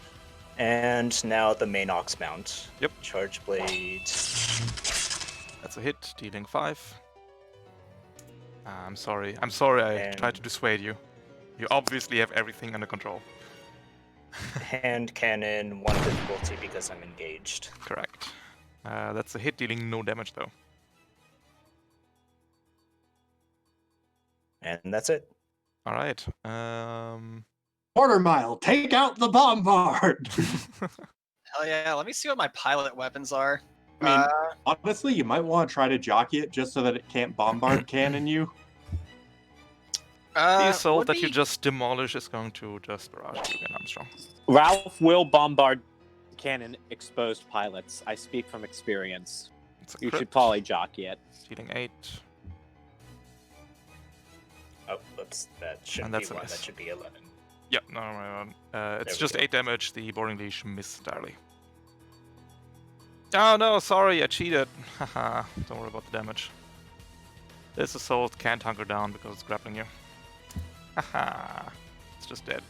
S5: And now the main Ox Mount.
S1: Yep.
S5: Charge Blade.
S1: That's a hit, dealing 5. I'm sorry. I'm sorry I tried to dissuade you. You obviously have everything under control.
S5: Hand Cannon, 1 difficulty because I'm engaged.
S1: Correct. That's a hit, dealing no damage though.
S5: And that's it.
S1: All right.
S2: Quarter mile, take out the bombard!
S3: Hell yeah, let me see what my pilot weapons are.
S2: I mean, honestly, you might want to try to jockey it just so that it can't bombard cannon you.
S1: The assault that you just demolish is going to just barrage you again, Armstrong.
S4: Ralph will bombard cannon exposed pilots. I speak from experience. You should probably jockey it.
S1: Dealing 8.
S5: Oh, whoops. That shouldn't
S1: that's
S5: be
S1: a
S5: 1,
S1: miss.
S5: that should be 11.
S1: Yeah, no. It's
S5: we
S1: just
S5: go.
S1: 8 damage. The boarding leash missed entirely. Oh no, sorry, I cheated. Haha, don't worry about the damage. This assault can't hunker down because it's grappling you. Haha, it's just dead.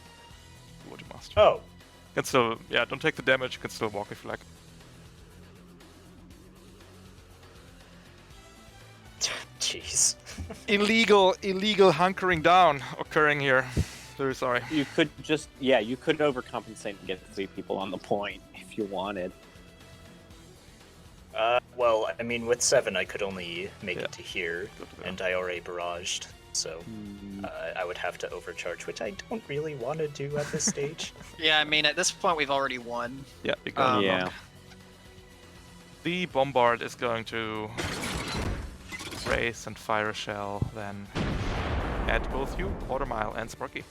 S1: Do what you must.
S5: Oh.
S1: You can still, yeah, don't take the damage. You can still walk if you like.
S5: Jeez.
S1: Illegal hunkering down occurring here. Very sorry.
S4: You could just, you could overcompensate and get 3 people on the point if you wanted.
S5: Well, I mean, with 7, I could only make it to here, and I already barraged, so I would have to overcharge, which I don't really want to do at this stage.
S3: Yeah, I mean, at this point, we've already won.
S1: Yeah, because
S4: Yeah.
S1: the bombard is going to race and fire a shell, then at both you, Quarter Mile and Sparky.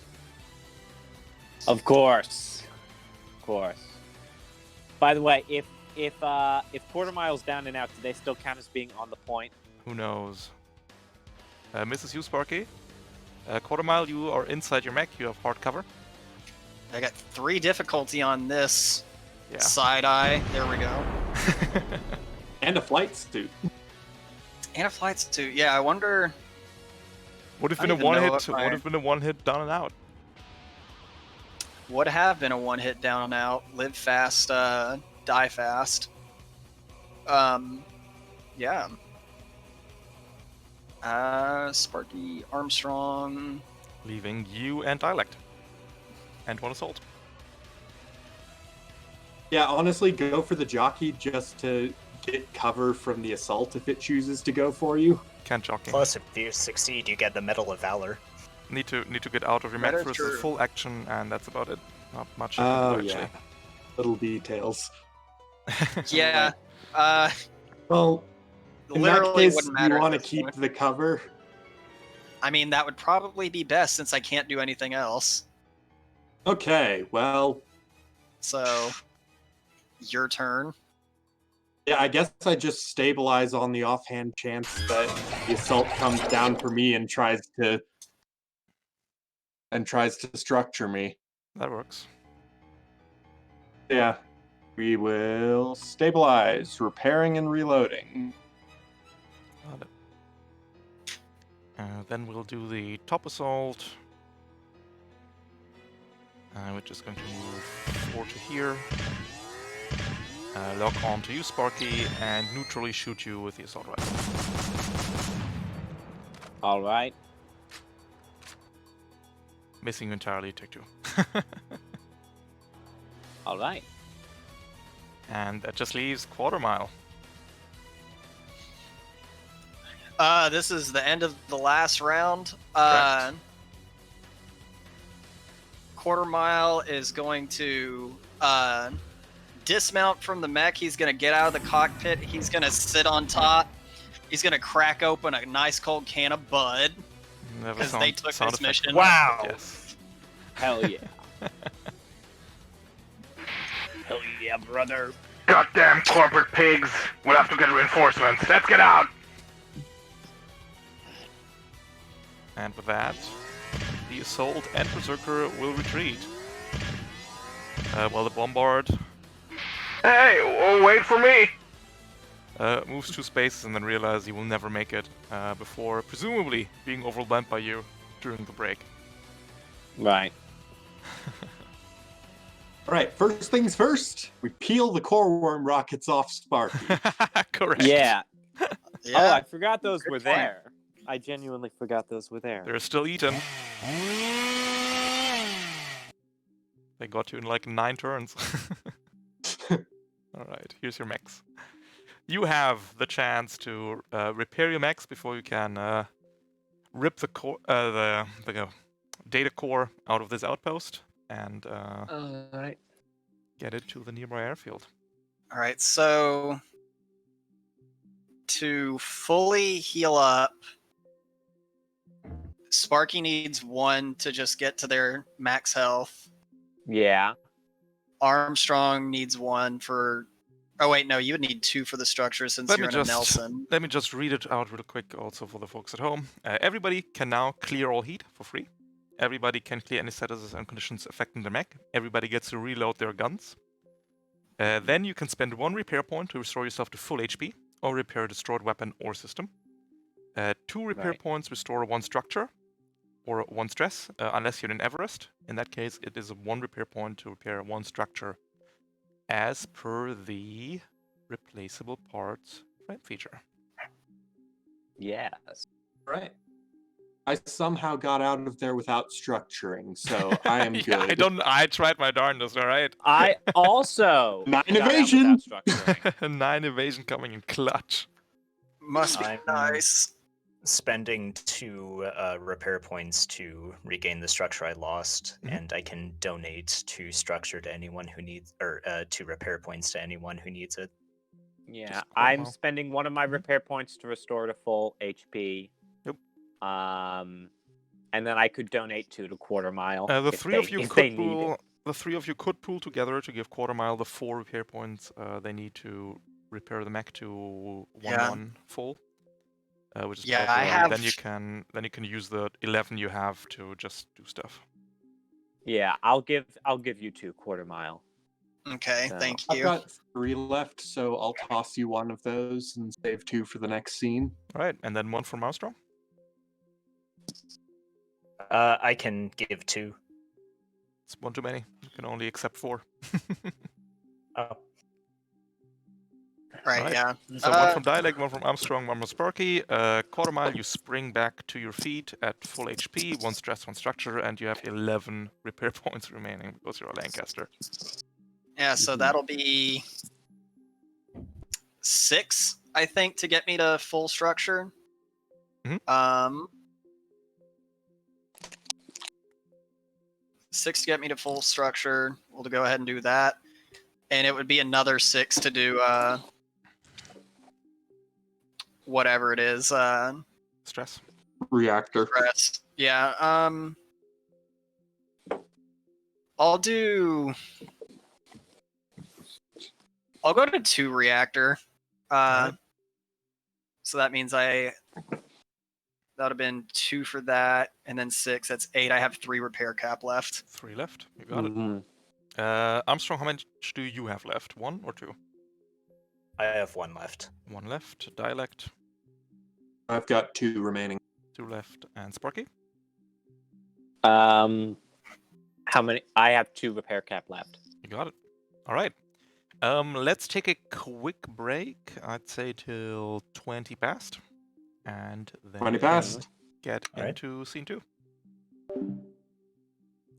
S4: Of course. By the way, if Quarter Mile's down and out, do they still count as being on the point?
S1: Who knows? Mrs. You, Sparky. Quarter Mile, you are inside your mech. You have hard cover.
S3: I got 3 difficulty on this.
S1: Yeah.
S3: Side eye. There we go.
S2: And a flight suit.
S3: And a flight suit. Yeah, I wonder.
S1: Would have
S3: I
S1: been a
S3: don't even know
S1: one hit.
S3: what my-
S1: Would have been a one hit down and out.
S3: Would have been a 1-hit down and out. Live fast, die fast. Yeah. Sparky, Armstrong.
S1: Leaving you and Dialect. And 1 assault.
S2: Yeah, honestly, go for the jockey just to get cover from the assault if it chooses to go for you.
S1: Can't jockey.
S5: Plus, if you succeed, you get the Medal of Valor.
S1: Need to get out of your mech
S3: That is
S1: first.
S3: true.
S1: Full action, and that's about it. Not much. you can
S2: Oh,
S1: do, actually.
S2: yeah. Little details.
S3: Yeah.
S2: Well, in that
S3: Literally
S2: case,
S3: wouldn't
S2: you
S3: matter.
S2: want to
S3: at this
S2: keep
S3: point.
S2: the cover.
S3: I mean, that would probably be best since I can't do anything else.
S2: Okay, well,
S3: So, your turn.
S2: yeah, I guess I just stabilize on the offhand chance that the assault comes down for me and tries to structure me.
S1: That works.
S2: Yeah. We will stabilize, repairing and reloading.
S1: Got it. Then we'll do the top assault. We're just going to move 4 to here. Lock on to you, Sparky, and neutrally shoot you with the assault rifle.
S4: All right.
S1: Missing you entirely, take 2.
S4: All right.
S1: And that just leaves Quarter Mile.
S3: This is the end of the last round.
S1: Correct.
S3: Quarter Mile is going to dismount from the mech. He's going to get out of the cockpit. He's going to sit on top. He's going to crack open a nice cold can of Bud. Because they took this
S1: effect.
S3: mission.
S5: Wow!
S1: Yes.
S4: Hell yeah. Hell yeah, brother.
S6: Goddamn corporate pigs. We'll have to get reinforcements. Let's get out.
S1: And with that, the assault and berserker will retreat. While the bombard
S6: Hey, wait for me.
S1: moves 2 spaces and then realizes he will never make it before presumably being overwhelmed by you during the break.
S4: Right.
S2: All right, first things first, we peel the core worm rockets off Sparky.
S1: Correct.
S4: Yeah.
S3: Yeah.
S4: Oh, I forgot those
S3: Good
S4: were
S3: point.
S4: there. I genuinely forgot those were there.
S1: They're still eaten. They got you in like 9 turns. Alright, here's your mechs. You have the chance to repair your mechs before you can rip the data core out of this outpost and
S4: Alright.
S1: get it to the nearby airfield.
S3: All right, so to fully heal up, Sparky needs 1 to just get to their max health.
S4: Yeah.
S3: Armstrong needs 1 for. Oh wait, no, you would need 2 for the structure since you're in a Nelson.
S1: Let me just read it out real quick also for the folks at home. Everybody can now clear all heat for free. Everybody can clear any statuses and conditions affecting their mech. Everybody gets to reload their guns. Then you can spend 1 repair point to restore yourself to full HP or repair a destroyed weapon or system. 2 repair points restore 1 structure or 1 stress, unless you're in Everest. In that case, it is 1 repair point to repair 1 structure as per the replaceable parts frame feature.
S4: Yes.
S2: Right. I somehow got out of there without structuring, so I am
S1: Yeah,
S2: good.
S1: I tried my darndest, alright?
S4: I also
S2: 9
S4: got out
S2: evasion!
S4: without structuring.
S1: 9 evasion coming in clutch.
S3: Must be
S5: I'm
S3: nice.
S5: spending 2 repair points to regain the structure I lost, and I can donate 2 structure to anyone who needs, or 2 repair points to anyone who needs it.
S4: Yeah,
S1: Just
S4: I'm
S1: well.
S4: spending 1 of my repair points to restore to full HP.
S1: Yep.
S4: And then I could donate 2 to Quarter Mile.
S1: The
S4: if
S1: 3
S4: they,
S1: of you
S4: if
S1: could
S4: they need
S1: pool.
S4: it.
S1: The 3 of you could pool together to give Quarter Mile the 4 repair points they need to repair the mech to 1-1 full. Which is
S3: Yeah,
S1: probably
S3: I have.
S1: then you can use the 11 you have to just do stuff.
S4: Yeah, I'll give you 2 Quarter Mile.
S3: Okay,
S4: So,
S3: thank
S2: I've
S3: you.
S2: got 3 left, so I'll toss you 1 of those and save 2 for the next scene.
S1: Alright, and then 1 from Armstrong.
S5: I can give 2.
S1: It's 1 too many. You can only accept 4.
S5: Oh.
S3: Right, yeah.
S1: So 1 from Dialect, 1 from Armstrong, 1 from Sparky. Quarter Mile, you spring back to your feet at full HP, 1 stress, 1 structure, and you have 11 repair points remaining because you're a Lancaster.
S3: Yeah, so that'll be 6, I think, to get me to full structure.
S1: Mhm.
S3: 6 to get me to full structure. We'll go ahead and do that. And it would be another 6 to do whatever it is.
S1: Stress.
S2: Reactor.
S3: Stress. Yeah. I'll go to 2 reactor.
S1: Right.
S3: So that means that would have been 2 for that, and then 6. That's 8. I have 3 repair cap left.
S1: 3 left. You got
S4: Mhm.
S1: it. Armstrong, how much do you have left? 1 or 2?
S5: I have 1 left.
S1: 1 left. Dialect.
S2: I've got 2 remaining.
S1: 2 left. And Sparky?
S4: How many? I have 2 repair cap left.
S1: You got it. Alright. Let's take a quick break. I'd say till 20 past. And then
S2: 20
S1: we can
S2: past.
S1: get
S5: All right.
S1: into scene 2.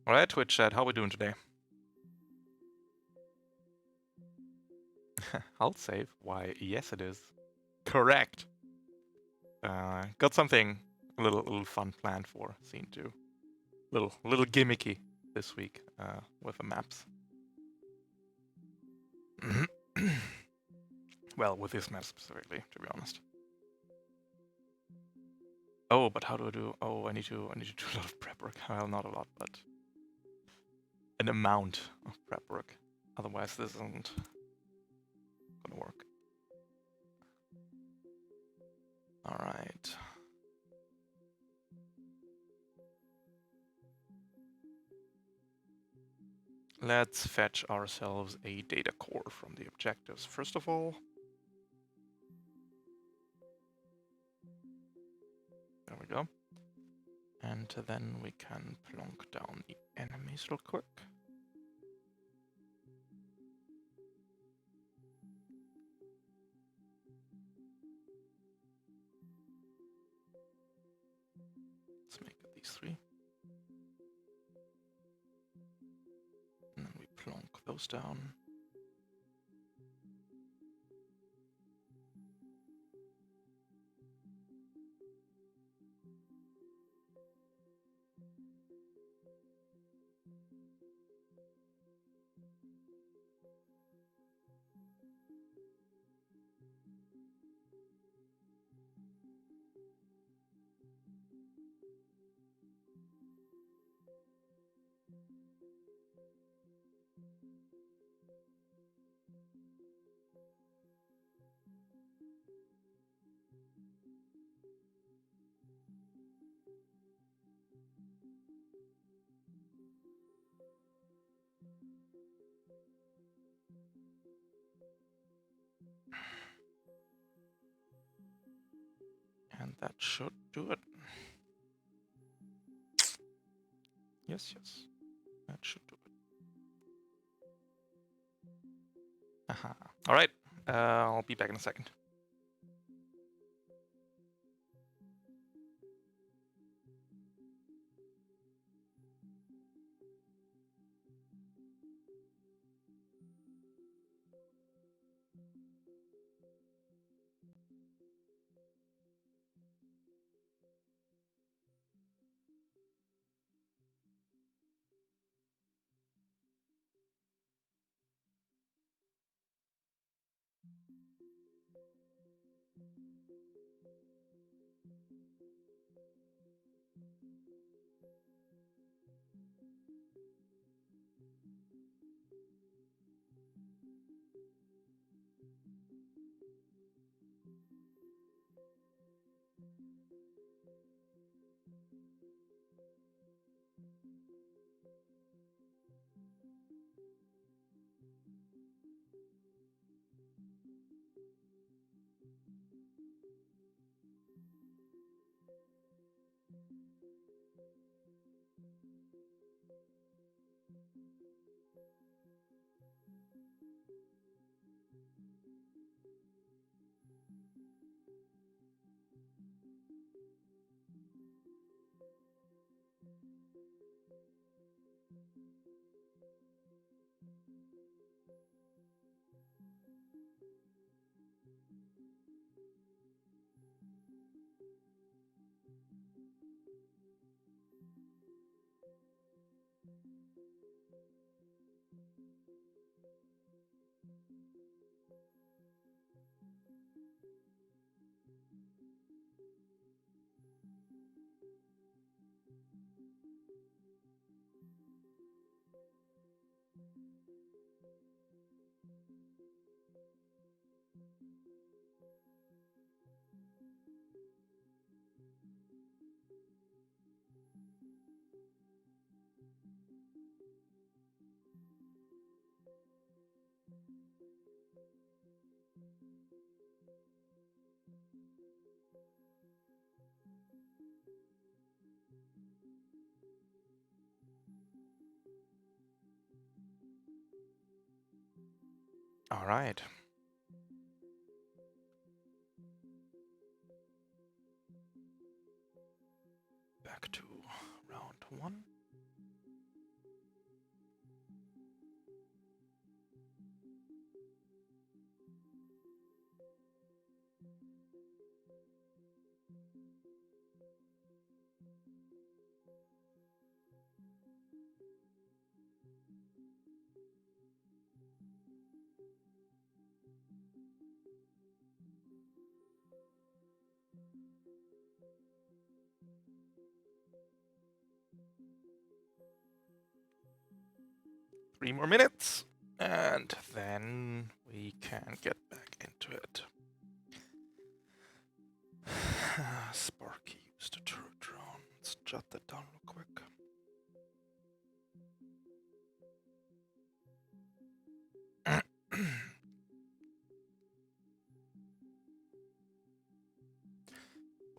S1: Alright, Twitch chat, how we doing today? I'll save. Why, yes it is. Correct. Got something a little fun planned for scene 2. Little gimmicky this week with the maps. Well, with this map specifically, to be honest. Oh, but how do I do? Oh, I need to do a lot of prep work. Well, not a lot, but an amount of prep work. Otherwise, this isn't gonna work. All right. Let's fetch ourselves a data core from the objectives. First of all, there we go. And then we can plonk down the enemies real quick. Let's make it these three. And then we plonk those down. And that should do it. Yes, yes. That should do it. Aha. Alright. I'll be back in a second. Alright. Back to round one. Three more minutes, and then we can get back into it. Sparky used a turret drone. Let's jot that down real quick.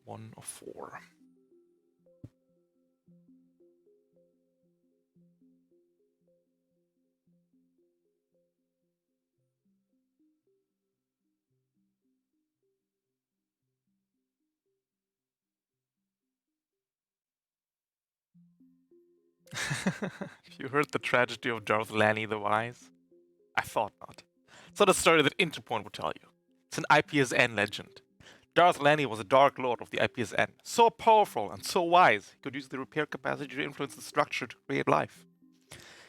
S1: One of four. You heard the tragedy of Darth Lanny the Wise? I thought not. It's not a story that Interpoint would tell you. It's an IPSN legend. Darth Lanny was a Dark Lord of the IPSN, so powerful and so wise, he could use the repair capacity to influence the structure to create life.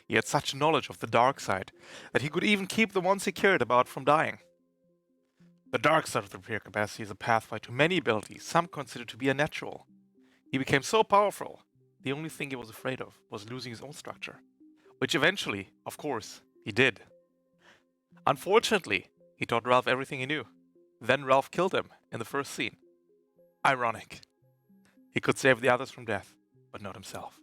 S1: He had such knowledge of the dark side that he could even keep the ones he cared about from dying. The dark side of the repair capacity is a pathway to many abilities some consider to be unnatural. He became so powerful, the only thing he was afraid of was losing his own structure. Which eventually, of course, he did. Unfortunately, he taught Ralph everything he knew. Then Ralph killed him in the first scene. Ironic. He could save the others from death, but not himself.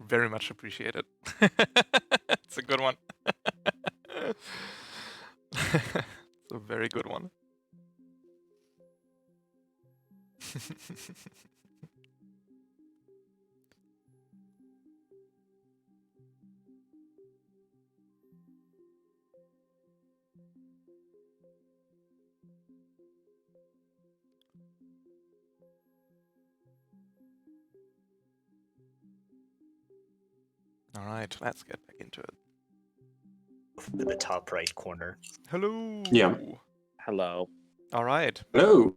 S1: Very much appreciated. It's a good one. It's a very good one. All right, let's get back into it.
S5: In the top right corner.
S1: Hello.
S2: Yeah.
S4: Hello.
S1: All right.
S2: Hello.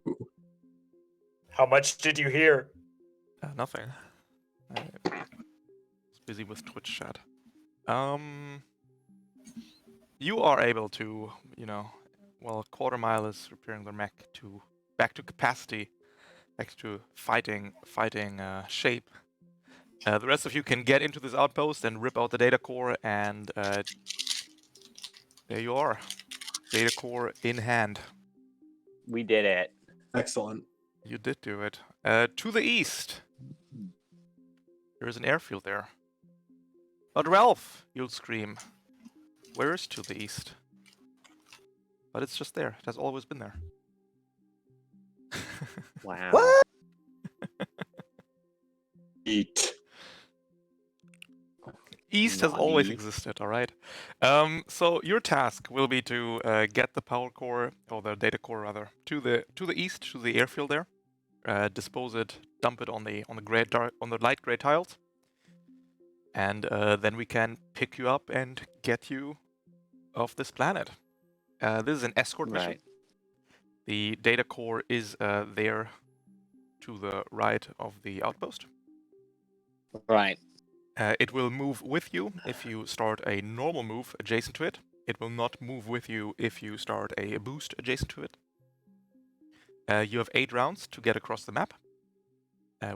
S5: How much did you hear?
S1: Nothing. I was busy with Twitch chat. You are able to, while Quarter Mile is repairing their mech back to capacity, back to fighting shape. The rest of you can get into this outpost and rip out the data core, and there you are, data core in hand.
S4: We did it.
S2: Excellent.
S1: You did do it. To the east, there is an airfield there. But Ralph, you'll scream. Where is to the east? But it's just there. It has always been there.
S4: Wow.
S5: What?
S2: Eat.
S1: East has always
S4: Naughty.
S1: existed, alright? So your task will be to get the power core, or the data core rather, to the east, to the airfield there. Dispose it, dump it on the light gray tiles. And then we can pick you up and get you off this planet. This is an escort mission.
S4: Right.
S1: The data core is there to the right of the outpost.
S4: Right.
S1: It will move with you if you start a normal move adjacent to it. It will not move with you if you start a boost adjacent to it. You have 8 rounds to get across the map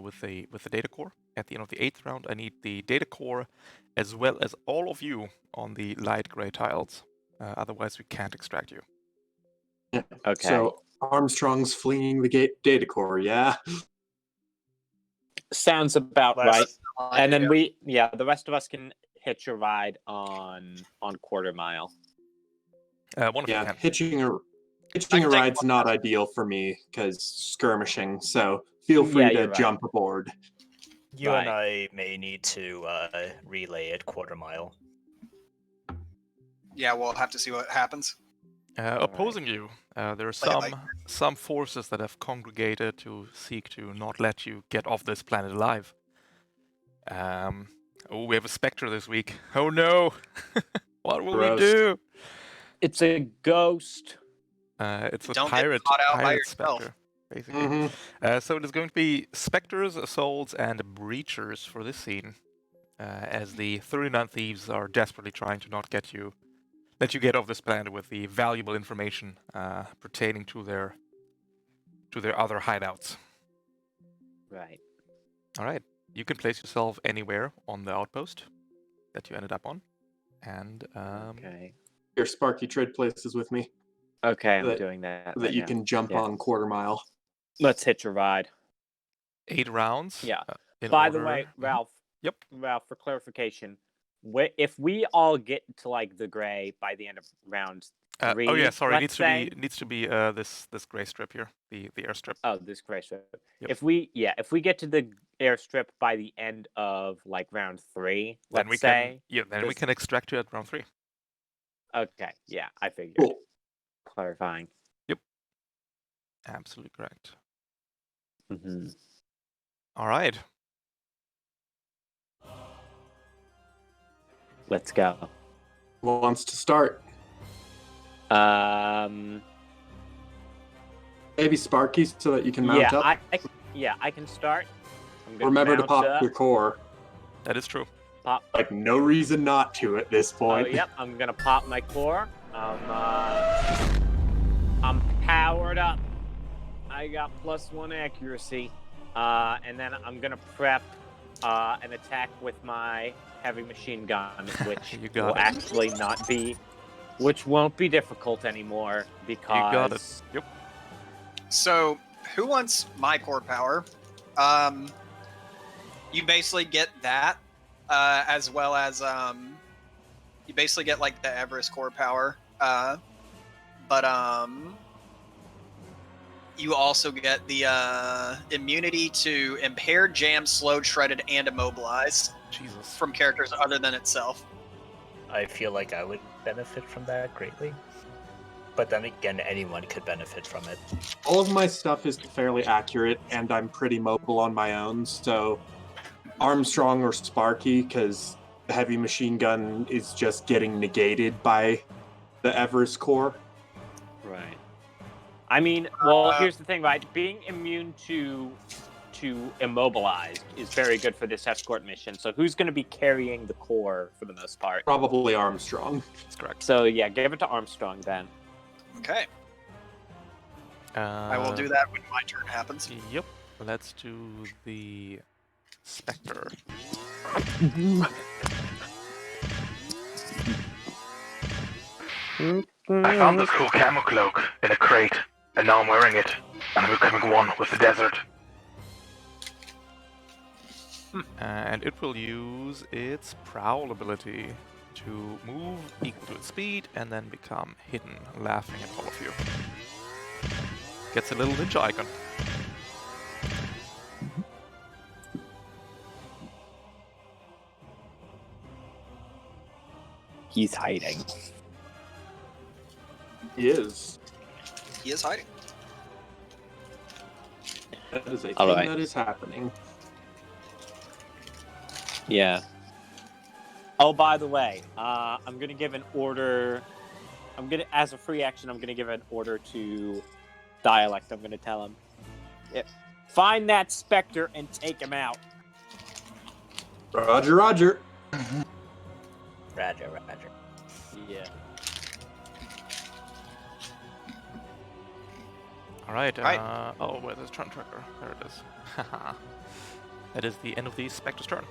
S1: with the data core. At the end of the 8th round, I need the data core as well as all of you on the light gray tiles. Otherwise, we can't extract you.
S2: Yeah.
S4: Okay.
S2: So Armstrong's flinging the data core, yeah?
S4: Sounds about
S5: Last-
S4: right. And then the rest of us can hitch a ride on Quarter Mile.
S1: One of you
S2: Yeah,
S1: can.
S2: hitching a
S3: take
S2: ride's
S3: one.
S2: not ideal for me because skirmishing. So feel free
S4: Yeah,
S2: to
S4: you're right.
S2: jump aboard.
S5: You and
S4: Right.
S5: I may need to relay at Quarter Mile.
S3: Yeah, we'll have to see what happens.
S1: Opposing you, there are some forces that have congregated to seek to not let you get off this planet alive. We have a specter this week. Oh no! What will we
S2: Gross.
S1: do?
S4: It's a ghost.
S1: It's a
S3: Don't get
S1: pirate
S3: caught out by yourself.
S1: specter, basically.
S2: Mm-hmm.
S1: So it is going to be specters, assaults, and breachers for this scene, as the 39 thieves are desperately trying to not let you get off this planet with the valuable information pertaining to their other hideouts.
S4: Right.
S1: All right, you can place yourself anywhere on the outpost that you ended up on, and
S4: Okay.
S2: Here, Sparky, trade places with me
S4: Okay, I'm
S2: That-
S4: doing that.
S2: so that
S4: right
S2: you
S4: now.
S2: can jump
S4: Yeah.
S2: on Quarter Mile.
S4: Let's hitch a ride.
S1: 8 rounds.
S4: Yeah.
S1: In
S4: By
S1: order.
S4: the way, Ralph.
S1: Yep.
S4: Ralph, for clarification, if we all get to like the gray by the end of round 3,
S1: Oh yeah, sorry. It
S4: let's
S1: needs to be this gray strip here, the airstrip.
S4: Oh, this gray strip.
S1: Yep.
S4: If we get to the airstrip by the end of like round 3,
S1: Then
S4: let's say.
S1: we can extract you at round 3.
S4: Okay. Yeah, I figured.
S2: Cool.
S4: Clarifying.
S1: Yep. Absolutely correct.
S4: Mm-hmm.
S1: All right.
S4: Let's go.
S2: Who wants to start? Maybe Sparky, so that you can mount up.
S4: I can start. I'm gonna
S2: Remember to
S4: mount
S2: pop
S4: up.
S2: your core.
S1: That is true.
S4: Pop.
S2: Like, no reason not to at this
S4: Oh,
S2: point.
S4: yep. I'm gonna pop my core. I'm powered up. I got +1 accuracy. And then I'm gonna prep an attack with my heavy machine gun, which which won't be difficult anymore because
S1: You got it. Yep.
S3: So, who wants my core power? You basically get that, as well as you basically get like the Everest core power. But you also get the immunity to impaired, jammed, slowed, shredded, and immobilized
S1: Jesus.
S3: from characters other than itself.
S5: I feel like I would benefit from that greatly. But then again, anyone could benefit from it.
S2: All of my stuff is fairly accurate, and I'm pretty mobile on my own, so Armstrong or Sparky, because the heavy machine gun is just getting negated by the Everest core.
S4: Right. I mean, well, here's the thing, right? Being immune to immobilized is very good for this escort mission. So who's going to be carrying the core for the most part?
S2: Probably Armstrong.
S1: That's correct.
S4: So yeah, give it to Armstrong then.
S3: Okay. I will do that when my turn happens.
S1: Yep. Let's do the Spectre.
S6: I found this cool camo cloak in a crate, and now I'm wearing it, and I'm becoming one with the desert.
S1: And it will use its Prowl ability to move equal to its speed and then become hidden, laughing at all of you. Gets a little ninja icon.
S4: He's hiding.
S2: He is.
S3: He is hiding.
S2: That is a
S4: All
S2: thing
S4: right.
S2: that is happening.
S4: Yeah. Oh, by the way, I'm gonna give an order. As a free action, I'm gonna give an order to Dialect. I'm gonna tell him, find that Spectre and take him out.
S2: Roger, roger.
S5: Roger.
S4: Yeah.
S1: Alright,
S3: Right.
S1: oh, where's the turn tracker? There it is. Haha. That is the end of the Spectre's turn.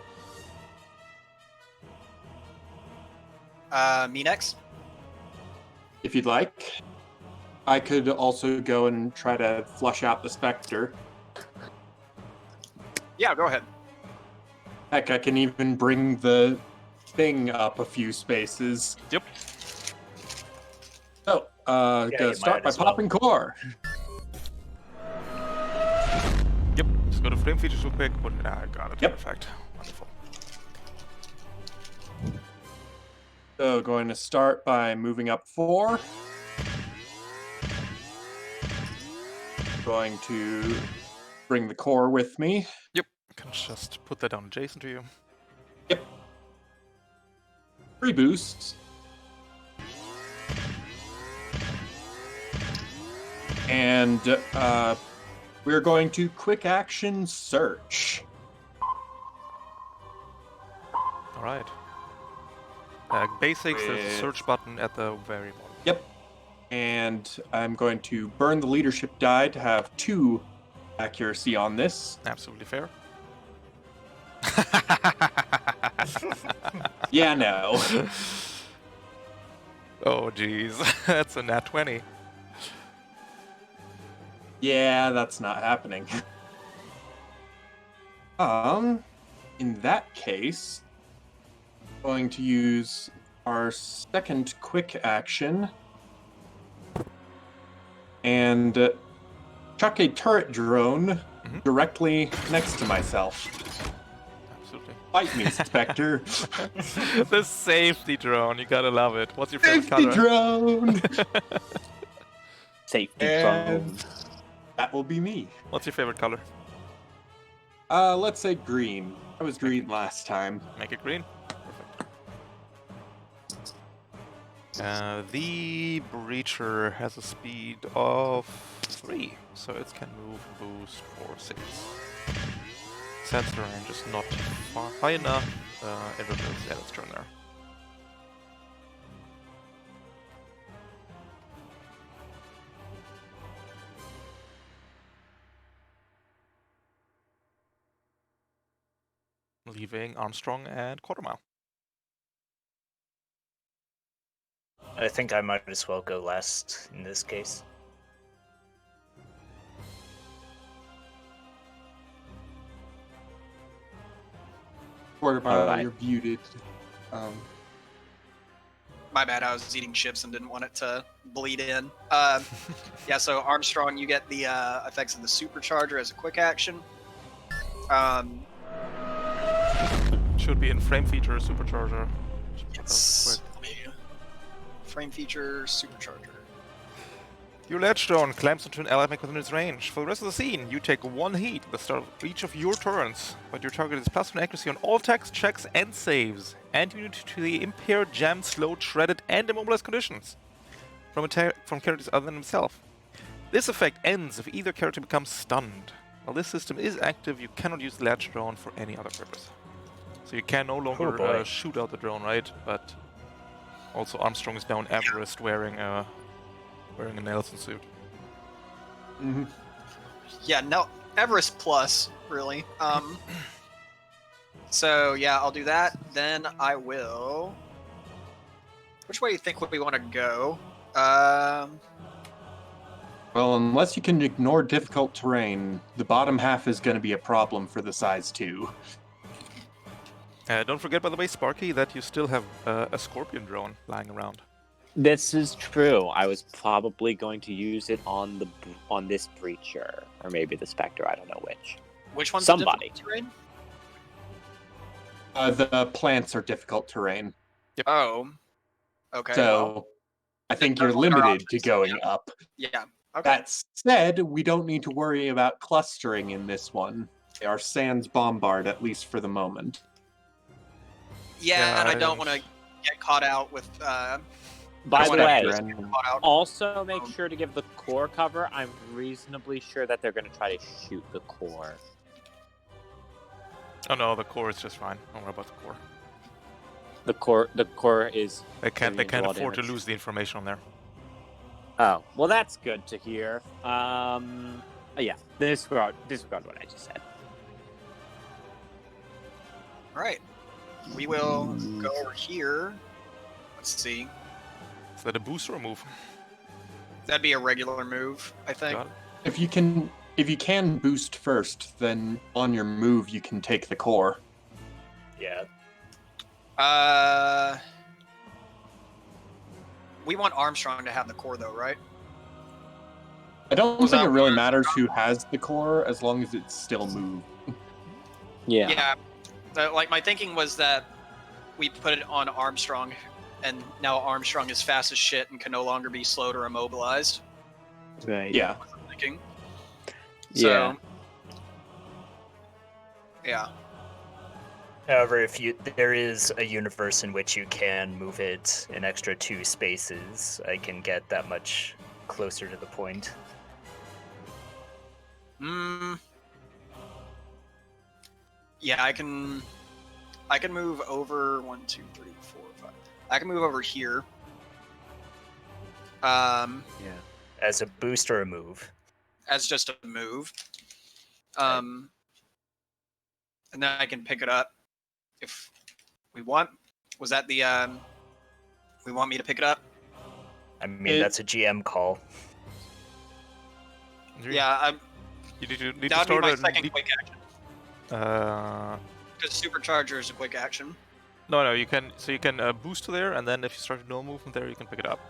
S3: Me next.
S2: If you'd like. I could also go and try to flush out the Spectre.
S3: Yeah, go ahead.
S2: Heck, I can even bring the thing up a few spaces.
S1: Yep.
S2: So,
S5: you
S2: gonna
S5: might
S2: start by
S5: as well.
S2: popping core.
S1: Yep, just go to frame features real quick. I got it.
S2: Yep.
S1: Perfect. Wonderful.
S2: So, going to start by moving up 4. Going to bring the core with me.
S1: Yep. I can just put that down adjacent to you.
S2: Yep. 3 boosts. And we're going to quick action search.
S1: Alright. Basics, there's a
S2: With-
S1: search button at the very bottom.
S2: Yep. And I'm going to burn the leadership die to have 2 accuracy on this.
S1: Absolutely fair.
S2: Yeah, no.
S1: Oh, jeez. That's a nat 20.
S2: Yeah, that's not happening. In that case, going to use our second quick action and chuck a turret drone directly next to myself.
S1: Absolutely.
S2: Fight me, Spectre.
S1: The safety drone, you gotta love it. What's your favorite
S2: Safety
S1: color?
S2: drone!
S4: Safety
S2: And
S4: drone.
S2: that will be me.
S1: What's your favorite color?
S2: Let's say green. I was green last time.
S1: Make it green. Perfect. The Breacher has a speed of 3, so it can move boost for 6. Since the range is not far high enough, it will end its turn there. Leaving Armstrong and Quartermile.
S5: I think I might as well go last in this case.
S2: Quartermile,
S4: Alright.
S2: you're muted.
S3: My bad, I was eating chips and didn't want it to bleed in. Yeah, so Armstrong, you get the effects of the supercharger as a quick action.
S1: Should be in frame feature supercharger.
S3: Yes. Frame feature supercharger.
S1: Your Ledgestone clamps onto an ally within its range. For the rest of the scene, you take 1 heat at the start of each of your turns, but your target is +1 accuracy on all attacks, checks, and saves, and immune to the impaired, jammed, slowed, shredded, and immobilized conditions from characters other than himself. This effect ends if either character becomes stunned. While this system is active, you cannot use the Ledgestone for any other purpose. So you can no longer shoot out the drone, right? But also Armstrong is now an Everest wearing a Nelson suit.
S2: Mm-hmm.
S3: Yeah, no, Everest plus, really. So yeah, I'll do that. Then I will. Which way do you think we want to go?
S2: Well, unless you can ignore difficult terrain, the bottom half is going to be a problem for the size 2.
S1: Don't forget, by the way, Sparky, that you still have a Scorpion drone lying around.
S4: This is true. I was probably going to use it on this Breacher, or maybe the Spectre. I don't know which.
S3: Which one's
S4: Somebody.
S3: the difficult terrain?
S2: The plants are difficult terrain.
S1: Yep.
S3: Oh. Okay.
S2: So
S3: well,
S2: I think
S3: there's
S2: you're
S3: other
S2: limited to
S3: options,
S2: going
S3: yeah.
S2: up.
S3: Yeah. Okay.
S2: That said, we don't need to worry about clustering in this one. They are sans bombard, at least for the moment.
S3: Yeah, and I don't want to get caught out with.
S4: By the way,
S3: caught out.
S4: also make sure to give the core cover. I'm reasonably sure that they're going to try to shoot the core.
S1: Oh no, the core is just fine. Don't worry about the core.
S4: The core is.
S1: They can't
S4: doing a lot
S1: afford to
S4: damage.
S1: lose the information on there.
S4: Oh, well, that's good to hear. Yeah, disregard what I just said.
S3: All right. We will go over here. Let's see.
S1: Is that a boost or a move?
S3: That'd be a regular move, I think.
S1: Got it.
S2: If you can boost first, then on your move you can take the core.
S5: Yeah.
S3: We want Armstrong to have the core, though, right?
S2: I don't
S3: Was
S2: think
S3: that
S2: it really
S3: one?
S2: matters who has the core as long as it's still moved.
S4: Yeah.
S3: Yeah. Like my thinking was that we put it on Armstrong, and now Armstrong is fast as shit and can no longer be slowed or immobilized.
S4: Right.
S2: Yeah.
S3: I'm thinking.
S4: Yeah.
S3: So, yeah.
S5: However, there is a universe in which you can move it an extra 2 spaces, I can get that much closer to the point.
S3: Yeah, I can move over 1, 2, 3, 4, 5. I can move over here.
S4: Yeah.
S5: As a boost or a move?
S3: As just a move. And then I can pick it up if we want. Was that the we want me to pick it up?
S5: I mean, that's a GM call.
S3: Yeah,
S1: You need to
S3: that would be
S1: start
S3: my
S1: a
S3: second quick action.
S1: Uh,
S3: Because supercharger is a quick action.
S1: no, you can boost to there, and then if you start a no movement there, you can pick it up.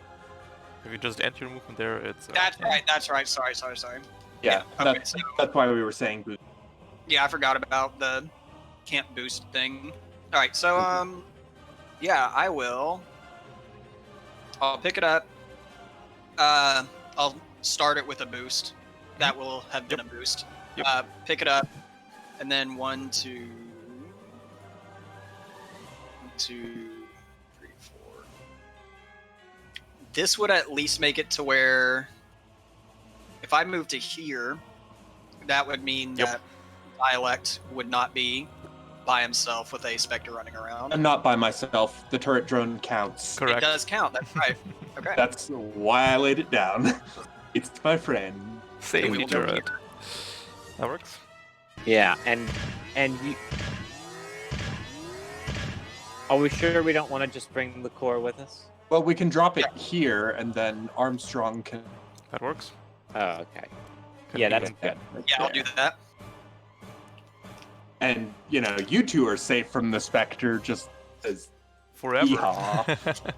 S1: If you just enter your movement there, it's.
S3: That's right. Sorry.
S2: Yeah,
S3: okay,
S2: that's why we were saying boost.
S3: Yeah, I forgot about the can't boost thing. All right, so yeah, I'll pick it up. I'll start it with a boost. That will have been a boost.
S1: Yep.
S3: Pick it up. And then 1, 2, 3, 4. This would at least make it to where if I move to here, that would mean that Dialect would not be by himself with a Spectre running around.
S2: I'm not by myself. The turret drone counts.
S1: Correct.
S3: It does count, that's right. Okay.
S2: That's why I laid it down. It's my friend.
S1: Safety
S3: will go
S1: turret.
S3: here.
S1: That works.
S4: Yeah, and you. Are we sure we don't want to just bring the core with us?
S2: Well, we can drop it here, and then Armstrong can.
S1: That works.
S4: Oh, okay. Yeah, that's
S1: Convenient.
S4: good.
S3: Yeah, I'll do that.
S2: And you two are safe from the Spectre. Just as
S1: Forever.
S2: Yeehaw.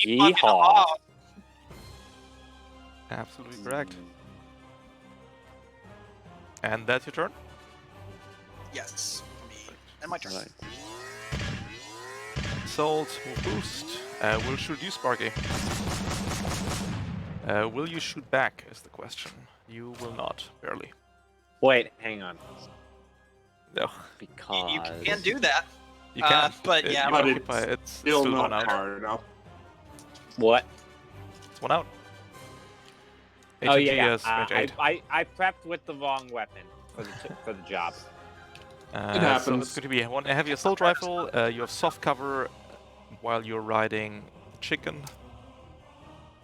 S4: Yeehaw.
S1: Absolutely correct. And that's your turn?
S3: Yes. And my turn.
S4: Right.
S1: Salt will boost. Will shoot you, Sparky. Will you shoot back is the question. You will not, barely.
S4: Wait, hang on.
S1: No.
S4: Because
S3: You can do that.
S1: You can.
S3: But yeah,
S1: you
S2: but
S1: occupy
S2: it's
S1: it's
S2: still
S1: one
S2: not
S1: out.
S2: hard enough.
S4: What?
S1: It's one out.
S4: Oh
S1: HMG
S4: yeah,
S1: has range 8.
S4: I prepped with the wrong weapon for the job.
S2: It
S1: So
S2: happens.
S1: it's going to be one heavy assault rifle. You have soft cover while you're riding chicken.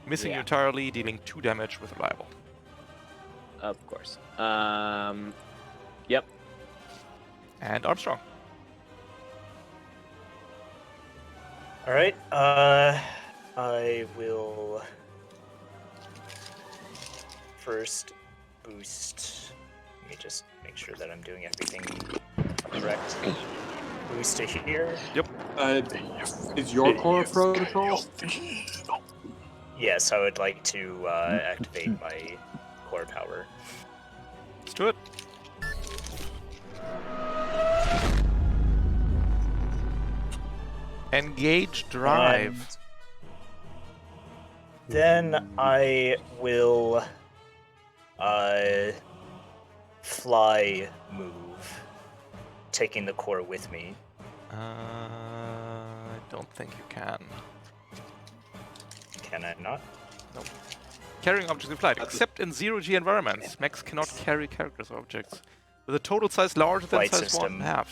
S1: Missing you
S4: Yeah.
S1: entirely, dealing 2 damage with reliable.
S4: Of course. Yep.
S1: And Armstrong.
S5: All right. I will first boost. Let me just make sure that I'm doing everything correct. Boost to here.
S2: Is your core protocol?
S5: Yes, I would like to activate my core power.
S1: Let's do it. Engage drive.
S5: And then I will fly move, taking the core with me.
S1: I don't think you can.
S5: Can I not?
S1: No. Carrying objects in flight, except in zero-G environments. Mechs cannot carry characters or objects. With a total size larger than
S5: Flight
S1: size
S5: system.
S1: 1.5.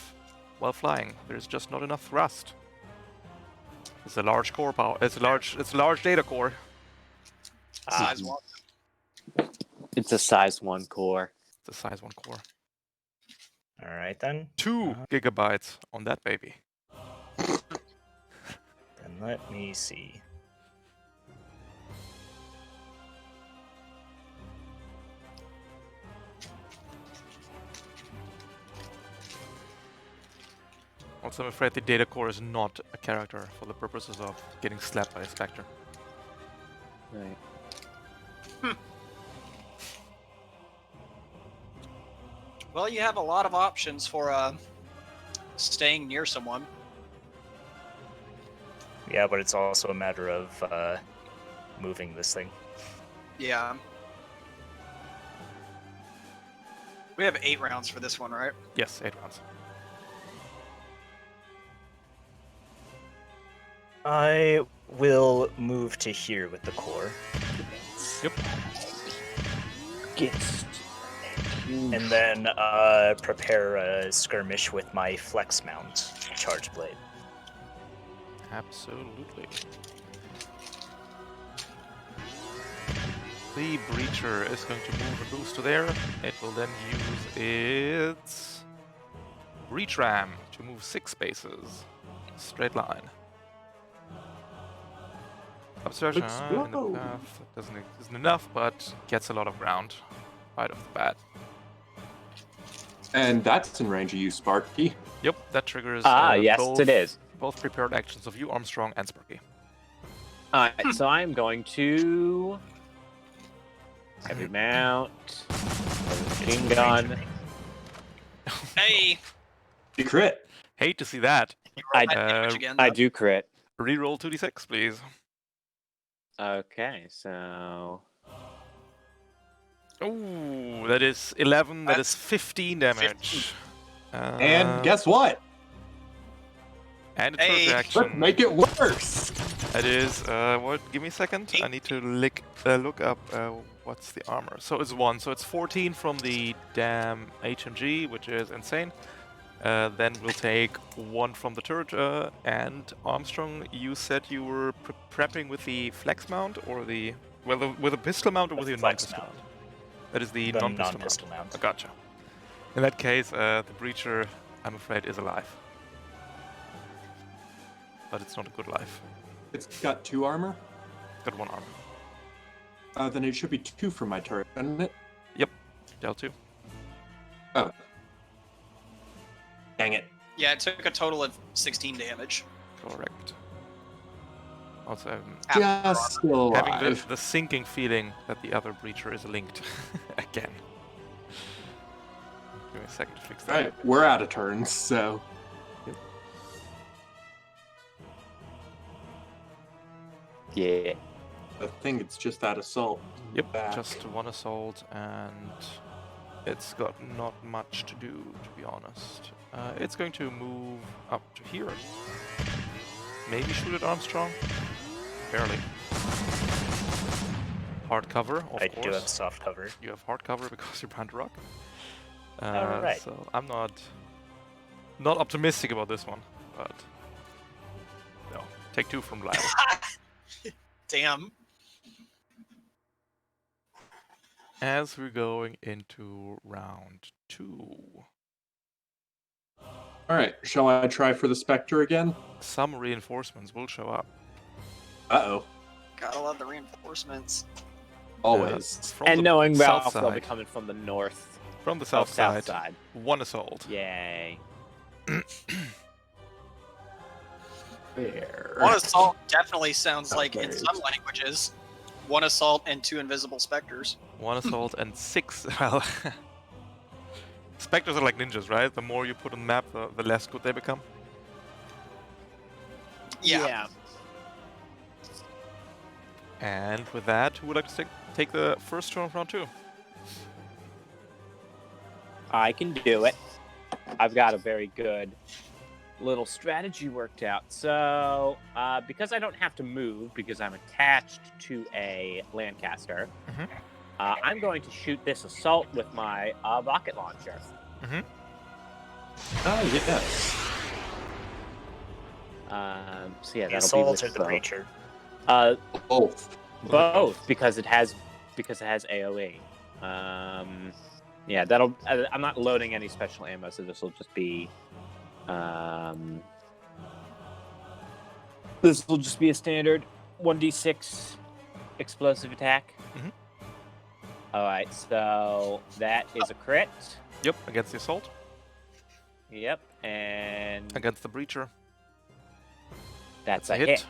S1: While flying, there is just not enough thrust. It's a large core power. It's a large data core.
S3: size 1.
S4: It's a size 1 core.
S1: It's a size 1 core.
S5: All right then.
S1: 2 gigabytes on that baby.
S5: Then let me see.
S1: Also, I'm afraid the data core is not a character for the purposes of getting slapped by a Spectre.
S4: Right.
S3: Well, you have a lot of options for staying near someone.
S5: Yeah, but it's also a matter of moving this thing.
S3: Yeah. We have 8 rounds for this one, right?
S1: Yes, 8 rounds.
S5: I will move to here with the core.
S1: Yep.
S5: And then prepare a skirmish with my flex mount charge blade.
S1: Absolutely. The Breacher is going to move a boost to there. It will then use its Breach Ram to move 6 spaces. Straight line. Observation in the path isn't enough, but gets a lot of ground right off the bat.
S2: And that's in range of you, Sparky.
S1: Yep, that triggers
S4: Yes,
S1: both,
S4: it is.
S1: both prepared actions of you, Armstrong, and Sparky.
S4: Alright, so I'm going to heavy mount, machine gun.
S3: Hey!
S2: You crit.
S1: Hate to see that.
S4: I-
S3: Damage again,
S4: I
S3: though.
S4: do crit.
S1: Reroll 2d6, please.
S4: Okay, so
S1: Ooh, that is 11. That is 15 damage.
S3: 15.
S2: And guess what?
S1: And a
S3: Hey.
S1: turret
S2: Let's
S1: action.
S2: make it worse.
S1: It is, what? Give me a second. I need to look up what's the armor. So it's 1. So it's 14 from the damn HMG, which is insane. Then we'll take 1 from the turret. And Armstrong, you said you were prepping with the flex mount or the with a pistol mount or with your non-pistol mount? That is the non-pistol mount. Oh, gotcha. In that case, the breacher, I'm afraid, is alive. But it's not a good life.
S2: It's got 2 armor?
S1: It's got 1 armor.
S2: Then it should be 2 from my turret, shouldn't it?
S1: Yep. Del 2.
S2: Oh. Dang it.
S3: Yeah, it took a total of 16 damage.
S1: Correct. Also,
S2: Just still alive.
S1: having the sinking feeling that the other breacher is linked again. Give me a second to fix that.
S2: Alright, we're out of turns, so...
S4: Yeah.
S2: I think it's just that assault.
S1: Yep,
S2: back.
S1: just 1 assault, and it's got not much to do, to be honest. It's going to move up to here. Maybe shoot at Armstrong? Barely. Hard cover, of course.
S5: I do have soft cover.
S1: You have hard cover because you're behind a rock.
S5: Alright.
S1: So I'm not optimistic about this one, but no. Take 2 from Lyle.
S3: Damn.
S1: As we're going into round 2.
S2: Alright, shall I try for the Spectre again?
S1: Some reinforcements will show up.
S2: Uh-oh.
S3: Gotta love the reinforcements.
S2: Always.
S1: From
S4: And
S1: the
S4: knowing
S1: south
S4: Ralph, they'll be
S1: side.
S4: coming from the north.
S1: From the south
S4: south
S1: side.
S4: side.
S1: 1 assault.
S4: Yay.
S2: There.
S3: 1 assault definitely sounds like, in
S2: Right.
S3: some languages, 1 assault and 2 invisible specters.
S1: 1 assault and 6. Well, specters are like ninjas, right? The more you put on the map, the less good they become.
S3: Yeah.
S1: And with that, who would like to take the first turn of round 2?
S4: I can do it. I've got a very good little strategy worked out. So, because I don't have to move, because I'm attached to a Lancaster,
S1: Mhm.
S4: I'm going to shoot this assault with my rocket launcher.
S2: Ah, yes.
S4: So yeah,
S5: The
S4: that'll be
S5: assault
S4: with
S5: or the breacher?
S2: Both.
S4: both because it has AOE. Yeah, that'll. I'm not loading any special ammo, so this will just be. This will just be a standard 1d6 explosive attack.
S1: Mhm.
S4: All right, so that is a crit.
S1: Yep, against the assault.
S4: Yep, and
S1: Against the breacher.
S4: that's
S1: a
S4: a hit.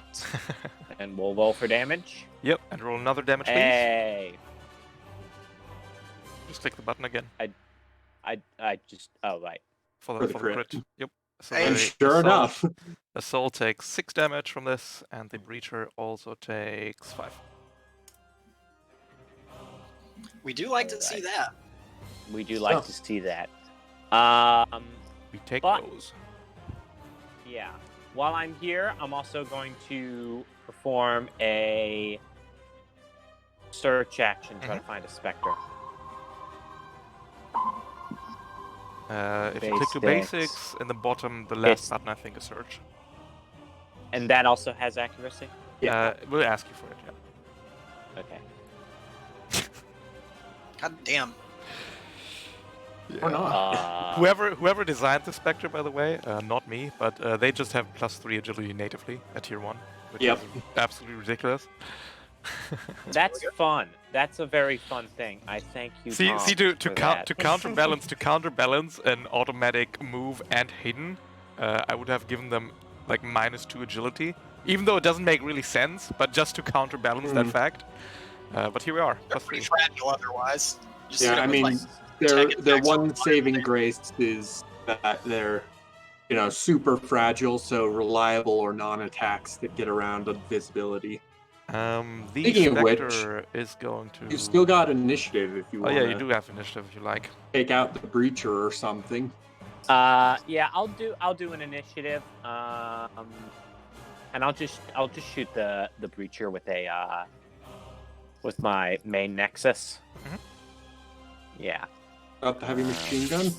S4: And we'll roll for damage.
S1: Yep, and roll another damage, please.
S4: Hey,
S1: Just click the button again
S4: I just. Oh right.
S1: for the
S2: crit.
S1: crit. Yep. So
S3: And
S2: And
S1: the
S2: sure
S1: assault-
S2: enough,
S1: Assault takes 6 damage from this, and the breacher also takes 5.
S3: We do like to see
S4: Alright.
S3: that.
S4: We do like
S2: Oh.
S4: to see that.
S1: We take
S4: But-
S1: those.
S4: Yeah. While I'm here, I'm also going to perform a search action, try to find a specter.
S1: If you click to basics, in the bottom, the left button, I think, is search.
S4: And that also has accuracy?
S1: We'll ask you for it, yeah.
S4: Okay.
S3: God damn.
S2: or not.
S1: Whoever designed the Spectre, by the way, not me, but they just have +3 agility natively at tier 1, which
S2: Yep.
S1: is absolutely ridiculous.
S4: That's fun. That's a very fun thing. I thank you,
S1: See,
S4: Tom,
S1: to
S4: for
S1: count
S4: that.
S1: to counterbalance an automatic move and hidden, I would have given them like -2 agility, even though it doesn't make really sense, but just to counterbalance that fact. But here we are,
S3: They're
S1: +3.
S3: pretty fragile otherwise. Just
S2: Yeah,
S3: hit 'em
S2: I
S3: with,
S2: mean,
S3: like,
S2: their
S3: tech
S2: their
S3: attacks
S2: one
S3: on
S2: saving
S3: there.
S2: grace is that they're, super fragile, so reliable or non-attacks that get around invisibility.
S1: The
S2: Speaking of which,
S1: Spectre is going to.
S2: You still got initiative if you
S1: Oh
S2: want
S1: yeah, you
S2: to
S1: do have initiative if you like.
S2: take out the breacher or something.
S4: Yeah, I'll do an initiative. And I'll just shoot the breacher with my main Nexus.
S1: Mhm.
S4: Yeah.
S2: Got the heavy machine gun.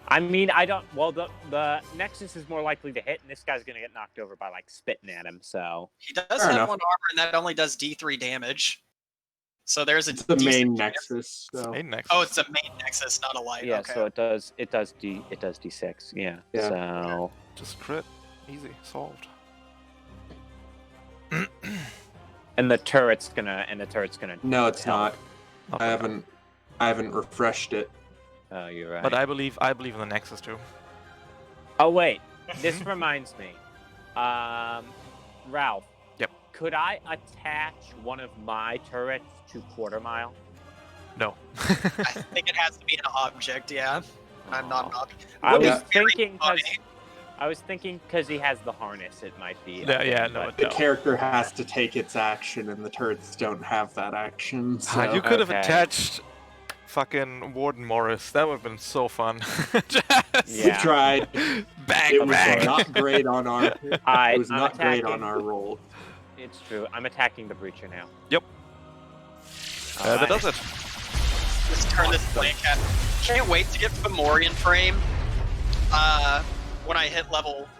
S4: I mean, I don't. Well, the Nexus is more likely to hit, and this guy's gonna get knocked over by like spitting at him. So
S3: He does
S2: Fair
S3: have
S2: enough.
S3: one armor, and that only does D3 damage. So there's a
S2: It's the
S3: decent
S2: main
S3: chance-
S2: Nexus. So.
S1: Main Nexus.
S3: Oh, it's a main Nexus, not a light.
S4: yeah,
S3: okay.
S4: so it does D6. Yeah.
S2: Yeah.
S4: So
S1: Just crit. Easy. Solved.
S4: and the turret's gonna
S2: No, it's
S4: help.
S2: not. I haven't refreshed it.
S4: Oh, you're right.
S1: But I believe in the Nexus too.
S4: Oh wait, this reminds me. Ralph.
S1: Yep.
S4: Could I attach one of my turrets to Quarter Mile?
S1: No.
S3: I think it has to be an object, yeah. I'm not an object.
S4: I
S3: Would
S4: was
S3: be very
S4: thinking
S3: funny.
S4: because he has the harness, it might be.
S1: Yeah, no,
S4: but-
S2: The character has to take its action, and the turrets don't have that action. So.
S1: You could have
S4: Okay.
S1: attached fucking Warden Morris. That would have been so fun. Just
S2: We
S4: Yeah.
S2: tried.
S1: bang,
S2: It was
S1: bang.
S2: not great on our. It was
S4: I'm
S2: not great
S4: attacking-
S2: on our roll.
S4: It's true. I'm attacking the breacher now.
S1: Yep. That does it.
S3: Let's turn this blank at. Can't wait to get Fomorian frame. When I hit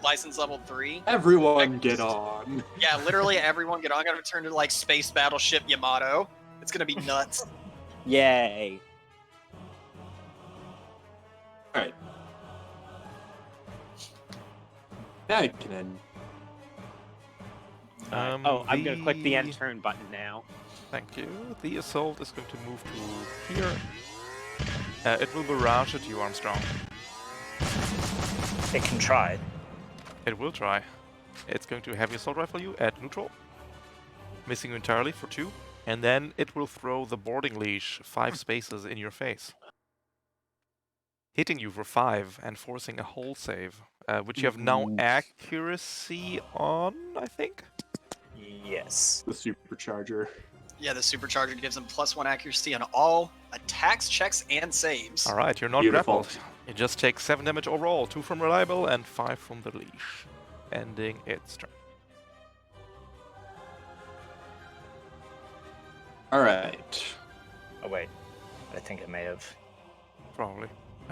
S3: license level 3.
S2: Everyone get on.
S3: Yeah, literally everyone get on. I'm gonna turn to like space battleship Yamato. It's gonna be nuts.
S4: Yay!
S2: Alright. Now you can end.
S1: Um,
S4: I'm gonna click the end turn button now.
S1: Thank you. The assault is going to move to here. It will barrage at you, Armstrong.
S5: It can try.
S1: It will try. It's going to heavy assault rifle you at neutral, missing you entirely for 2, and then it will throw the boarding leash 5 spaces in your face, hitting you for 5 and forcing a hull save, which you have now accuracy on, I think.
S5: Yes.
S2: The supercharger.
S3: Yeah, the supercharger gives him +1 accuracy on all attacks, checks, and saves.
S1: All right, you're not
S2: Beautiful.
S1: grappled. You just take 7 damage overall, 2 from reliable and 5 from the leash, ending its turn.
S2: Alright.
S5: Oh wait, I think I may have.
S1: Probably.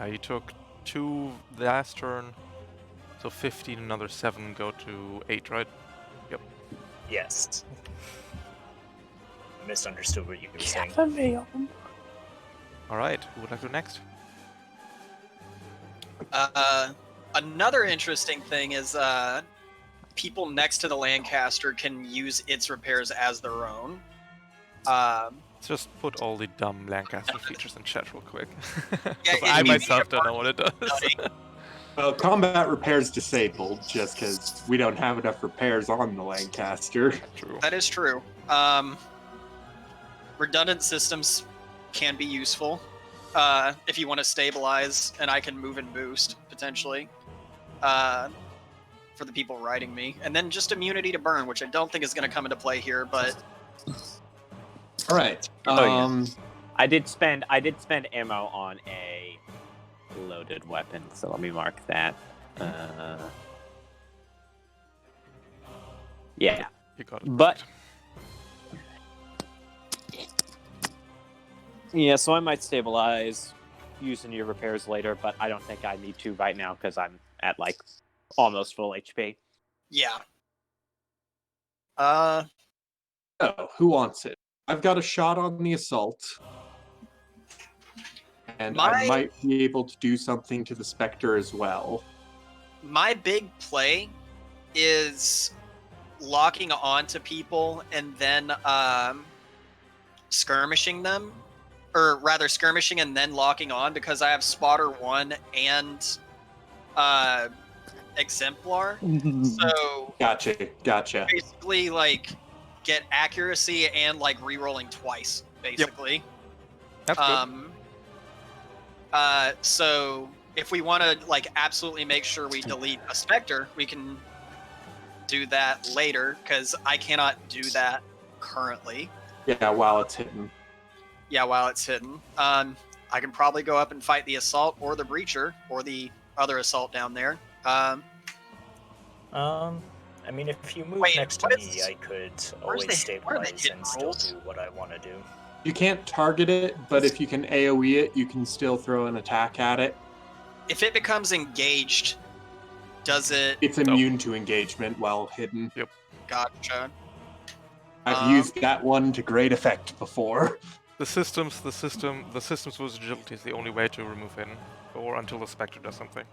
S1: You took 2 last turn, so 15, another 7 go to 8, right?
S5: Yes. I misunderstood what you were saying.
S1: All right, who would like to go next?
S3: Another interesting thing is people next to the Lancaster can use its repairs as their own.
S1: Let's just put all the dumb Lancaster features in chat real quick.
S3: Yeah,
S1: 'Cause
S3: it
S1: I
S3: needs
S1: myself
S3: to
S1: don't know what it does.
S3: nutty.
S2: Well, combat repair's disabled just because we don't have enough repairs on the Lancaster.
S1: True.
S3: That is true. Redundant systems can be useful if you want to stabilize, and I can move and boost potentially for the people riding me, and then just immunity to burn, which I don't think is going to come into play here, but
S2: Alright.
S4: yeah. I did spend ammo on a loaded weapon, so let me mark that. Yeah.
S1: You got it.
S4: But yeah, so I might stabilize using your repairs later, but I don't think I need to right now because I'm at like almost full HP.
S3: yeah.
S2: Oh, who wants it? I've got a shot on the assault. And I might be able to do something to the Spectre as well.
S3: My big play is locking onto people and then skirmishing them, or rather skirmishing and then locking on, because I have Spotter 1 and Exemplar. So
S2: Gotcha.
S3: basically, like, get accuracy and like re-rolling twice, basically.
S1: That's good.
S3: So if we want to like absolutely make sure we delete a Spectre, we can do that later, because I cannot do that currently.
S2: Yeah, while it's hidden.
S3: Yeah, while it's hidden. I I can probably go up and fight the assault or the breacher or the other assault down there.
S5: I mean, if you move
S3: Wait,
S5: next to
S3: what
S5: me,
S3: is-
S5: I could
S3: where's
S5: always
S3: the
S5: stabilize
S3: hit
S5: and still
S3: rolls?
S5: do what I want to do.
S2: You can't target it, but if you can AoE it, you can still throw an attack at it.
S3: If it becomes engaged, does it?
S2: It's immune to engagement while hidden.
S3: Gotcha.
S2: I've used that one to great effect before.
S1: The system's with agility is the only way to remove hidden, or until the Spectre does something.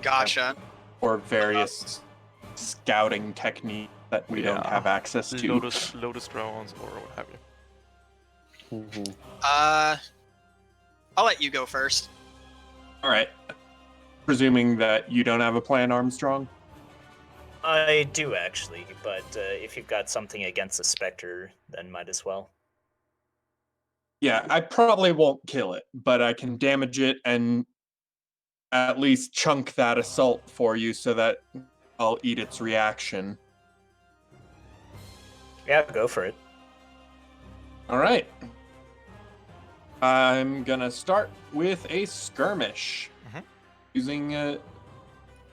S3: Gotcha.
S2: Or various scouting techniques that we don't
S1: Yeah.
S2: have access to.
S1: Lotus drones, or what have you.
S3: I'll let you go first.
S2: All right. Presuming that you don't have a plan, Armstrong?
S5: I do, actually, but if you've got something against the Spectre, then might as well.
S2: Yeah, I probably won't kill it, but I can damage it and at least chunk that assault for you so that I'll eat its reaction.
S5: Yeah, go for it.
S2: All right. I'm gonna start with a skirmish. Using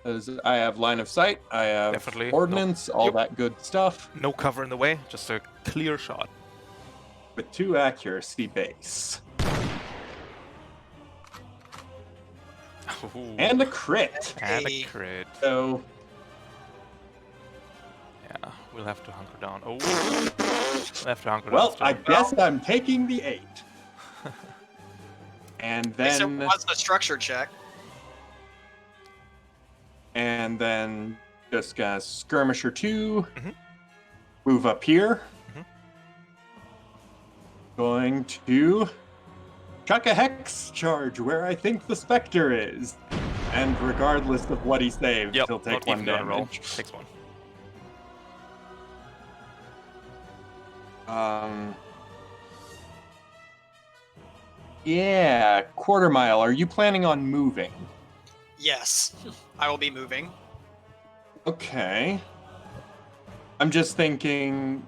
S2: as I have line of sight, I have
S1: Definitely.
S2: ordnance, all that good stuff.
S1: No cover in the way, just a clear shot.
S2: With 2 accuracy base.
S1: Ooh.
S2: And a crit.
S1: And a
S3: Hey.
S1: crit.
S2: So
S1: Yeah, we'll have to hunker down. Oh, we'll have to hunker down.
S2: well,
S1: still.
S2: I guess I'm taking the 8. And
S3: Okay, so
S2: then
S3: what's the structure check?
S2: just gonna skirmisher 2.
S1: Mhm.
S2: Move up here.
S1: Mhm.
S2: Going to chuck a hex charge where I think the Spectre is. And regardless of what he saves,
S1: Yep,
S2: he'll take
S1: not
S2: 1
S1: even gonna roll.
S2: damage.
S1: Takes 1.
S2: Yeah, quarter mile. Are you planning on moving?
S3: Yes, I will be moving.
S2: Okay. I'm just thinking,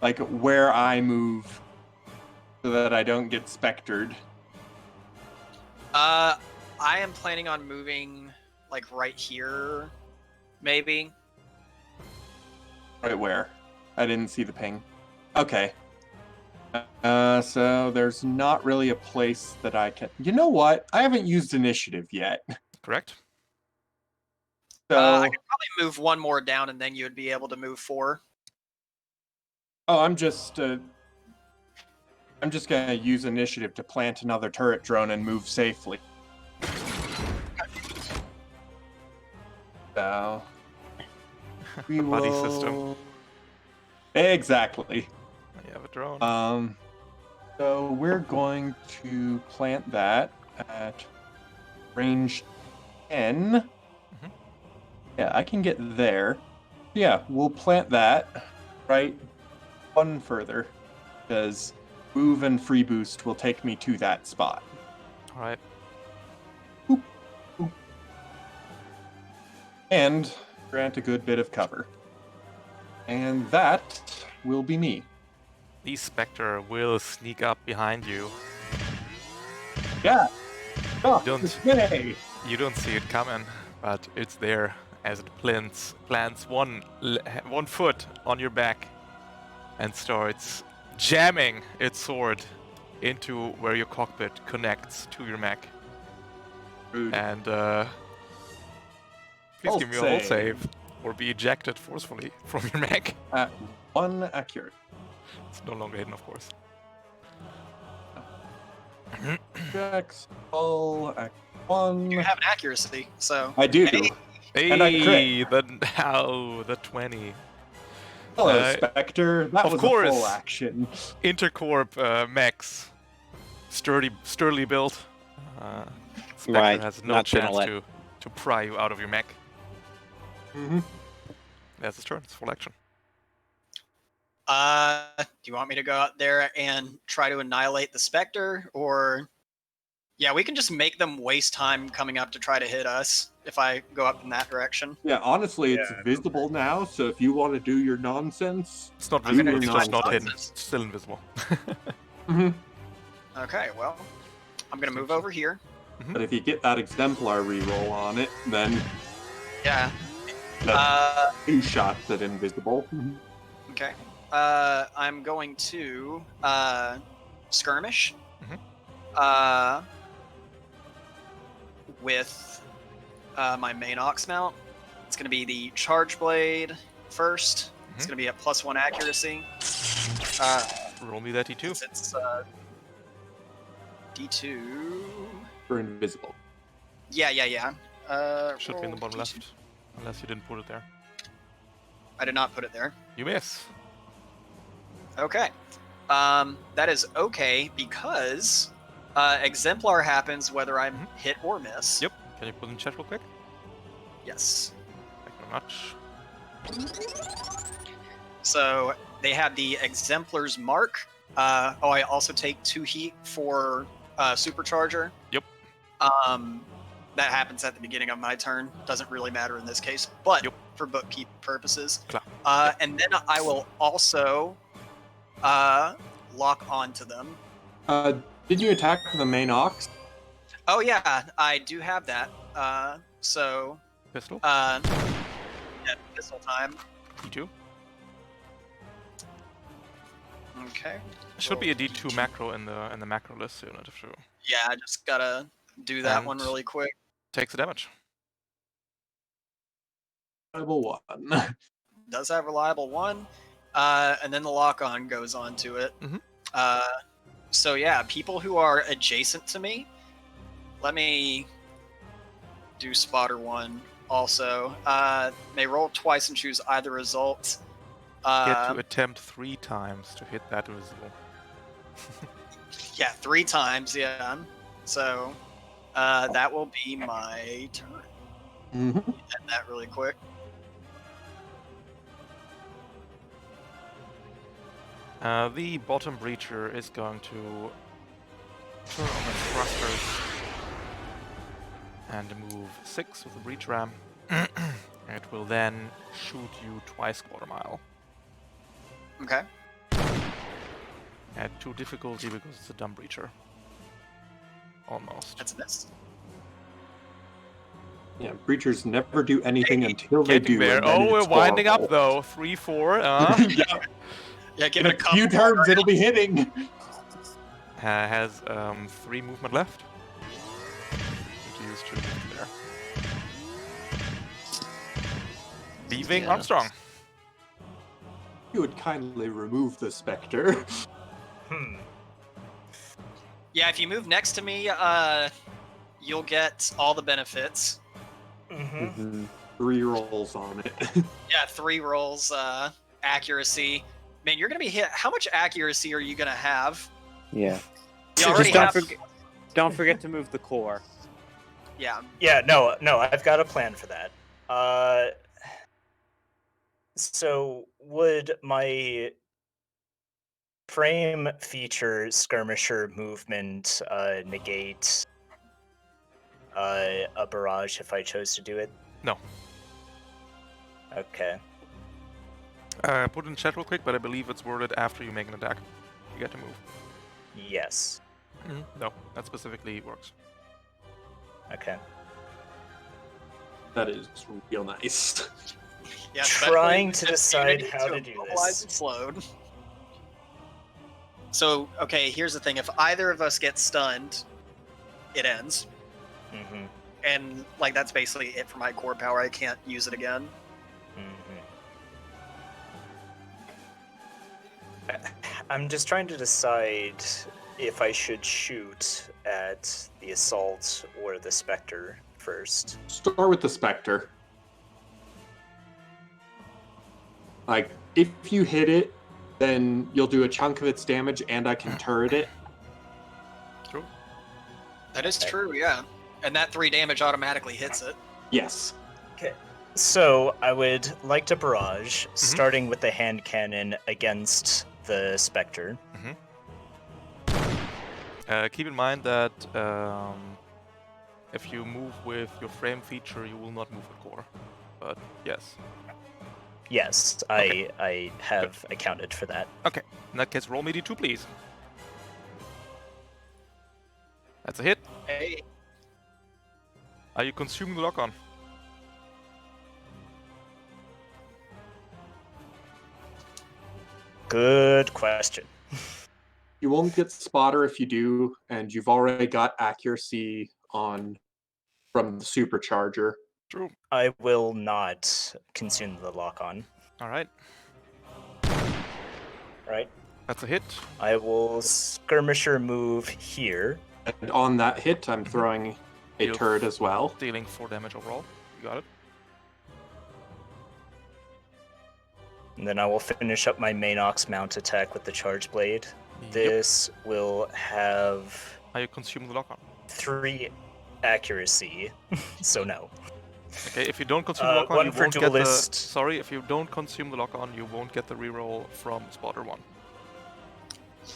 S2: like, where I move so that I don't get spectered.
S3: I am planning on moving like right here, maybe.
S2: Right where? I didn't see the ping. Okay. So there's not really a place that I can... You know what? I haven't used initiative yet.
S1: Correct?
S2: So...
S3: I could probably move one more down, and then you would be able to move 4.
S2: Oh, I'm just gonna use initiative to plant another turret drone and move safely. So we
S1: Buddy
S2: will...
S1: system.
S2: Exactly.
S1: You have a drone.
S2: So we're going to plant that at range 10.
S1: Mhm.
S2: Yeah, I can get there. Yeah, we'll plant that right one further, because move and free boost will take me to that spot.
S1: All right.
S2: And grant a good bit of cover. And that will be me.
S1: The Spectre will sneak up behind you.
S2: Yeah. Oh,
S1: Don't-
S2: this way.
S1: You don't see it coming, but it's there as it plants one foot on your back and starts jamming its sword into where your cockpit connects to your mech.
S2: Rude.
S1: And please give me a hold save or be ejected forcefully from your mech.
S2: At 1 accurate.
S1: It's no longer hidden, of course.
S2: Checks all at 1.
S3: You have an accuracy, so
S2: I do.
S3: Hey.
S2: And I crit.
S1: The 20.
S2: Hello, Spectre. That
S1: of
S2: was
S1: course.
S2: a full action.
S1: Intercorp mechs, sturdily built. Spectre
S4: Right,
S1: has no
S4: not gonna
S1: chance
S4: let-
S1: to pry you out of your mech.
S2: Mm-hmm.
S1: That's his turn. It's full action.
S3: do you want me to go out there and try to annihilate the Spectre, or yeah, we can just make them waste time coming up to try to hit us if I go up in that direction.
S2: Yeah, honestly, it's
S5: Yeah.
S2: visible now, so if you want to do your nonsense...
S1: It's not
S2: I'm
S1: visible.
S2: gonna
S1: It's
S2: do
S1: just
S2: my
S1: not hidden.
S3: nonsense.
S1: It's still invisible.
S2: Mm-hmm.
S3: Okay, well, I'm gonna move over here.
S2: But if you get that exemplar reroll on it, then
S3: Yeah.
S2: that's 2 shots at invisible.
S3: Okay. I'm going to skirmish. With my main ox mount. It's going to be the charge blade first. It's going to be at +1 accuracy.
S1: Roll me that D2.
S3: It's D2.
S2: For invisible.
S3: Yeah.
S1: Should be in the
S3: roll
S1: bottom
S3: D2.
S1: left, unless you didn't put it there.
S3: I did not put it there.
S1: You miss.
S3: Okay. That is okay because exemplar happens whether I'm hit or miss.
S1: Yep. Can you put in chat real quick?
S3: Yes.
S1: Thank you very much.
S3: So they have the exemplar's mark. I also take 2 heat for supercharger.
S1: Yep.
S3: That happens at the beginning of my turn. Doesn't really matter in this case, but for bookkeeping purposes. And then I will also lock onto them.
S2: Did you attack the main ox?
S3: Oh yeah, I do have that. So
S1: Pistol.
S3: yeah, pistol time.
S1: D2.
S3: Okay.
S1: Should be a D2 macro in the macro list soon. If true.
S3: Yeah, I just gotta do that one
S1: And-
S3: really quick.
S1: Takes the damage.
S2: Level 1.
S3: Does have reliable 1, and then the lock on goes on to it. So yeah, people who are adjacent to me. Let me do spotter 1 also. May roll twice and choose either result.
S1: Get to attempt 3 times to hit that invisible.
S3: Yeah, 3 times. Yeah. So that will be my turn. End that really quick.
S1: The bottom breacher is going to turn on its thrusters and move 6 with the breach ram. It will then shoot you twice quarter mile.
S3: Okay.
S1: At 2 difficulty because it's a dumb breacher. Almost.
S3: That's a miss.
S2: Yeah, breachers never do anything until they
S1: Getting
S2: do.
S1: there.
S2: And then
S1: Oh, we're
S2: it's
S1: winding
S2: horrible.
S1: up though. 3-4.
S2: Yeah,
S3: Yeah, give
S2: in
S3: it a
S2: a
S3: couple
S2: few turns it'll be hitting.
S1: Has 3 movement left. Need to use 2 movement there. Leaving
S3: Yeah.
S1: Armstrong.
S2: You would kindly remove the specter.
S3: Yeah, if you move next to me, you'll get all the benefits.
S2: 3 rolls on it.
S3: Yeah, 3 rolls, accuracy. Man, you're gonna be hit. How much accuracy are you gonna have?
S4: Yeah.
S3: You already
S4: Just
S3: have.
S4: don't forget to move the core.
S3: Yeah.
S5: Yeah, no, I've got a plan for that. So would my frame feature skirmisher movement negate a barrage if I chose to do it?
S1: No.
S5: Okay.
S1: Put it in chat real quick, but I believe it's worded after you make an attack. You get to move.
S5: Yes.
S1: No, that specifically works.
S5: Okay.
S2: That is real nice.
S3: Yeah.
S5: Trying to
S3: especially
S5: decide
S3: if
S5: how to
S3: it's
S5: do
S3: immobilized
S5: this.
S3: and slowed. So, okay, here's the thing. If either of us gets stunned, it ends.
S5: Mm-hmm.
S3: And, like, that's basically it for my core power. I can't use it again.
S5: I'm just trying to decide if I should shoot at the assault or the specter first.
S2: Start with the specter. Like, if you hit it, then you'll do a chunk of its damage and I can turret it.
S1: True.
S3: That is true, yeah. And that 3 damage automatically hits it.
S2: Yes.
S5: Okay. So I would like to barrage, starting with the hand cannon against the specter.
S1: Keep in mind that if you move with your frame feature, you will not move with core. But yes.
S5: Yes,
S1: Okay.
S5: I have accounted for that.
S1: Okay. In that case, roll me D2, please. That's a hit.
S3: Hey.
S1: Are you consuming the lock-on?
S5: Good question.
S2: You won't get spotter if you do, and you've already got accuracy on from the supercharger.
S1: True.
S5: I will not consume the lock-on.
S1: All right.
S5: Right.
S1: That's a hit.
S5: I will skirmisher move here.
S2: And on that hit, I'm throwing a
S1: Deal
S2: turret as well.
S1: Dealing 4 damage overall. You got it.
S5: And then I will finish up my main ox mount attack with the charge blade.
S1: Yep.
S5: This will have
S1: Are you consuming the lock-on?
S5: 3 accuracy, so no.
S1: Okay, if you don't consume the lock-on,
S5: one
S1: you
S5: for
S1: won't get the...
S5: duelist.
S1: Sorry, if you don't consume the lock-on, you won't get the reroll from spotter 1.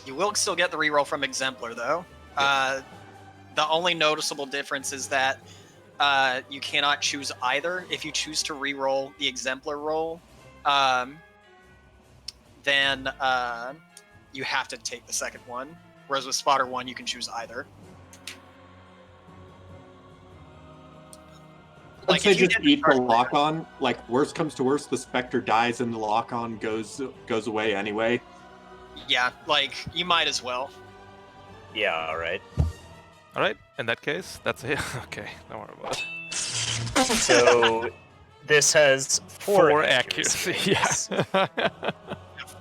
S3: You will still get the reroll from Exemplar, though. The only noticeable difference is that you cannot choose either. If you choose to reroll the Exemplar roll, then you have to take the second one. Whereas with Spotter 1, you can choose either.
S2: I'd say
S3: if you
S2: just
S3: get the
S2: eat the
S3: charge
S2: lock-on. Like, worst comes to worst, the Spectre dies and the lock-on goes away anyway.
S3: Yeah, like, you might as well.
S5: Yeah, alright.
S1: Alright, in that case, that's a hit. Okay, don't worry about it.
S5: So this has 4 accuracy.
S1: accuracy. Yeah.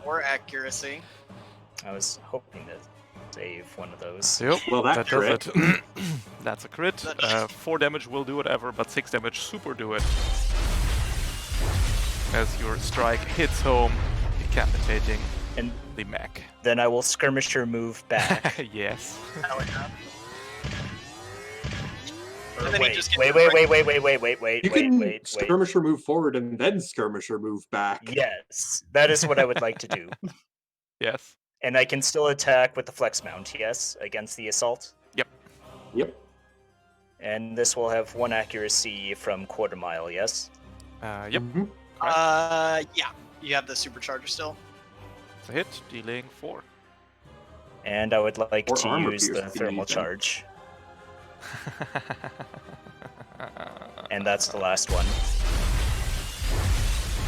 S3: 4 accuracy.
S5: I was hoping to save one of those.
S1: Yep.
S2: Well, that
S1: does
S2: crit.
S1: it. That's a crit. 4 damage will do whatever, but 6 damage super do it. As your strike hits home, decapitating
S5: And
S1: the mech.
S5: then I will skirmisher move back.
S1: Yes.
S3: Hell yeah.
S5: Or
S3: And then he
S5: wait,
S3: just gets
S5: wait,
S3: the
S5: wait, wait, wait, wait, wait, wait,
S2: You
S5: wait,
S2: can
S5: wait, wait.
S2: skirmisher move forward and then skirmisher move back.
S5: Yes, that is what I would like to do.
S1: Yes.
S5: And I can still attack with the flex mount, yes, against the assault.
S2: Yep.
S5: And this will have 1 accuracy from quarter mile, yes?
S1: Yep.
S2: Mhm.
S3: Yeah. You have the supercharger still.
S1: It's a hit, dealing 4.
S5: And I would like
S2: Or
S5: to
S2: armor
S5: use the
S2: piercing
S5: thermal
S2: even.
S5: charge. And that's the last one.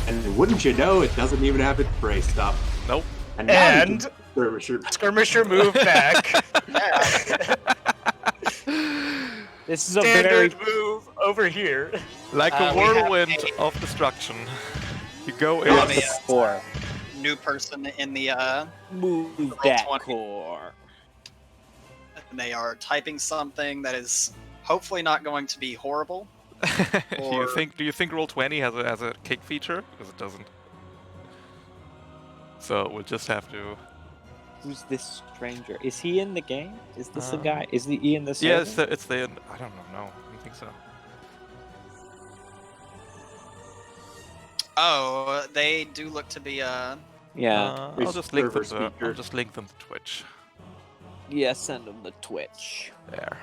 S2: And wouldn't you know, it doesn't even have its braced up.
S1: Nope.
S2: And now you
S5: And
S2: can skirmisher.
S5: skirmisher move back.
S4: This is a very
S5: Standard move over here.
S1: Like a
S3: We have
S1: whirlwind
S3: a-
S1: of destruction. You go
S3: We
S1: in.
S3: have a
S4: core.
S3: new person in the
S4: Move
S3: Roll
S4: that
S3: 20.
S4: core.
S3: and they are typing something that is hopefully not going to be horrible.
S1: Do you think Roll20 has a kick feature? Because it doesn't. So we'll just have to.
S4: Who's this stranger? Is he in the game? Is this a guy? Is he in the server?
S1: Yeah, it's the. I don't know. No, I don't think so.
S3: Oh, they do look to be
S4: Yeah.
S1: I'll just link them.
S2: server
S1: I'll
S2: speaker.
S1: just link them to Twitch.
S4: Yeah, send him the Twitch.
S1: There.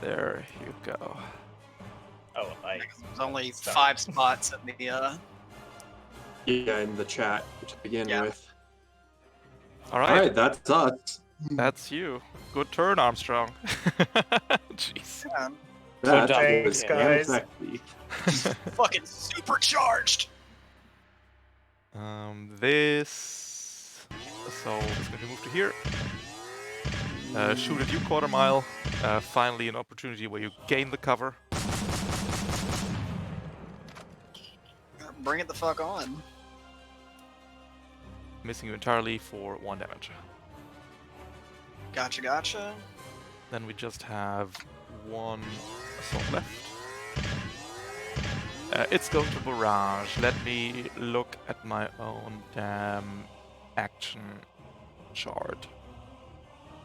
S1: There you go.
S5: Oh,
S3: there's only
S5: Sorry.
S3: 5 spots in the
S2: Yeah, in the chat to begin
S3: Yeah.
S2: with.
S1: All
S2: All
S1: right,
S2: right, that's us.
S1: that's you. Good turn, Armstrong. Jeez.
S2: That
S5: thanks,
S2: was
S5: guys.
S2: sexy.
S3: fucking supercharged.
S1: This. So it's going to move to here. Shoot at you, quarter mile. Finally, an opportunity where you gain the cover.
S3: Bring it the fuck on.
S1: Missing you entirely for 1 damage.
S3: Gotcha.
S1: Then we just have 1 assault left. It's going to barrage. Let me look at my own damn action chart.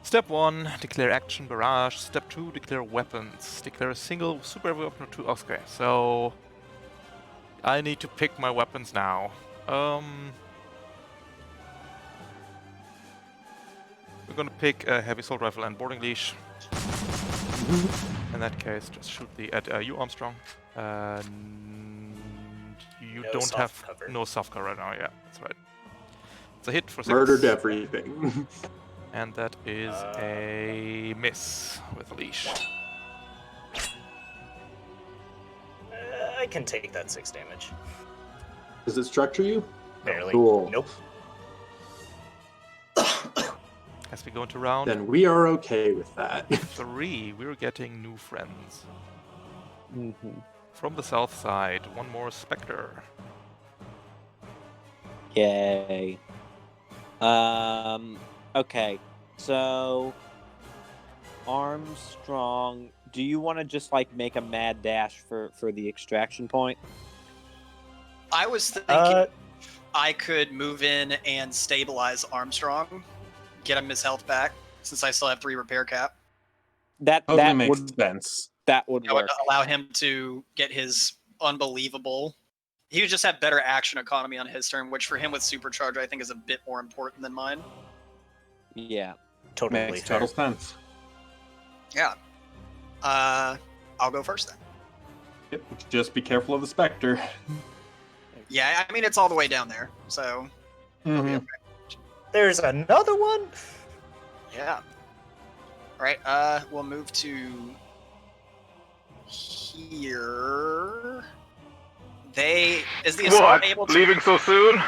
S1: Step 1, declare action barrage. Step 2, declare weapons. Declare a single super heavy weapon or 2. Okay, so I need to pick my weapons now. We're gonna pick a heavy assault rifle and boarding leash. In that case, just shoot at you, Armstrong. You
S5: No
S1: don't
S5: soft
S1: have
S5: cover.
S1: no soft cover right now. Yeah, that's right. It's a hit for 6.
S2: Murdered everything.
S1: And that is a miss with a leash.
S5: I can take that 6 damage.
S2: Does it structure you?
S5: Barely.
S2: Cool.
S5: Nope.
S1: As we go into round
S2: Then we are okay with that.
S1: 3, we're getting new friends.
S4: Mm-hmm.
S1: From the south side, one more Spectre.
S4: Yay. Okay. So, Armstrong, do you want to just like make a mad dash for the extraction point?
S3: I was thinking I could move in and stabilize Armstrong, get him his health back, since I still have 3 repair cap.
S4: That
S2: Totally makes
S4: would
S2: sense.
S4: that would
S3: That would
S4: work.
S3: allow him to get his unbelievable. He would just have better action economy on his turn, which for him with Supercharge I think is a bit more important than mine.
S4: Yeah.
S5: Totally
S2: Makes
S5: fair.
S2: total sense.
S3: Yeah. I'll go first then.
S2: Yep. Just be careful of the Spectre.
S3: Yeah, I mean it's all the way down there, so it'll be okay.
S5: There's another one?
S3: Yeah. Alright, we'll move to here. Is the assault
S6: What?
S3: able to
S6: Leaving so soon?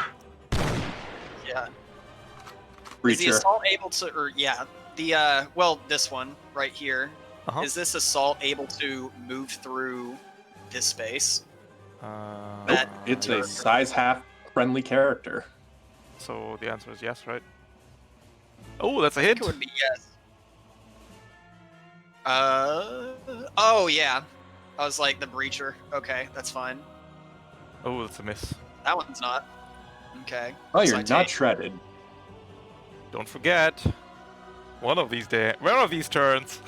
S3: Yeah.
S2: Breacher.
S3: Is the assault able to this one right here.
S1: Uh-huh.
S3: Is this assault able to move through this space?
S2: Nope. It's a size half friendly character.
S1: So the answer is yes, right? Oh, that's a
S3: I
S1: hit.
S3: think it would be yes. Oh yeah. I was like the breacher. Okay, that's fine.
S1: Oh, that's a miss.
S3: That one's not. Okay.
S2: Oh,
S3: So
S2: you're
S3: I
S2: not
S3: take-
S2: shredded.
S1: Don't forget, one of these turns.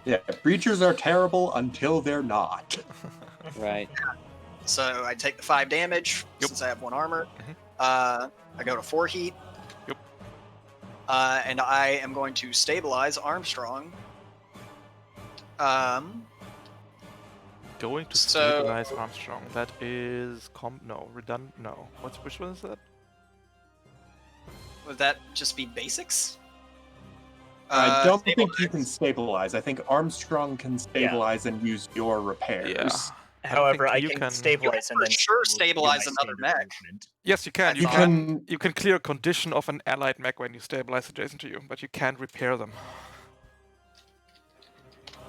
S2: Yeah, breachers are terrible until they're not.
S4: Right.
S3: So I take the 5 damage
S1: Yep.
S3: since I have 1 armor.
S1: Mhm.
S3: I go to 4 heat.
S1: Yep.
S3: And I am going to stabilize Armstrong.
S1: Going to
S3: So-
S1: stabilize Armstrong. That is redundant. No, which one is that?
S3: Would that just be basics?
S2: I don't think
S3: stabilize.
S2: you can stabilize. I think Armstrong can stabilize and use your repairs.
S1: Yeah.
S5: However, I
S1: think you
S5: can stabilize
S3: You
S5: and
S3: can
S5: then
S3: for sure
S5: do
S3: stabilize
S5: my
S3: another
S5: standard
S3: mech.
S5: movement.
S1: Yes, you can.
S3: You
S1: You can clear a condition of an allied mech when you stabilize adjacent to you, but you can't repair them.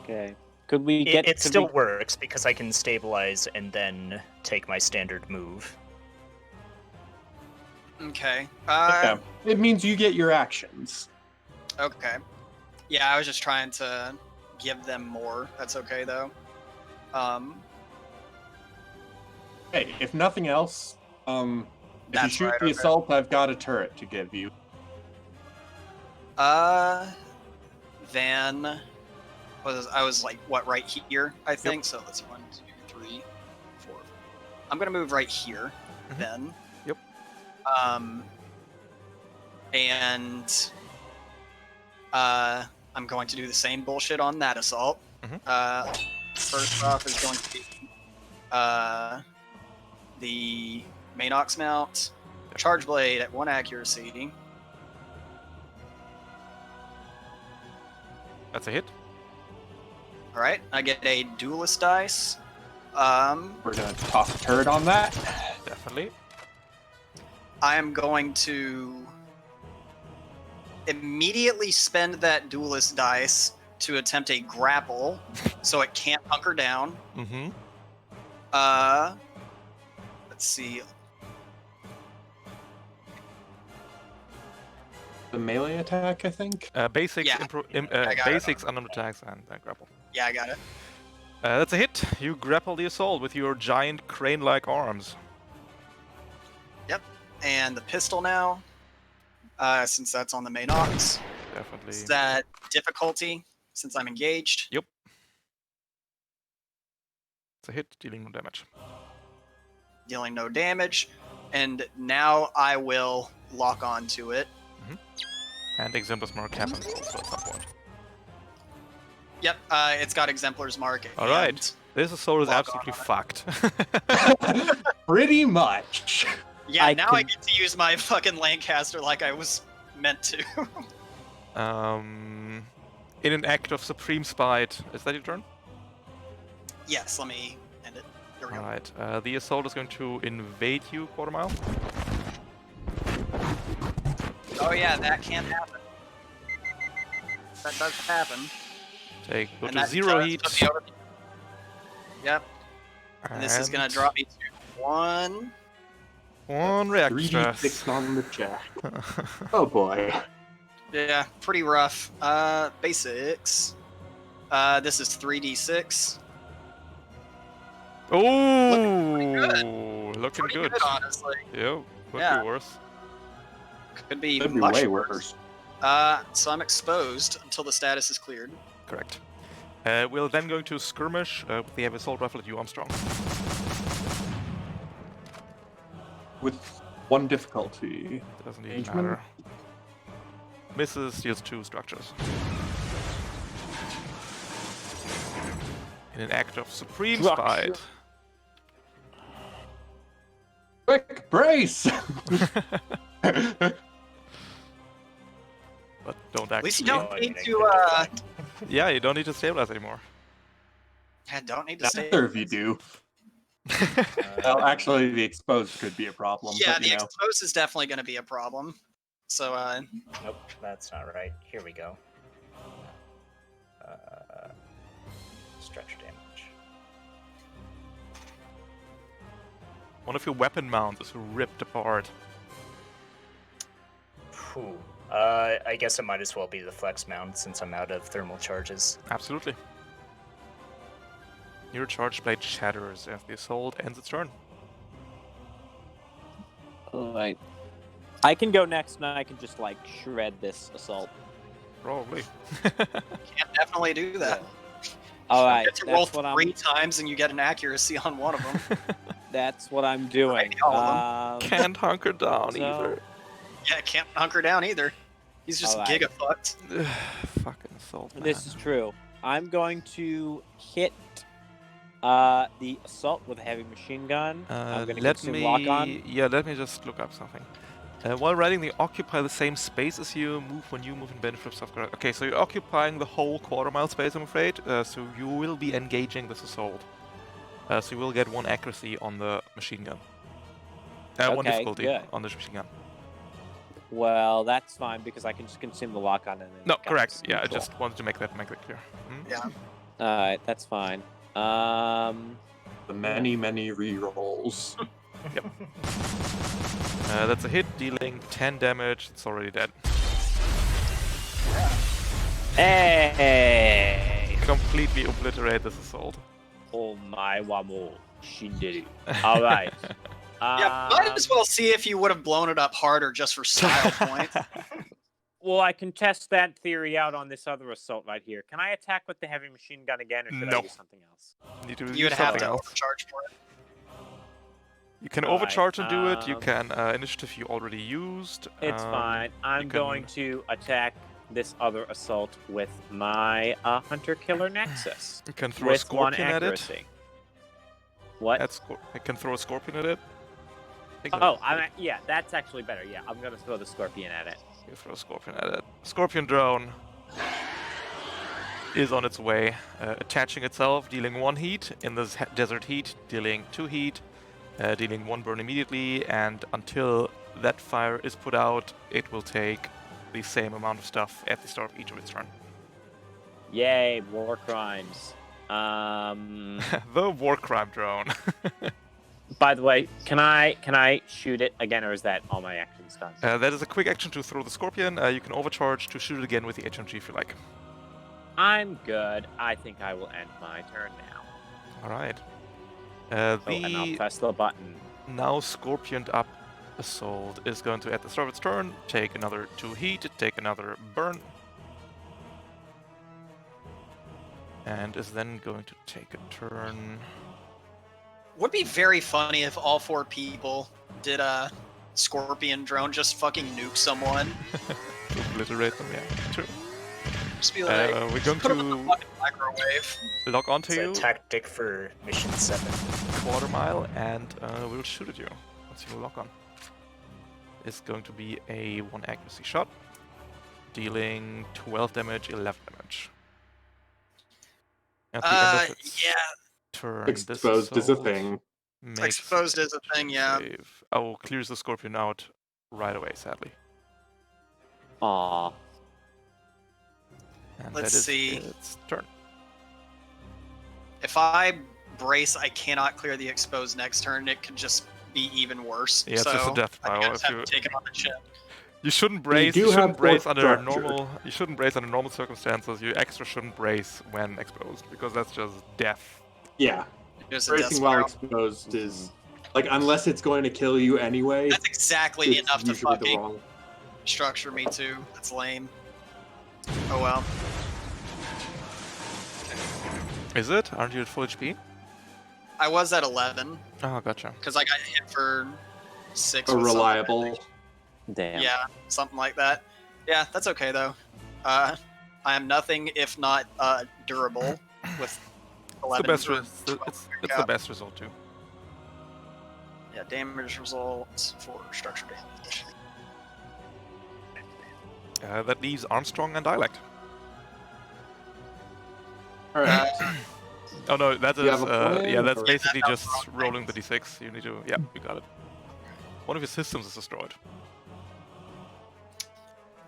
S4: Okay. Could we get?
S5: It
S4: could
S5: still
S4: we-
S5: works because I can stabilize and then take my standard move.
S3: Okay.
S2: Yeah. It means you get your actions.
S3: Okay. Yeah, I was just trying to give them more. That's okay though.
S2: Hey, if nothing else, if you
S3: That's
S2: shoot
S3: right,
S2: the
S3: okay.
S2: assault, I've got a turret to give you.
S3: Then I was like what right here, I think. So let's see, 1, 2, 3, 4. I'm gonna move right here
S1: Mhm.
S3: then.
S1: Yep.
S3: And I'm going to do the same bullshit on that assault.
S1: Mhm.
S3: First off is going to be the main ox mount, charge blade at 1 accuracy.
S1: That's a hit.
S3: All right, I get a duelist dice.
S2: We're gonna toss a turret on that.
S1: Definitely.
S3: I am going to immediately spend that duelist dice to attempt a grapple, so it can't hunker down.
S1: Mm-hmm.
S3: Let's see.
S2: The melee attack, I think.
S1: Basics,
S3: Yeah, I got it.
S1: basics, unarmed attacks, and grapple.
S3: Yeah, I got it.
S1: That's a hit. You grapple the assault with your giant crane-like arms.
S3: And the pistol now, since that's on the main ox.
S1: Definitely.
S3: Is that difficulty since I'm engaged?
S1: It's a hit, dealing no damage.
S3: Dealing no damage. And now I will lock onto it.
S1: And Exemplar's Mark happens also at some point.
S3: Yep, it's got Exemplar's Mark.
S1: All right.
S3: and-
S1: This assault is
S3: Lock
S1: absolutely fucked.
S2: Pretty much.
S3: Yeah,
S4: I
S3: now I
S4: can-
S3: get to use my fucking Lancaster like I was meant to.
S1: In an act of supreme spite, is that your turn?
S3: Yes, let me end it. There we go.
S1: Alright, the assault is going to invade you, quarter mile.
S3: Oh yeah, that can happen. That does happen.
S1: Go
S3: And
S1: to
S3: that
S1: 0
S3: does
S1: heat.
S3: put me over- Yep. And this is gonna drop me to 1.
S1: One reactor
S2: 3d6
S1: stress.
S2: on the jack. Oh boy.
S3: Yeah, pretty rough. Basics. This is 3d6.
S1: Oh, looking
S3: Pretty
S1: good.
S3: good, honestly.
S1: Yep, could
S3: Yeah.
S1: be worse.
S3: Could be
S2: Could be
S3: much
S2: way
S3: worse.
S2: worse.
S3: So I'm exposed until the status is cleared.
S1: Correct. We're then going to skirmish with the heavy assault rifle at you, Armstrong.
S2: With 1 difficulty.
S1: Doesn't even
S2: Engagement?
S1: matter. Misses, deals 2 structures. In an act of supreme
S4: Structure.
S1: spite.
S2: Quick, brace!
S1: But don't
S3: At least you
S1: actually.
S3: don't need to.
S1: Yeah, you don't need to stabilize anymore.
S3: Yeah, don't need to stay.
S2: Neither of you do. Well, actually, the exposed could be a problem.
S3: Yeah,
S2: but,
S3: the
S2: you know.
S3: exposed is definitely going to be a problem. So,
S5: Nope, that's not right. Here we go. Stretch damage.
S1: One of your weapon mounts is ripped apart.
S5: Whew. I guess it might as well be the flex mount since I'm out of thermal charges.
S1: Absolutely. Your charge blade shatters as the assault ends its turn.
S4: Alright. I can go next and I can just like shred this assault.
S1: Probably.
S3: can definitely do that.
S4: Alright,
S3: You get to roll
S4: that's what
S3: 3 times and you get an accuracy on one of them.
S4: That's what I'm doing.
S3: Maybe all of
S1: Can't hunker down
S4: So-
S1: either.
S3: Yeah, can't hunker down either. He's just
S4: Alright.
S3: giga fucked.
S1: Fucking assault. Man.
S4: This is true. I'm going to hit the assault with a heavy machine gun. I'm going to
S1: let
S4: consume
S1: me.
S4: lock on.
S1: Yeah, let me just look up something. While riding, they occupy the same space as you. Move when you move in benefit of soft. Okay, so you're occupying the whole quarter mile space, I'm afraid. So you will be engaging this assault. So you will get 1 accuracy on the machine gun. 1
S4: Okay,
S1: difficulty
S4: good.
S1: on the machine gun.
S4: Well, that's fine because I can just consume the lock on and then.
S1: No,
S4: it
S1: correct.
S4: becomes
S1: Yeah, I
S4: neutral.
S1: just wanted to make that clear. Hmm?
S3: Yeah.
S4: Alright, that's fine.
S2: The many, many rerolls.
S1: That's a hit, dealing 10 damage. It's already dead.
S4: Hey!
S1: Completely obliterate this assault.
S4: Oh my wamo. Shinderu. Alright.
S3: Yeah, might as well see if you would have blown it up harder just for style points.
S4: Well, I can test that theory out on this other assault right here. Can I attack with the heavy machine gun again, or should I
S1: No.
S4: do something else?
S1: Need to
S3: You
S1: do
S3: would have
S1: something
S3: to
S1: else.
S3: overcharge for it.
S1: You can
S4: Alright,
S1: overcharge and do it. You can initiative you already used.
S4: It's fine. I'm
S1: you
S4: going
S1: can-
S4: to attack this other assault with my Hunter Killer Nexus.
S1: You can throw a
S4: With 1
S1: scorpion at it.
S4: accuracy. What?
S1: I can throw a scorpion at it.
S4: Oh, yeah, that's actually better. Yeah, I'm going to throw the scorpion at it.
S1: You throw a scorpion at it. Scorpion drone is on its way, attaching itself, dealing 1 heat in this desert heat, dealing 2 heat, dealing 1 burn immediately, and until that fire is put out, it will take the same amount of stuff at the start of each of its turn.
S4: Yay, war crimes.
S1: The war crime drone.
S4: By the way, can I shoot it again, or is that all my actions done?
S1: That is a quick action to throw the scorpion. You can overcharge to shoot it again with the HMG if you like.
S4: I'm good. I think I will end my turn now.
S1: All right.
S4: And I'll
S1: The
S4: press the button.
S1: now scorpioned up assault is going to, at the start of its turn, take another 2 heat, take another burn, and is then going to take a turn.
S3: Would be very funny if all 4 people did a scorpion drone just fucking nuke someone.
S1: To obliterate them, yeah. True.
S3: Just be like,
S1: We're going
S3: put them in the
S1: to
S3: fucking microwave.
S1: lock onto
S5: It's
S1: you,
S5: a tactic for mission 7.
S1: quarter mile, and we'll shoot at you once you lock on. It's going to be a 1 accuracy shot. dealing 12 damage, 11 damage. At the end of its
S3: Yeah,
S1: turn,
S2: Exposed
S1: this
S2: is a
S1: assault
S2: thing.
S1: makes
S3: exposed is a thing, yeah.
S1: save. Oh, clears the scorpion out right away, sadly.
S4: Aw.
S1: And
S3: Let's
S1: that is
S3: see.
S1: its turn.
S3: If I brace, I cannot clear the exposed next turn. It could just be even worse.
S1: Yeah, it's
S3: so
S1: just a death
S3: I
S1: pile.
S3: just
S1: If
S3: have
S1: you
S3: to take it on the chin.
S1: you shouldn't brace.
S2: do
S1: You shouldn't
S2: have
S1: brace
S2: poor
S1: under
S2: structure.
S1: normal. You shouldn't brace under normal circumstances. You extra shouldn't brace when exposed because that's just death.
S2: Yeah,
S3: There's a death
S2: bracing while
S3: spiral.
S2: exposed is like unless it's going to kill you anyway.
S3: That's exactly
S2: it's
S3: enough to
S2: usually the
S3: fucking
S2: wrong.
S3: structure me too. That's lame. Oh well.
S1: Is it? Aren't you at full HP?
S3: I was at 11
S1: Oh, gotcha.
S3: because I got hit for 6.
S2: A
S3: with something, I
S2: reliable.
S3: think.
S4: Damn.
S3: Yeah, something like that. Yeah, that's okay though. I am nothing if not durable with
S1: It's the
S3: 11.
S1: best.
S3: or
S1: It's
S3: 12
S1: the
S3: cap.
S1: best result too.
S3: Yeah, damage results for structure damage.
S1: That leaves Armstrong and Dialect.
S2: All right.
S1: Oh no, that
S2: You
S1: is
S2: have a plan,
S1: yeah, that's
S2: or-
S1: basically
S3: Yeah,
S1: just
S3: that's
S1: rolling the d6. You need to yeah, you got it. One of your systems is destroyed.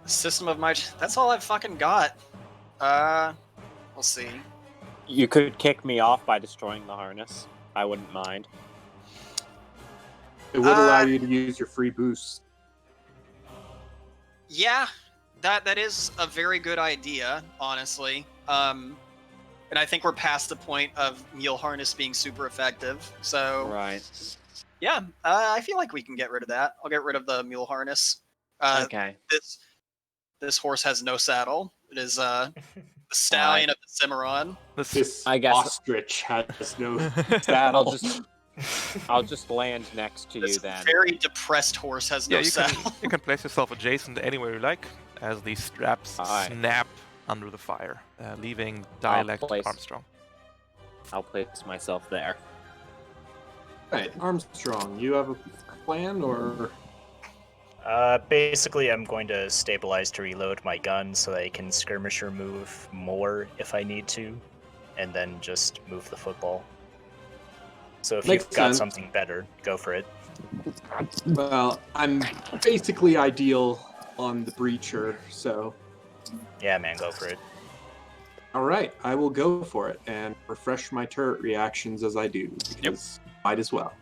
S3: System of my. That's all I've fucking got. We'll see.
S4: You could kick me off by destroying the harness. I wouldn't mind.
S2: It would allow you to use your free boost.
S3: Yeah, that is a very good idea, honestly. And I think we're past the point of Mule Harness being super effective. So
S4: Right.
S3: yeah, I feel like we can get rid of that. I'll get rid of the Mule Harness.
S4: Okay.
S3: This horse has no saddle. It is the stallion of the Cimarron.
S2: This
S4: I guess-
S2: ostrich has no saddle.
S4: I'll just land next to you
S3: This
S4: then.
S3: very depressed horse has no
S1: Yeah,
S3: saddle.
S1: you can place yourself adjacent anywhere you like as the straps
S4: Alright.
S1: snap under the fire, leaving Dialect
S4: place-
S1: Armstrong.
S4: I'll place myself there.
S2: Right, Armstrong, you have a plan or?
S5: Basically, I'm going to stabilize to reload my gun so that I can skirmisher move more if I need to, and then just move the football. So if
S2: Makes
S5: you've got
S2: sense.
S5: something better, go for it.
S2: Well, I'm basically ideal on the breacher, so.
S5: Yeah, man, go for it.
S2: All right, I will go for it and refresh my turret reactions as I do, because might as well.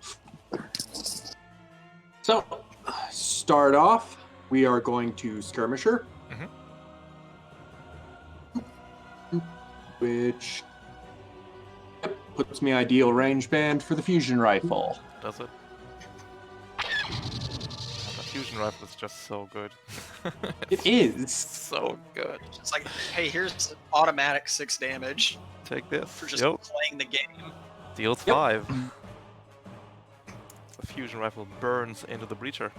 S2: So, start off, we are going to skirmisher, which puts me ideal range band for the fusion rifle.
S1: Does it? The fusion rifle is just so good.
S2: It is.
S1: So good.
S3: It's like, hey, here's automatic 6 damage
S1: Take this.
S3: for just
S1: Yep.
S3: playing the game.
S1: Deals
S2: Yep.
S1: 5. The fusion rifle burns into the breacher.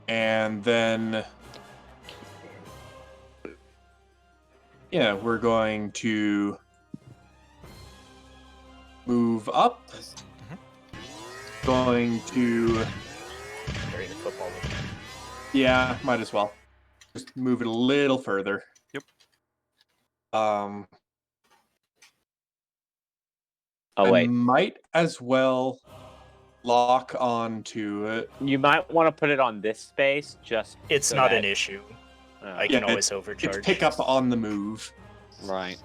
S2: And then, yeah, we're going to move up. Going to,
S5: Carry the football with me.
S2: yeah, might as well. Just move it a little further.
S1: Yep.
S2: Um,
S4: Oh
S2: I
S4: wait,
S2: might as well lock on to it.
S4: you might want to put it on this space. Just
S5: It's
S4: so
S5: not
S4: that-
S5: an issue.
S4: Oh,
S5: I can
S2: Yeah,
S5: always overcharge.
S2: It's pick up on the move.
S4: right.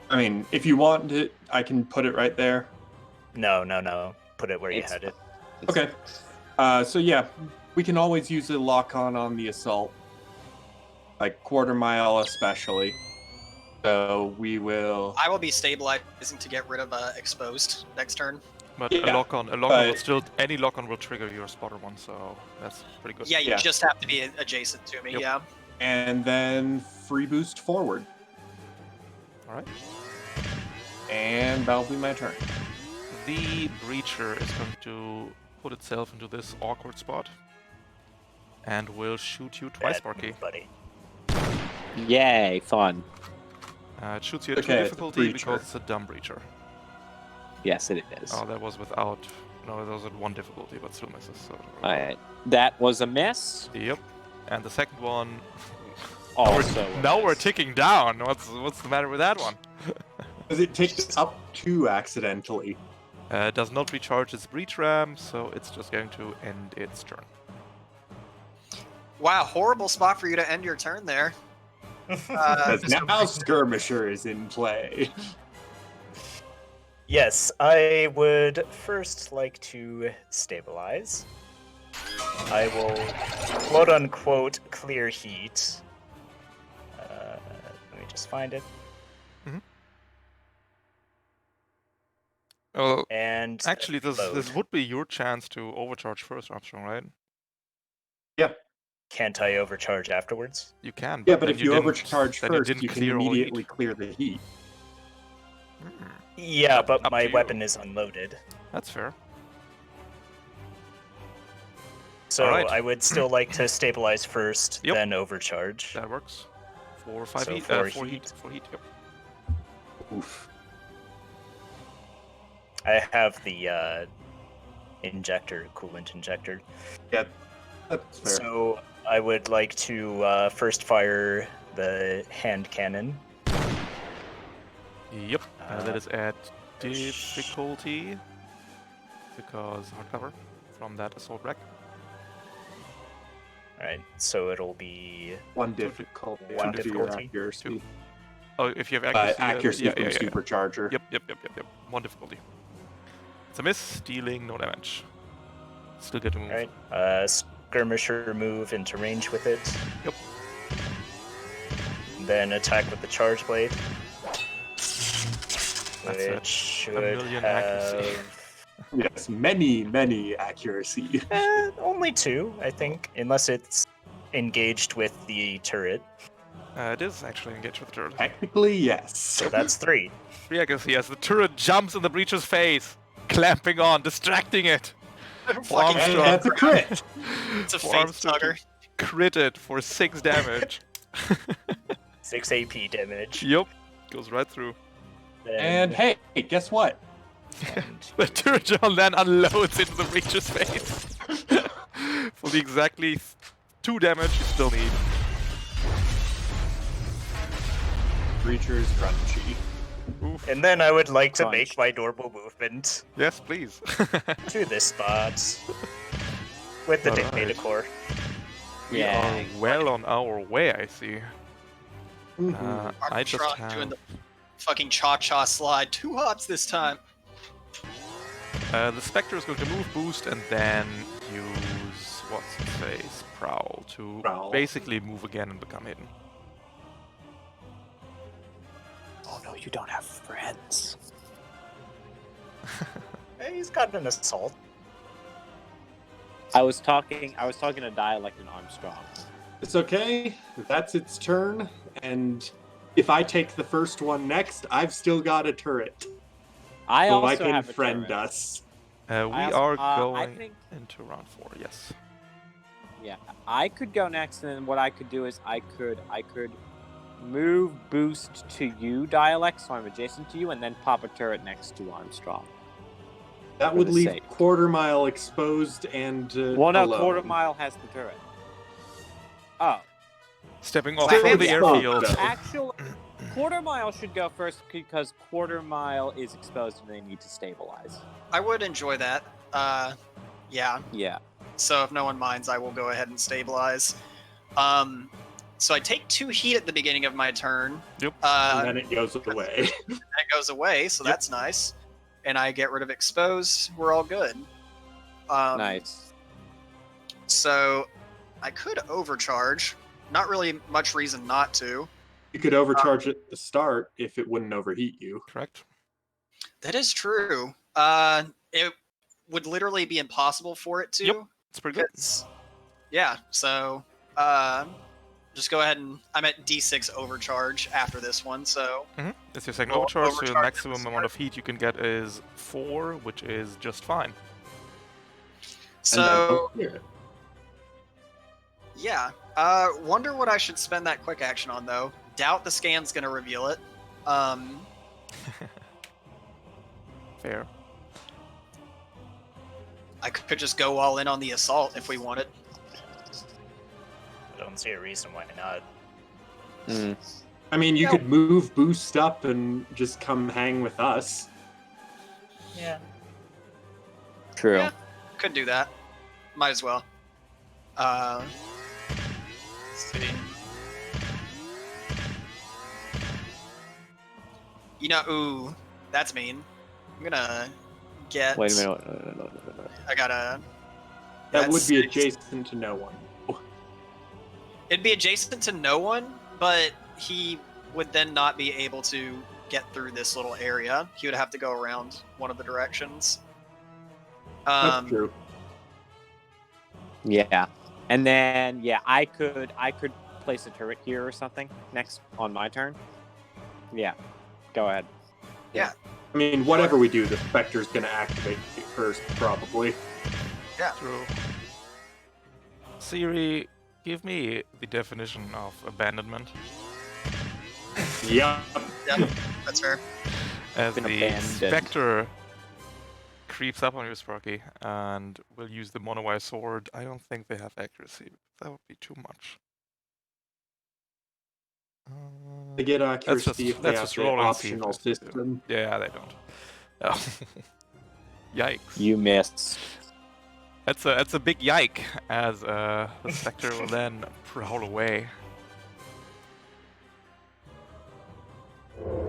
S2: I mean, if you want it, I can put it right there.
S5: No. Put it where you
S4: It's-
S5: had it.
S2: Okay. So yeah, we can always use a lock on the assault, like quarter mile especially. So we will.
S3: I will be stabilizing to get rid of exposed next turn.
S1: But
S2: Yeah,
S1: a lock-on will
S2: but-
S1: still, any lock-on will trigger your spotter one, so that's pretty good.
S3: Yeah, you
S2: Yeah.
S3: just have to be adjacent to me.
S1: Yep.
S3: Yeah.
S2: And then free boost forward,
S1: Alright.
S2: and that'll be my turn.
S1: The breacher is going to put itself into this awkward spot and will shoot you twice,
S5: Bad
S1: Sparky.
S5: move, buddy.
S4: Yay, fun.
S1: It shoots you at 2
S2: Okay, it's a
S1: difficulty
S2: breacher.
S1: because it's a dumb breacher.
S4: Yes, it is.
S1: Oh, that was without. No, that was at 1 difficulty, but still misses. So.
S4: Alright. That was a miss.
S1: Yep. And the second one.
S4: Also a
S1: Now we're
S4: miss.
S1: ticking down. What's the matter with that one?
S2: Because it ticked up 2 accidentally.
S1: Does not recharge its breach ram, so it's just going to end its turn.
S3: Wow, horrible spot for you to end your turn there.
S2: Because now Skirmisher is in play.
S5: Yes, I would first like to stabilize. I will, quote unquote, clear heat. Let me just find it.
S1: Well,
S5: And
S1: actually,
S5: then
S1: this
S5: reload.
S1: would be your chance to overcharge first, Armstrong, right?
S5: Can't I overcharge afterwards?
S1: You can.
S2: Yeah, but
S1: then
S2: if you
S1: didn't-
S2: overcharge
S1: then
S2: first,
S1: didn't
S2: you can
S1: clear all
S2: immediately
S1: heat.
S2: clear the heat.
S5: Yeah,
S1: Up
S5: but
S1: to
S5: my
S1: you.
S5: weapon is unloaded.
S1: That's fair.
S5: So
S1: Alright.
S5: I would still like to stabilize first,
S1: Yep.
S5: then overcharge.
S1: That works. 4 or 5
S5: So
S1: heat.
S5: for
S1: 4
S5: heat.
S1: heat. 4 heat. Yep.
S2: Oof.
S5: I have the injector, coolant injector.
S2: Yeah, that's fair.
S5: So I would like to first fire the hand cannon.
S1: Yep. That
S5: Uh,
S1: is at difficulty because hardcover from that assault rack.
S5: Alright, so it'll be
S2: 1 difficulty.
S5: One
S2: after your
S5: difficulty.
S2: accuracy.
S1: Oh, if you have accuracy.
S2: Accuracy
S1: yeah,
S2: from
S1: yeah, yeah.
S2: Supercharger.
S1: Yep. 1 difficulty. It's a miss, dealing no damage. Still get to move.
S5: alright. Skirmisher move into range with it.
S1: Yep.
S5: Then attack with the charge blade.
S1: That's it.
S5: Which should
S1: million
S5: have
S1: accuracy.
S2: Yes, many accuracy.
S5: only 2, I think, unless it's engaged with the turret.
S1: It is actually engaged with the turret.
S2: Technically, yes.
S5: So that's 3.
S1: 3 accuracy as the turret jumps in the breacher's face, clamping on, distracting it.
S3: Fucking
S1: Armstrong.
S2: And that's a crit.
S3: It's a
S1: For
S3: face
S1: Armstrong to
S3: tugger.
S1: Crit it for 6 damage.
S5: 6 AP damage.
S1: Yup. Goes right through.
S2: And hey, guess what?
S5: and
S1: The turret John then unloads into the breacher's face. For the exactly 2 damage you still need.
S2: Breacher's crunchy.
S1: Oof.
S5: And then I would like to
S4: Crunch.
S5: make my normal movement
S1: Yes, please.
S5: to this spot with the
S1: Alright.
S5: data core.
S1: We
S4: Yeah.
S1: are well on our way, I see.
S2: Mhm.
S1: I just
S3: Armstrong
S1: have...
S3: doing the fucking cha-cha slide. 2 hops this time.
S1: The Spectre is going to move boost and then use, what's it say, Prowl to
S2: Prowl.
S1: basically move again and become hidden.
S4: Oh no, you don't have friends.
S5: Hey, he's got an assault.
S4: I was talking to Dialect and Armstrong.
S2: It's okay. That's its turn. And if I take the first one next, I've still got a turret.
S4: I
S2: So
S4: also
S2: I can
S4: have a
S2: friend
S4: turret.
S2: us.
S1: We
S4: I also-
S1: are
S4: I
S1: going
S4: think,
S1: into round 4, yes.
S4: yeah, I could go next, and then what I could do is I could move boost to you, Dialect, so I'm adjacent to you, and then pop a turret next to Armstrong.
S2: That
S4: For
S2: would
S4: the
S2: leave
S4: sake.
S2: Quarter Mile exposed and
S4: Well, no,
S2: alone.
S4: Quarter Mile has the turret. Oh,
S1: Stepping off
S3: Wait,
S1: from the
S3: wait,
S1: airfield.
S2: wait.
S4: actually, Quarter Mile should go first because Quarter Mile is exposed and they need to stabilize.
S3: I would enjoy that. Yeah.
S4: Yeah.
S3: So if no one minds, I will go ahead and stabilize. So I take 2 heat at the beginning of my turn.
S1: Yep.
S2: And then it goes away.
S3: That goes away, so
S1: Yep.
S3: that's nice. And I get rid of exposed. We're all good.
S4: Nice.
S3: So I could overcharge. Not really much reason not to.
S2: You could overcharge at the start if it wouldn't overheat you.
S1: Correct.
S3: That is true. It would literally be impossible for it to.
S1: Yep. It's pretty good.
S3: 'cause- yeah. So just go ahead and I'm at D6 overcharge after this one. So
S1: It's your second
S3: Well,
S1: overcharge, so the
S3: overcharge
S1: maximum
S3: is
S1: amount of heat you can get is 4, which is just fine.
S3: so
S2: And then-
S3: yeah. Wonder what I should spend that quick action on though. Doubt the scan's gonna reveal it.
S1: Fair.
S3: I could just go all in on the assault if we wanted.
S5: I don't see a reason why not.
S2: I mean, you could move Boost up and just come hang with us.
S5: Yeah.
S4: True.
S3: Yeah, could do that. Might as well. Let's see. You know, ooh, that's mean. I'm gonna get.
S4: Wait a minute. No.
S3: I gotta.
S2: That would be
S3: 6.
S2: adjacent to no one.
S3: It'd be adjacent to no one, but he would then not be able to get through this little area. He would have to go around one of the directions.
S2: That's true.
S4: Yeah, and then I could place a turret here or something next on my turn. Yeah, go ahead.
S2: I mean, whatever we do, the Spectre's going to activate first, probably.
S3: Yeah.
S1: True. Siri, give me the definition of abandonment.
S2: Yep.
S3: Yeah, that's fair.
S1: As
S4: Been
S1: the
S4: abandoned.
S1: Spectre creeps up on you, Sparky, and will use the monowire sword. I don't think they have accuracy. That would be too much.
S2: They get accuracy if they
S1: let's
S2: have
S1: just
S2: the
S1: roll and see if
S2: optional
S1: they do.
S2: system.
S1: Yeah, they don't. Oh. Yikes.
S4: You missed.
S1: That's a big yike, as the Spectre will then prowl away.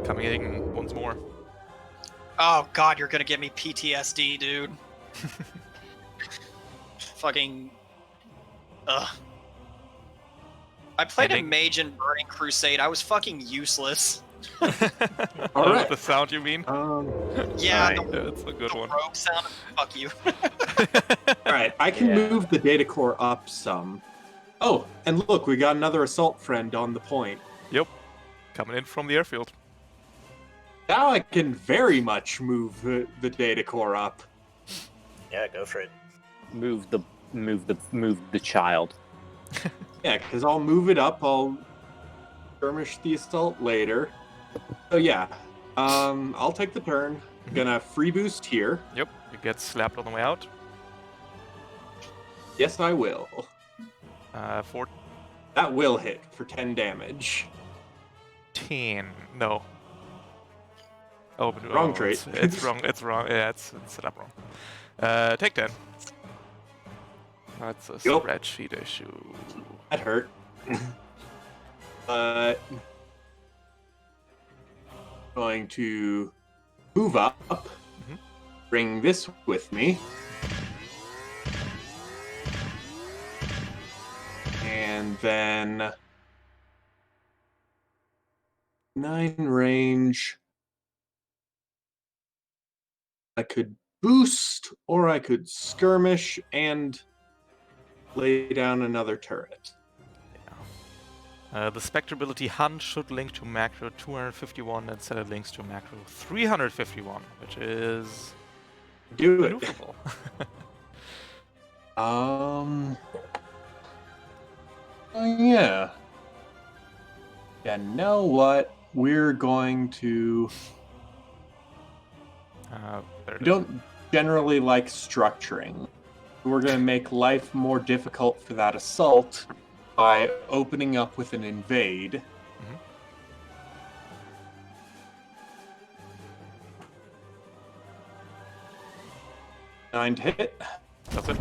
S1: Coming in once more.
S3: Oh god, you're gonna give me PTSD, dude. Fucking. Ugh. I played a mage in Burning Crusade. I was fucking useless.
S2: Alright.
S1: The sound you mean?
S3: Yeah,
S2: Alright.
S1: That's a good
S3: the
S1: one.
S3: rogue sound. Fuck you.
S2: Alright, I can move the data core up some. Oh, and look, we got another assault friend on the point.
S1: Yep. Coming in from the airfield.
S2: Now I can very much move the data core up.
S5: Yeah, go for it.
S4: Move the child.
S2: Yeah, because I'll move it up, I'll skirmish the assault later. So yeah, I'll take the turn. Gonna free boost here.
S1: Yep. You get slapped on the way out.
S2: Yes, I will.
S1: 14.
S2: That will hit for 10 damage.
S1: No. Oh, but,
S2: Wrong trait.
S1: It's wrong. It's wrong. Yeah, it's set up wrong. Take 10. That's a
S2: Yup.
S1: spreadsheet issue.
S2: That hurt. Going to move up, bring this with me, and then 9 range. I could boost, or I could skirmish and lay down another turret.
S1: The Spectre ability Hunt should link to macro 251 instead it links to macro 351, which is
S2: Do it.
S1: maneuverable.
S2: Yeah. Yeah, know what? We're going to...
S1: There it
S2: We
S1: is.
S2: don't generally like structuring. We're going to make life more difficult for that assault by opening up with an invade. 9 to hit.
S1: That's it.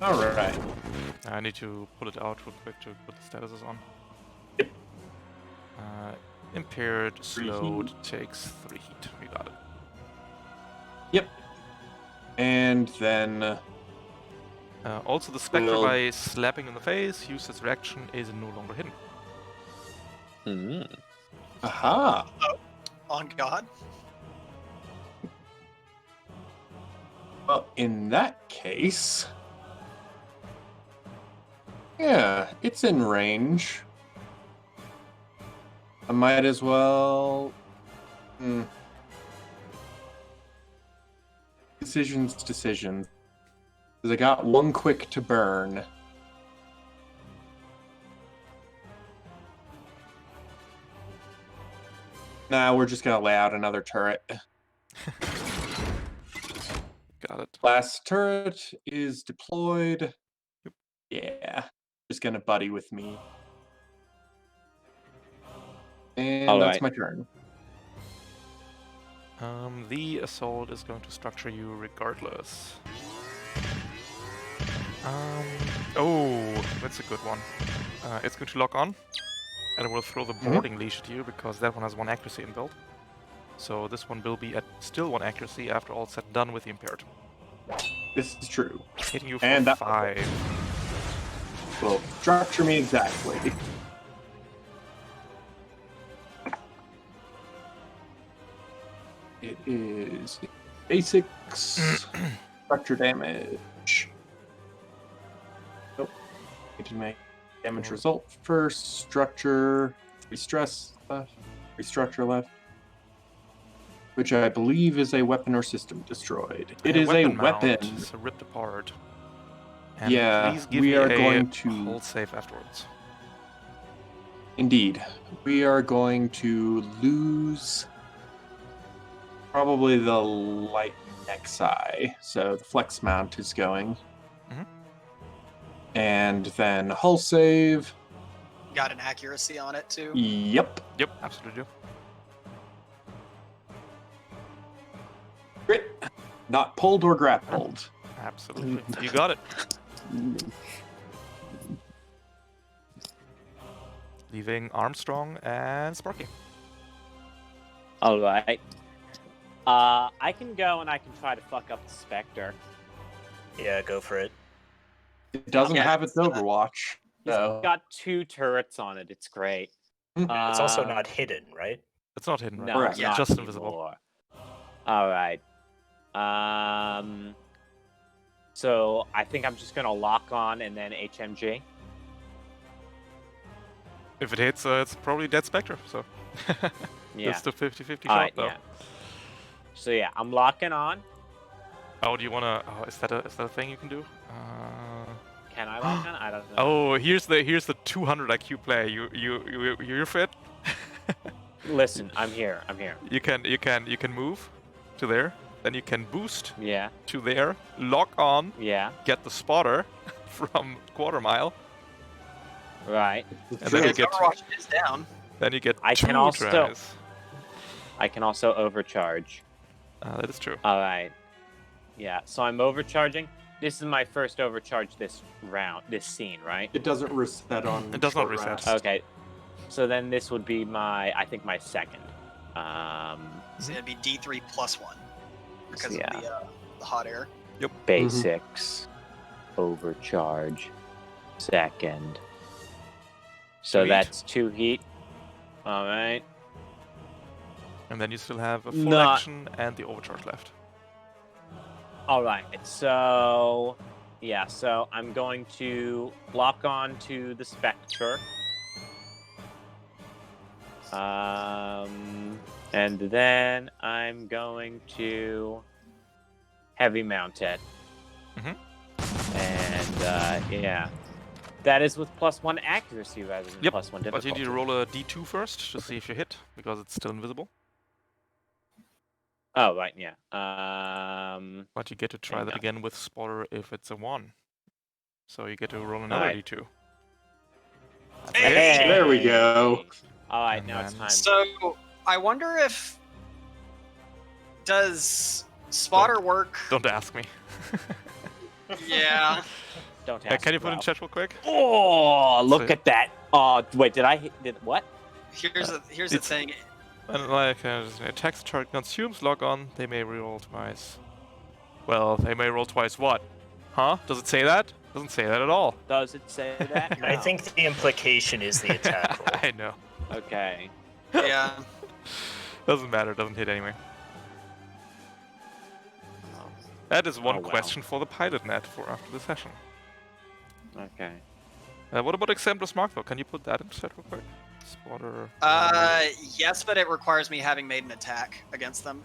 S2: Alright.
S1: I need to pull it out real quick to put the statuses on.
S2: Yep.
S1: Impaired,
S2: 3
S1: slowed,
S2: heat.
S1: takes 3 heat. We got it.
S2: Yep. And then...
S1: Also, the Spectre,
S2: Well-
S1: by slapping in the face, use its reaction is no longer hidden.
S2: Aha!
S3: On God.
S2: Well, in that case... Yeah, it's in range. I might as well... Decisions. Because I got 1 quick to burn. Nah, we're just gonna lay out another turret.
S1: Got it.
S2: Last turret is deployed. Yeah, just gonna buddy with me. And that's my turn.
S1: The assault is going to structure you regardless. Oh, that's a good one. It's going to lock on, and it will throw the boarding leash at you because that one has 1 accuracy inbuilt. So this one will be at still 1 accuracy after all said and done with the impaired.
S2: This is true.
S1: Hitting you for
S2: And
S1: 5.
S2: Will structure me exactly. It is basics, structure damage. Nope. Need to make damage result first. Structure, 3 stress left, 3 structure left. Which I believe is a weapon or system destroyed. It is a weapon.
S1: It's ripped apart. And
S2: Yeah,
S1: please give
S2: we
S1: me
S2: are
S1: a
S2: going to
S1: hold save afterwards.
S2: Indeed. We are going to lose probably the light Nexi. So the flex mount is going. And then hull save.
S3: Got an accuracy on it too.
S2: Yep.
S1: Yep, absolutely.
S2: Crit. Not pulled or grappled.
S1: Absolutely. You got it. Leaving Armstrong and Sparky.
S4: All right. I can go and I can try to fuck up the Spectre.
S5: Yeah, go for it.
S2: It doesn't have its Overwatch.
S4: He's
S2: So.
S4: got 2 turrets on it. It's great.
S5: It's also not hidden, right?
S1: It's not hidden, right?
S4: No,
S1: It's
S4: not
S1: just
S4: anymore.
S1: invisible.
S4: All right. So I think I'm just gonna lock on and then HMG.
S1: If it hits, it's probably Dead Spectre, so...
S4: Yeah.
S1: It's the 50-50 shot,
S4: Alright,
S1: though.
S4: yeah. So yeah, I'm locking on.
S1: Oh, do you wanna... Oh, is that a thing you can do?
S4: Can I lock on? I don't know.
S1: Oh, here's the 200 IQ play. You're fit.
S4: Listen, I'm here.
S1: You can move to there, then you can boost
S4: Yeah.
S1: to there, lock on,
S4: Yeah.
S1: get the spotter from quarter mile,
S4: Right.
S1: and then you get
S3: Overwatch is down.
S4: I
S1: 2
S4: can also-
S1: tries.
S4: I can also overcharge.
S1: That is true.
S4: All right. Yeah. So I'm overcharging. This is my first overcharge this scene, right?
S2: It doesn't reset on.
S1: It does not
S2: short
S1: reset.
S2: rest.
S4: Okay. So then this would be my second.
S3: So it'd be D3 plus 1 because
S4: Yeah.
S3: of the hot air.
S4: Basics, overcharge, second. So
S1: Sweet.
S4: that's 2 heat. All right.
S1: And then you still have a full
S4: Not-
S1: action and the overcharge left.
S4: All right. So yeah. So I'm going to lock on to the Spectre. And then I'm going to heavy mount it. And yeah, that is with +1 accuracy rather than
S1: Yep,
S4: +1 difficulty.
S1: But you need to roll a D2 first to see if you hit, because it's still invisible.
S4: Oh right, yeah.
S1: But you get to try
S4: Hang
S1: that
S4: on.
S1: again with spotter if it's a 1. So you get to roll another
S4: Alright.
S1: D2.
S3: Hey!
S2: There we go.
S4: All right,
S1: And
S4: now it's
S1: then-
S4: time.
S3: So I wonder if does spotter work?
S1: Don't ask me.
S3: Yeah.
S4: Don't ask.
S1: Can you put in
S4: Ralph.
S1: chat real quick?
S4: Oh, look
S1: So-
S4: at that! Oh, wait, did what?
S3: Here's the
S1: It's-
S3: thing.
S1: And like attacks target consumes log on, they may reroll twice. Well, they may roll twice what? Huh? Does it say that? Doesn't say that at all.
S4: Does it say that?
S5: I
S4: No.
S5: think the implication is the attack roll.
S1: I know.
S4: Okay.
S3: Yeah.
S1: Doesn't matter, doesn't hit anyway. That is one
S4: Oh, well.
S1: question for the pilot net for after the session.
S4: Okay.
S1: What about Exemplus Mark though? Can you put that in chat real quick? Spotter.
S3: Yes, but it requires me having made an attack against them.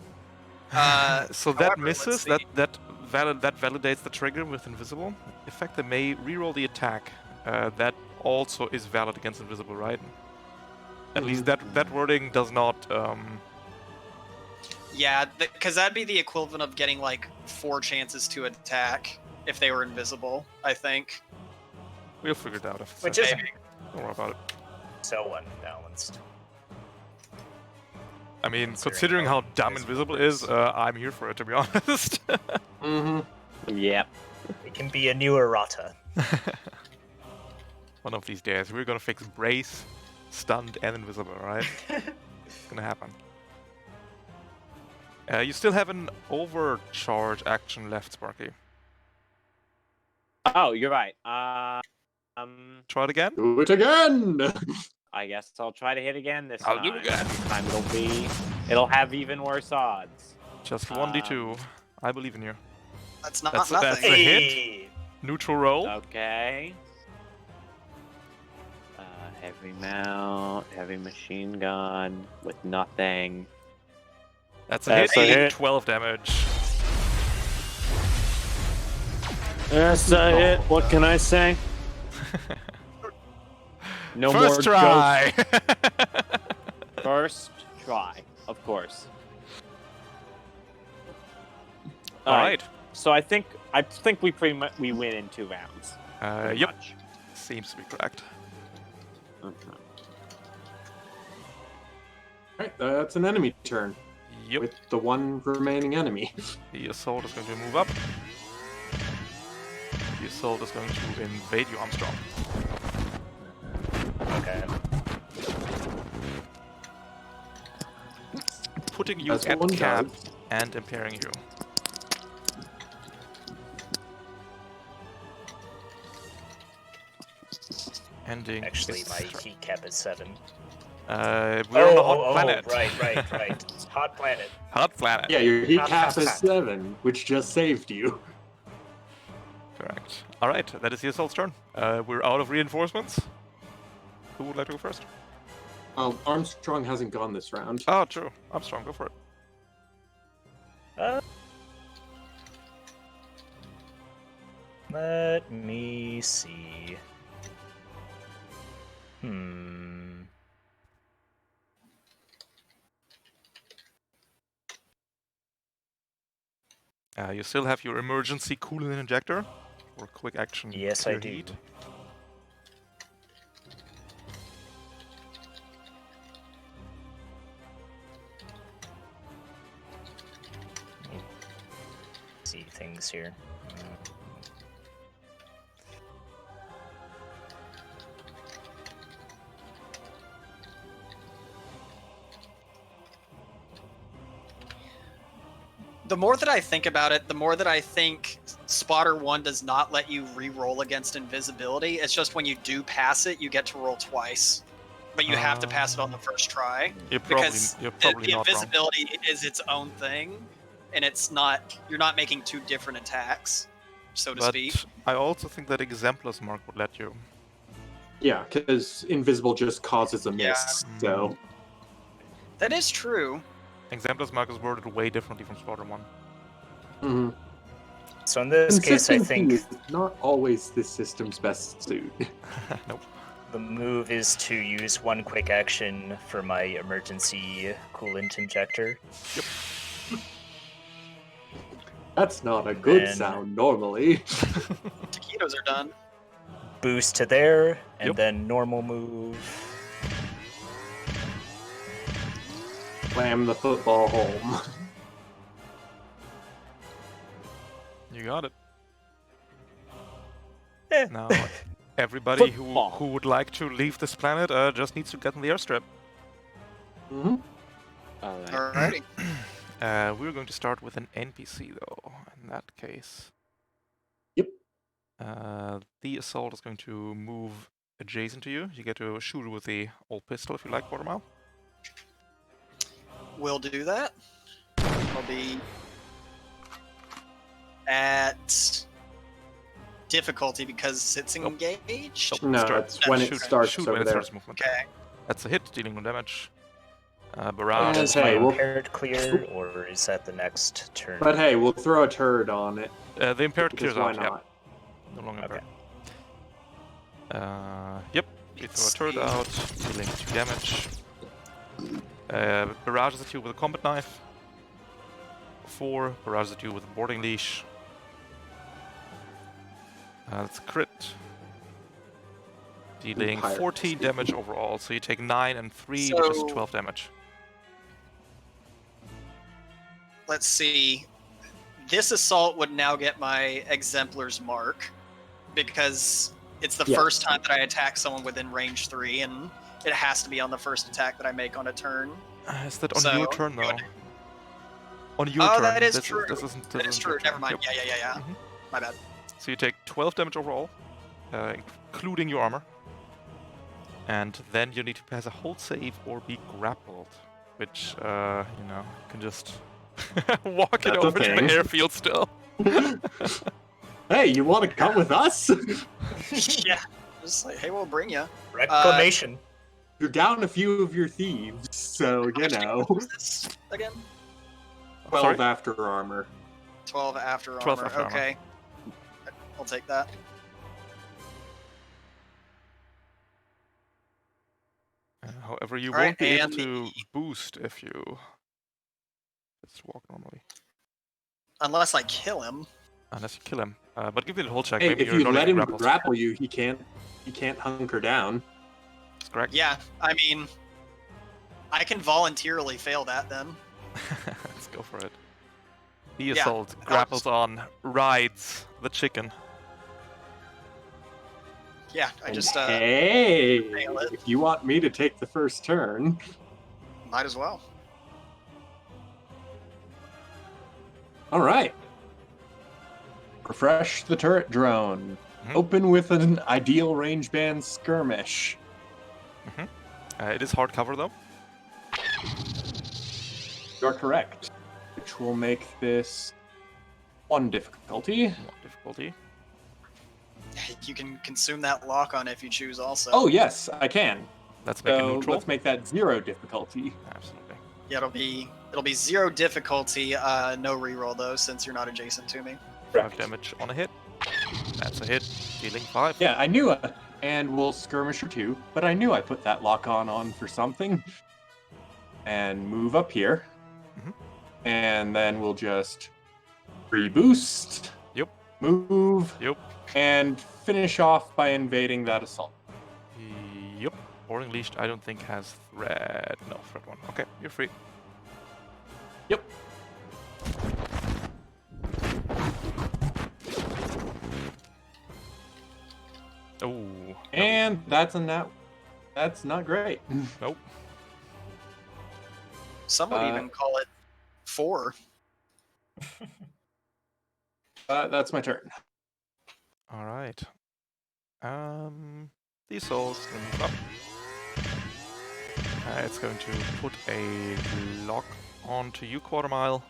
S1: So that
S3: however,
S1: misses.
S3: let's see.
S1: That validates the trigger with invisible. In fact, they may reroll the attack. That also is valid against invisible, right? At least that wording does not
S3: Yeah, because that'd be the equivalent of getting like 4 chances to attack if they were invisible, I think.
S1: We'll figure it out. If
S5: Which is
S1: don't worry about it.
S5: so unbalanced.
S1: I mean, considering how dumb invisible is, I'm here for it, to be honest.
S4: Yep.
S5: It can be a new errata.
S1: One of these days, we're gonna fix Brace, Stunned, and Invisible, right? It's gonna happen. You still have an overcharge action left, Sparky.
S4: Oh, you're right.
S1: Try it again?
S2: Do it again!
S4: I guess I'll try to hit again this
S1: I'll
S4: time.
S1: do it again.
S4: This time it'll have even worse odds.
S1: Just 1d2. I believe in you.
S3: That's not
S1: That's
S3: nothing.
S1: a hit. Neutral roll.
S4: Okay. Heavy mount, heavy machine gun with nothing.
S1: That's a hit. 12 damage.
S4: That's a hit. What can I say? No more
S1: First try.
S4: First try, of course.
S1: All right.
S4: So I think we pretty much win in 2 rounds.
S1: Yep.
S4: Much.
S1: Seems to be correct.
S2: Alright, that's an enemy turn.
S1: Yep.
S2: With the one remaining enemy.
S1: The assault is going to move up. The assault is going to invade you, Armstrong.
S5: Okay.
S1: Putting you
S2: That's
S1: at
S2: what one
S1: cap
S2: does.
S1: and impairing you. Ending.
S5: Actually,
S1: its
S5: my
S1: turn.
S5: heat cap is 7.
S1: We're on a hot planet.
S5: Right. Hot planet.
S1: Hot planet.
S2: Yeah, your heat
S5: Hot,
S2: cap
S5: hot,
S2: is
S5: hot.
S2: 7, which just saved you.
S1: Correct. All right, that is the assault's turn. We're out of reinforcements. Who would like to go first?
S2: Armstrong hasn't gone this round.
S1: Oh, true. Armstrong, go for it.
S5: Let me see.
S1: You still have your emergency coolant injector for quick action.
S5: Yes,
S1: clear
S5: I do.
S1: heat.
S5: See things here.
S3: The more that I think about it, the more that I think Spotter 1 does not let you re-roll against invisibility. It's just when you do pass it, you get to roll twice. But you have to pass it on the first try.
S1: You're probably
S3: The
S1: not wrong.
S3: invisibility is its own thing, and it's not. You're not making 2 different attacks, so to
S1: But
S3: speak.
S1: I also think that Exemplar's Mark would let you.
S2: Yeah, because invisible just causes a miss, so...
S3: That is true.
S1: Exemplar's Mark is worded way differently from Spotter 1.
S2: Mm-hmm.
S5: So in this case, I think
S2: Consistency is not always this system's best suit.
S1: Nope.
S5: the move is to use 1 quick action for my emergency coolant injector.
S1: Yep.
S2: That's not a good
S5: Then-
S2: sound normally.
S3: Taquitos are done.
S5: Boost to there, and
S1: Yep.
S5: then normal move.
S2: Slam the football home.
S1: You got it.
S5: Eh.
S1: Now, everybody
S4: Football.
S1: who would like to leave this planet just needs to get in the airstrip.
S2: Mm-hmm.
S3: Alrighty.
S1: We're going to start with an NPC, though, in that case.
S2: Yep.
S1: The assault is going to move adjacent to you. You get to shoot with the old pistol if you like, Quarter Mile.
S3: We'll do that. I'll be at difficulty because it's
S1: Nope.
S3: engaged.
S1: Nope.
S2: No,
S1: Start-
S2: it's when it
S1: shoot-
S2: starts
S1: shoot
S2: over
S1: when it
S2: there.
S1: starts movement.
S3: Okay.
S1: That's a hit, dealing no damage. Barrage.
S2: And
S5: Is my
S2: hey, we'll-
S5: impaired clear, or is that the next turn?
S2: But hey, we'll throw a turd on it.
S1: The impaired
S2: Because
S1: clears
S2: why
S1: out,
S2: not?
S1: yeah. No longer
S5: Okay.
S1: impaired. Yep. You throw a
S3: It's
S1: turret
S3: the-
S1: out, dealing 2 damage. Barrage is at you with a combat knife. 4, barrages at you with a boarding leash. That's a crit. Dealing
S2: Pirate
S1: 14
S2: escape.
S1: damage overall, so you take 9 and 3, which is
S3: So-
S1: 12 damage.
S3: Let's see. This assault would now get my Exemplar's mark because it's the
S2: Yes.
S3: first time that I attack someone within range 3, and it has to be on the first attack that I make on a turn.
S1: Is that on
S3: So,
S1: your turn,
S3: you
S1: though?
S3: would-
S1: On your
S3: Oh,
S1: turn.
S3: that is
S1: This
S3: true.
S1: This isn't,
S3: That is true. Never mind.
S1: Yep.
S3: Yeah.
S1: Mhm.
S3: My bad.
S1: So you take 12 damage overall, including your armor. And then you need to pass a hold save or be grappled, which, can just walk it
S2: That's a
S1: over to the
S2: thing.
S1: airfield still.
S2: Hey, you want to come with us?
S3: Yeah. Just like, hey, we'll bring you.
S5: Reclamation.
S2: You're down a few of your thieves, so you know.
S3: This again?
S2: 12
S1: Sorry?
S2: after armor.
S3: 12 after
S1: 12
S3: armor.
S1: after armor.
S3: Okay. I'll take that.
S1: However, you
S3: Alright,
S1: won't be able
S3: and
S1: to boost if you just walk normally.
S3: Unless I kill him.
S1: Unless you kill him. But give it a hold check.
S2: Hey,
S1: Maybe
S2: if
S1: you're
S2: you
S1: not
S2: let
S1: even
S2: him
S1: grappled.
S2: grapple you, he can't hunker down.
S1: That's correct.
S3: Yeah, I mean, I can voluntarily fail that then.
S1: Let's go for it. The
S3: Yeah,
S1: assault
S3: I'll
S1: grapples on, rides the chicken.
S3: Yeah, I
S2: And
S3: just
S2: hey,
S3: fail it.
S2: if you want me to take the first turn,
S3: might as well.
S2: all right. Refresh the turret drone.
S1: Mhm.
S2: Open with an ideal range band skirmish.
S1: It is hard cover though.
S2: You're correct. Which will make this 1 difficulty.
S1: More difficulty.
S3: You can consume that lock on if you choose also.
S2: Oh yes, I can.
S1: Let's make it
S2: So
S1: neutral.
S2: let's make that 0 difficulty.
S1: Absolutely.
S3: Yeah, it'll be 0 difficulty, no reroll though, since you're not adjacent to me.
S1: 5 damage on a hit. That's a hit. Dealing 5.
S2: Yeah, I knew it. And we'll skirmisher 2, but I knew I put that lock on for something. And move up here.
S1: Mhm.
S2: And then we'll just reboost.
S1: Yep.
S2: Move.
S1: Yep.
S2: And finish off by invading that assault.
S1: Yep. Boarding leashed, I don't think has threat. No, threat 1. Okay, you're free.
S2: Yep.
S1: Oh.
S2: And that's not great.
S1: Nope.
S3: Some would even call it 4.
S2: That's my turn.
S1: All right. The assault's gonna move up. It's going to put a lock onto you, quarter mile,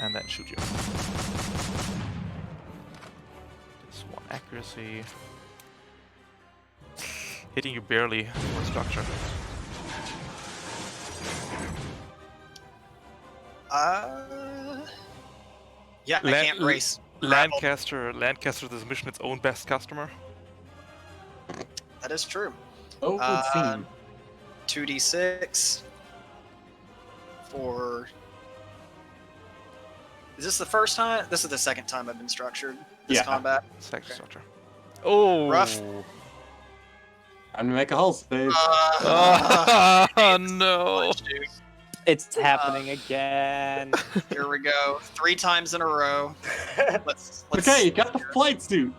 S1: and then shoot you. This 1 accuracy. Hitting you barely for structure.
S3: Yeah, I can't race. grapple.
S1: Lancaster this mission its own best customer.
S3: That is true.
S2: Oh, it would seem.
S3: 2d6 for. Is this the first time? This is the second time I've been structured this
S2: Yeah.
S3: combat.
S1: Sex
S3: Okay.
S1: structure. Oh,
S3: Rough.
S2: I'm gonna make a hull save.
S1: Oh no!
S3: Dude.
S4: It's happening again.
S3: Here we go. 3 times in a row. Let's
S2: Okay, you got the flight suit.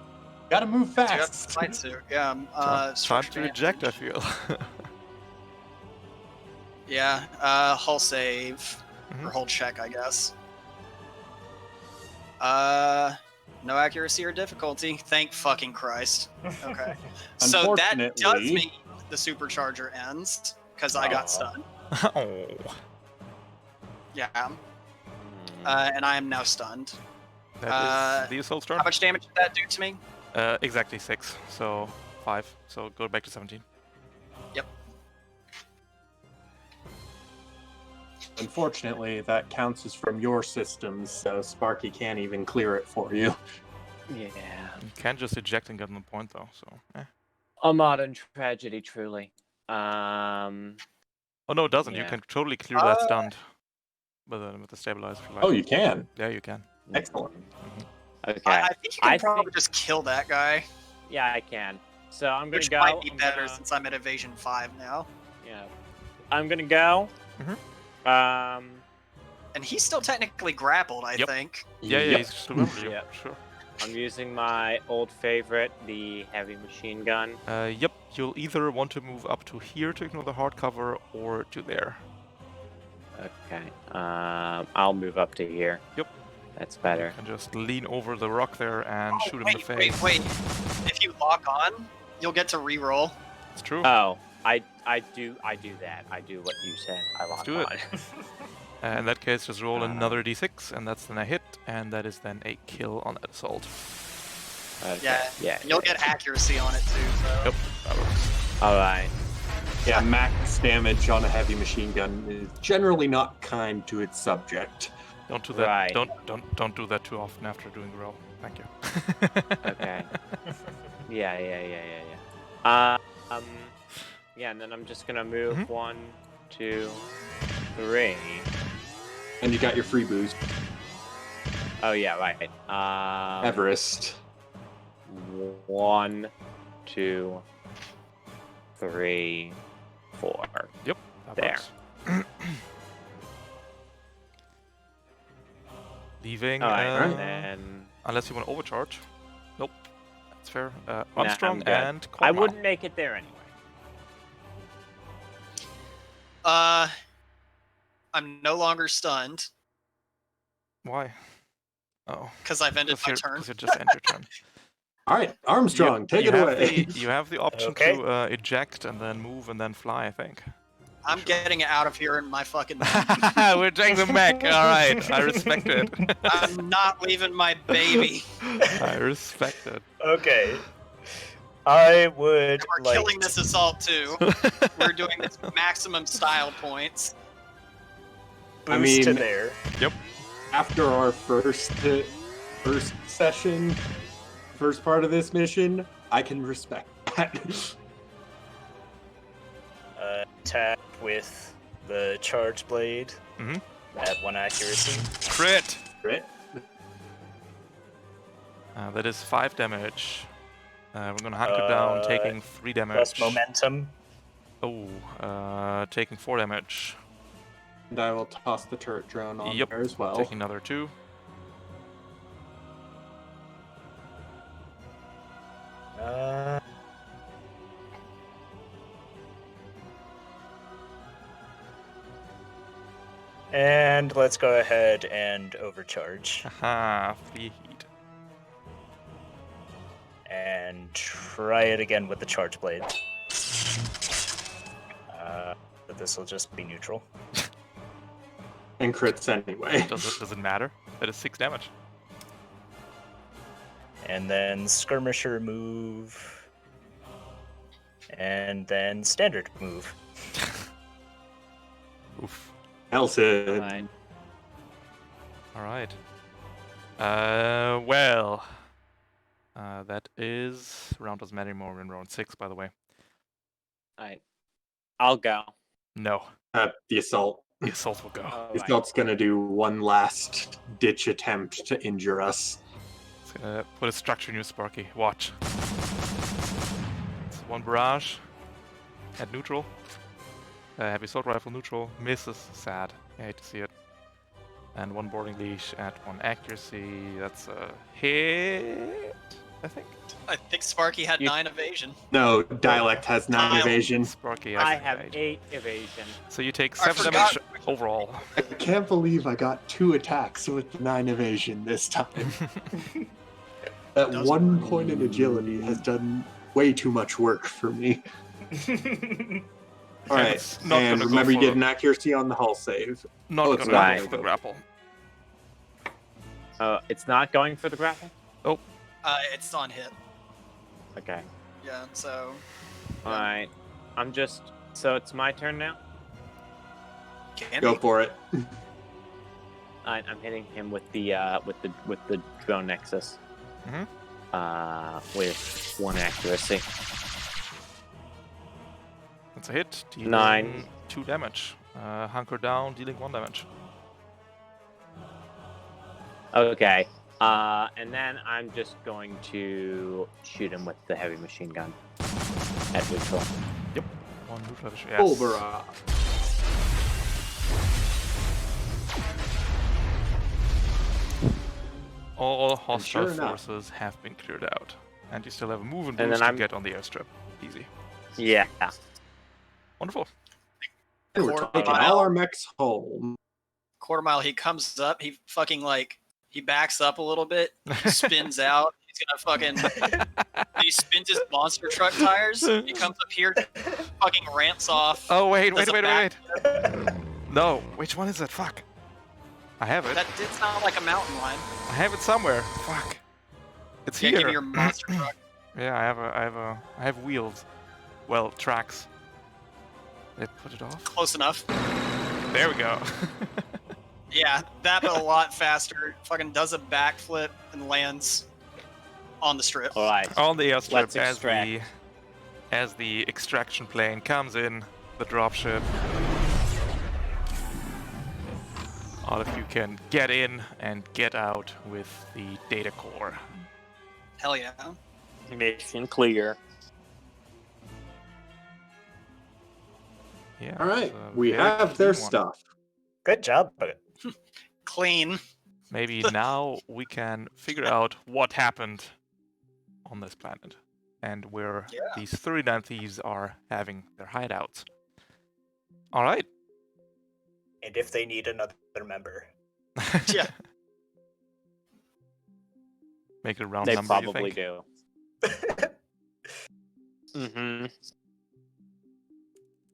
S2: Gotta move
S3: I got the
S2: fast.
S3: flight suit. Yeah.
S1: Time
S3: structure
S1: to eject, I
S3: damage.
S1: feel.
S3: Yeah. Hull save
S1: Mhm.
S3: or hull check, I guess. No accuracy or difficulty. Thank fucking Christ. Okay. So that does
S2: Unfortunately-
S3: mean the supercharger ends because I got
S5: Aw.
S3: stunned.
S1: Oh.
S3: Yeah. And I am now stunned.
S1: That is the assault's turn.
S3: How much damage did that do to me?
S1: Exactly 6, so 5. So go back to 17.
S2: Unfortunately, that counts as from your systems, so Sparky can't even clear it for you.
S4: Yeah.
S1: You can just eject and get on the point though. So.
S4: A modern tragedy, truly.
S1: Oh no, it doesn't. You
S4: Yeah.
S1: can totally clear that stunned. with the stabilizer. If you like.
S2: Oh, you can.
S1: Yeah, you can.
S2: Excellent.
S4: Okay.
S3: I think you can probably
S4: think-
S3: just kill that guy,
S4: Yeah, I can. So I'm gonna
S3: which
S4: go.
S3: might be
S4: I'm
S3: better
S4: gonna-
S3: since I'm at evasion 5 now.
S4: Yeah. I'm gonna go.
S3: And he's still technically grappled, I
S1: Yep.
S3: think.
S1: Yeah,
S2: Yep.
S1: he's still over you.
S4: Yeah.
S1: Sure.
S4: I'm using my old favorite, the heavy machine gun.
S1: Yep. You'll either want to move up to here to ignore the hardcover, or to there.
S4: Okay. I'll move up to here.
S1: Yep.
S4: That's better.
S1: And just lean over the rock there and shoot him in the
S3: Wait,
S1: face.
S3: wait. If you lock on, you'll get to reroll.
S1: It's true.
S4: Oh, I do that. I do what you said. I lock
S1: do it.
S4: on.
S1: In that case, just roll another d6, and that's then a hit, and that is then a kill on that assault.
S4: Okay.
S3: Yeah. And you'll get accuracy on it too. So.
S1: Yep, that works.
S4: All right.
S2: Yeah, max damage on a heavy machine gun is generally not kind to its subject.
S1: Don't do that.
S4: Right.
S1: Don't do that too often after doing the roll. Thank you.
S4: Okay. Yeah. Yeah, and then I'm just gonna move
S1: Mhm.
S4: 1, 2, 3.
S2: And you got your free boost.
S4: Oh yeah, right.
S2: Everest.
S4: 1, 2, 3, 4.
S1: Yep. That
S4: There.
S1: works. Leaving.
S4: All right,
S2: Alright.
S4: and then
S1: Unless you want to overcharge. Nope. That's fair. Armstrong
S4: I'm good.
S1: and
S4: I
S1: Cornwall.
S4: wouldn't make it there anyway.
S3: I'm no longer stunned
S1: Why? Oh.
S3: because I've ended my
S1: Because
S3: turn.
S1: you just end your turn.
S2: All right, Armstrong, take
S1: you
S2: it
S1: have
S2: away.
S1: You have the option
S5: Okay.
S1: to eject and then move and then fly, I think.
S3: I'm getting out of here in my fucking.
S1: We're taking the mech. All right, I respect it.
S3: I'm not leaving my baby.
S1: I respect it.
S5: Okay. I would
S3: We're
S5: like
S3: killing this assault too. We're doing this maximum style points.
S5: boost
S2: I mean-
S5: to there.
S2: After our first session, first part of this mission, I can respect that.
S5: Attack with the charge blade
S1: Mhm.
S5: at 1 accuracy.
S1: Crit.
S2: Right?
S1: That is 5 damage. We're gonna hunker down, taking 3 damage.
S5: Plus momentum.
S1: Oh, taking 4 damage.
S2: And I will toss the turret drone on
S1: Yep,
S2: there as well.
S1: Taking another 2.
S5: And let's go ahead and overcharge.
S1: Haha, free heat.
S5: And try it again with the charge blade. But this will just be neutral.
S2: And crits anyway.
S1: Does it matter? That is 6 damage.
S5: And then skirmisher move. And then standard move.
S1: Oof.
S2: Nelson.
S4: Fine.
S1: All right. Well. That is round doesn't matter anymore. We're in round 6, by the way.
S4: Alright. I'll go.
S1: No,
S2: The assault.
S1: the assault will go.
S4: All
S2: The
S4: right.
S2: assault's gonna do one last ditch attempt to injure us.
S1: It's gonna put a structure in you, Sparky. Watch. It's 1 barrage at neutral. Heavy assault rifle neutral misses. Sad. I hate to see it. And 1 boarding leash at 1 accuracy. That's a hit, I think.
S3: I think Sparky had
S4: You-
S3: 9 evasion.
S2: No, Dialect has 9
S3: Dialect.
S2: evasion.
S1: Sparky has
S4: I
S1: an
S4: have
S1: eight.
S4: 8 evasion.
S1: So you take
S3: I
S1: 7
S3: forgot.
S1: damage overall.
S2: I can't believe I got 2 attacks with 9 evasion this time. That
S3: Doesn't
S2: 1 point in agility has done way too much work for me. All right,
S1: it's not
S2: and
S1: gonna go
S2: remember you
S1: for-
S2: get an accuracy on the hull save.
S1: Not
S2: Oh, it's
S1: gonna
S4: not
S1: go for the
S2: gonna
S1: grapple.
S4: It's not going for the grapple?
S3: It's on hit.
S4: Okay.
S3: Yeah, so
S4: Alright. I'm just. So it's my turn now?
S3: can
S2: Go
S3: be.
S2: for it.
S4: Alright, I'm hitting him with the drone nexus.
S1: Mhm.
S4: With 1 accuracy.
S1: That's a hit. Dealing
S4: 9.
S1: 2 damage. Hunker down, dealing 1 damage.
S4: Okay. And then I'm just going to shoot him with the heavy machine gun at neutral.
S1: Yep. One neutral. Yes.
S2: Full barrage.
S1: All hostile
S2: sure enough-
S1: forces have been cleared out. And you still have a move and
S4: And
S1: boost
S4: then
S1: to
S4: I'm-
S1: get on the airstrip. Easy.
S4: Yeah.
S1: Wonderful.
S2: We're
S3: Quarter
S2: taking
S3: mile.
S2: all our mechs home.
S3: Quarter mile, he comes up, he fucking he backs up a little bit, he spins out, he's gonna fucking, he spins his monster truck tires, he comes up here, fucking ramps off.
S1: Oh, wait.
S3: does a
S1: Wait. No, which one is it? Fuck. I have it.
S3: That did sound like a mountain line.
S1: I have it somewhere. Fuck. It's
S3: Yeah,
S1: here.
S3: give me your monster truck.
S1: Yeah, I have wheels. Well, tracks. Did I put it off?
S3: Close enough.
S1: There we go.
S3: Yeah, that but a lot faster. Fucking does a backflip and lands on the strip.
S4: All right.
S1: On the airstrip
S4: Let's extract.
S1: as the extraction plane comes in, the dropship. All of you can get in and get out with the data core.
S3: Hell yeah.
S4: Mission clear.
S1: Yeah.
S2: All right,
S1: it's a
S2: we
S1: very
S2: have their
S1: clean one.
S2: stuff.
S5: Good job.
S3: Clean.
S1: Maybe now we can figure out what happened on this planet and where
S3: Yeah.
S1: these 39 thieves are having their hideouts. All right.
S5: And if they need another member.
S3: Yeah.
S1: Make it a round
S4: They
S1: number, you
S4: probably
S1: think?
S4: do. Mm-hmm.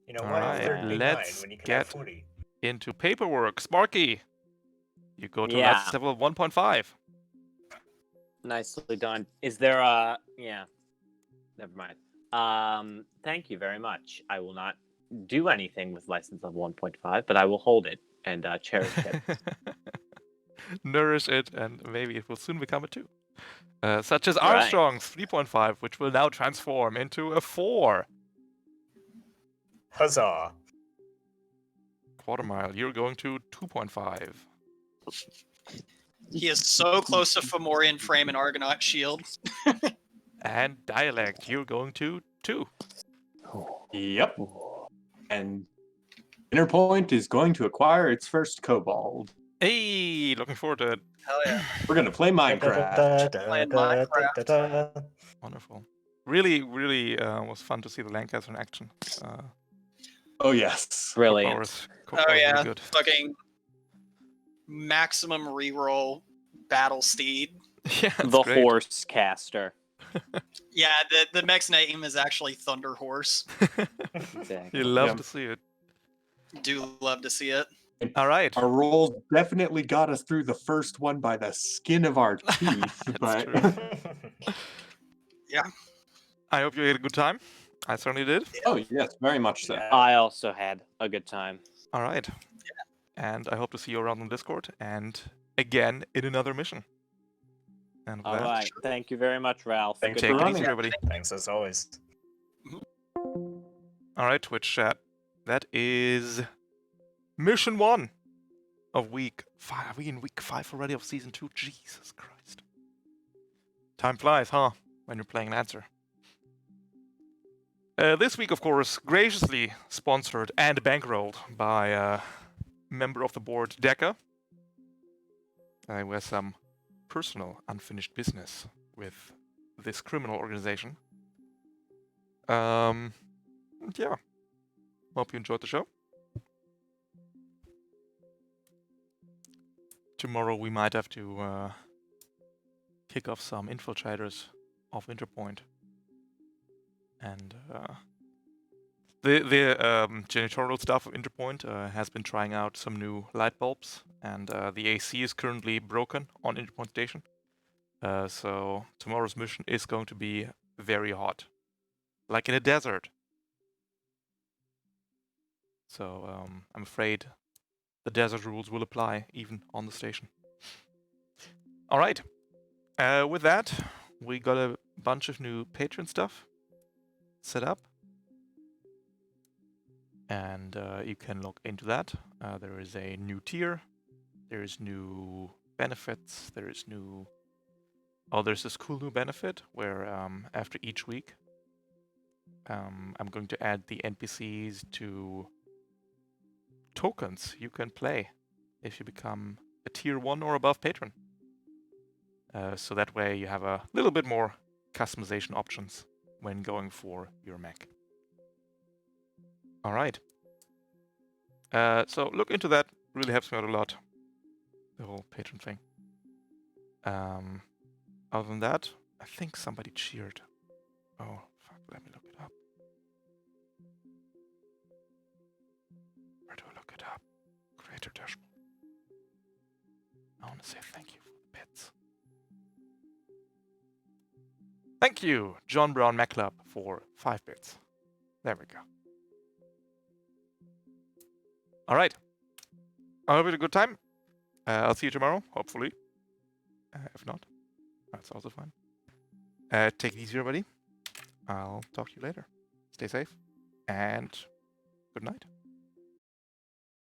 S5: You know,
S1: All
S5: why
S1: right,
S5: 39
S1: let's
S5: when you can
S1: get
S5: have 40?
S1: Into paperwork. Sparky, you go to
S4: Yeah.
S1: last level 1.5.
S4: Nicely done. Is there a... Yeah. Never mind. Thank you very much. I will not do anything with license level 1.5, but I will hold it and cherish it.
S1: Nourish it, and maybe it will soon become a 2. Such as
S4: Right.
S1: Armstrong's 3.5, which will now transform into a 4.
S5: Huzzah.
S1: Quarter mile, you're going to 2.5.
S3: He is so close to Fomorian frame and Argonaut shield.
S1: And dialect, you're going to 2.
S2: Yep. And Interpoint is going to acquire its first kobold.
S1: Hey, looking forward to it.
S3: Hell yeah.
S2: We're gonna play Minecraft.
S3: Playing Minecraft.
S1: Wonderful. Really was fun to see the Lancaster in action.
S2: Oh yes.
S4: Brilliant.
S3: Oh yeah,
S1: Really good.
S3: fucking maximum reroll battle steed.
S1: Yeah, it's
S4: The
S1: great.
S4: horse caster.
S3: Yeah, the mech's name is actually Thunder Horse.
S4: Exactly.
S1: You love
S2: Yeah.
S1: to see it.
S3: Do love to see it.
S1: All right.
S2: Our rolls definitely got us through the first one by the skin of our teeth, but
S1: true. I hope you had a good time. I certainly did.
S2: oh yes, very much so.
S4: I also had a good time.
S1: All right. And I hope to see you around on Discord and again in another mission. And with
S4: All
S1: that,
S4: right. Thank you very much, Ralph.
S5: Thanks
S4: Good
S1: take
S2: for
S1: it
S4: luck.
S1: easy,
S2: running.
S1: everybody.
S5: Thanks as always.
S1: All right, Twitch chat. That is mission 1 of week 5. Are we in week 5 already of season 2? Jesus Christ. Time flies, huh? When you're playing an answer. This week, of course, graciously sponsored and bankrolled by member of the board, Deca. Who has some personal unfinished business with this criminal organization. Yeah. Hope you enjoyed the show. Tomorrow we might have to kick off some infiltrators of Interpoint. And the janitorial staff of Interpoint has been trying out some new light bulbs, and the AC is currently broken on Interpoint Station. So tomorrow's mission is going to be very hot, like in a desert. So I'm afraid the desert rules will apply even on the station. All right. With that, we got a bunch of new Patreon stuff set up. And you can look into that. There is a new tier. There is new benefits. There is new. Oh, there's this cool new benefit where after each week, I'm going to add the NPCs to tokens you can play if you become a tier 1 or above patron. So that way you have a little bit more customization options when going for your mech. All right. So look into that. Really helps me out a lot. The whole patron thing. Other than that, I think somebody cheered. Oh, fuck. Let me look it up. Where do I look it up? Creator dashboard. I want to say thank you for the bits. Thank you, John Brown MacClub, for 5 bits. There we go. All right. I hope you had a good time. I'll see you tomorrow, hopefully. If not, that's also fine. Take it easy, everybody. I'll talk to you later. Stay safe, and good night.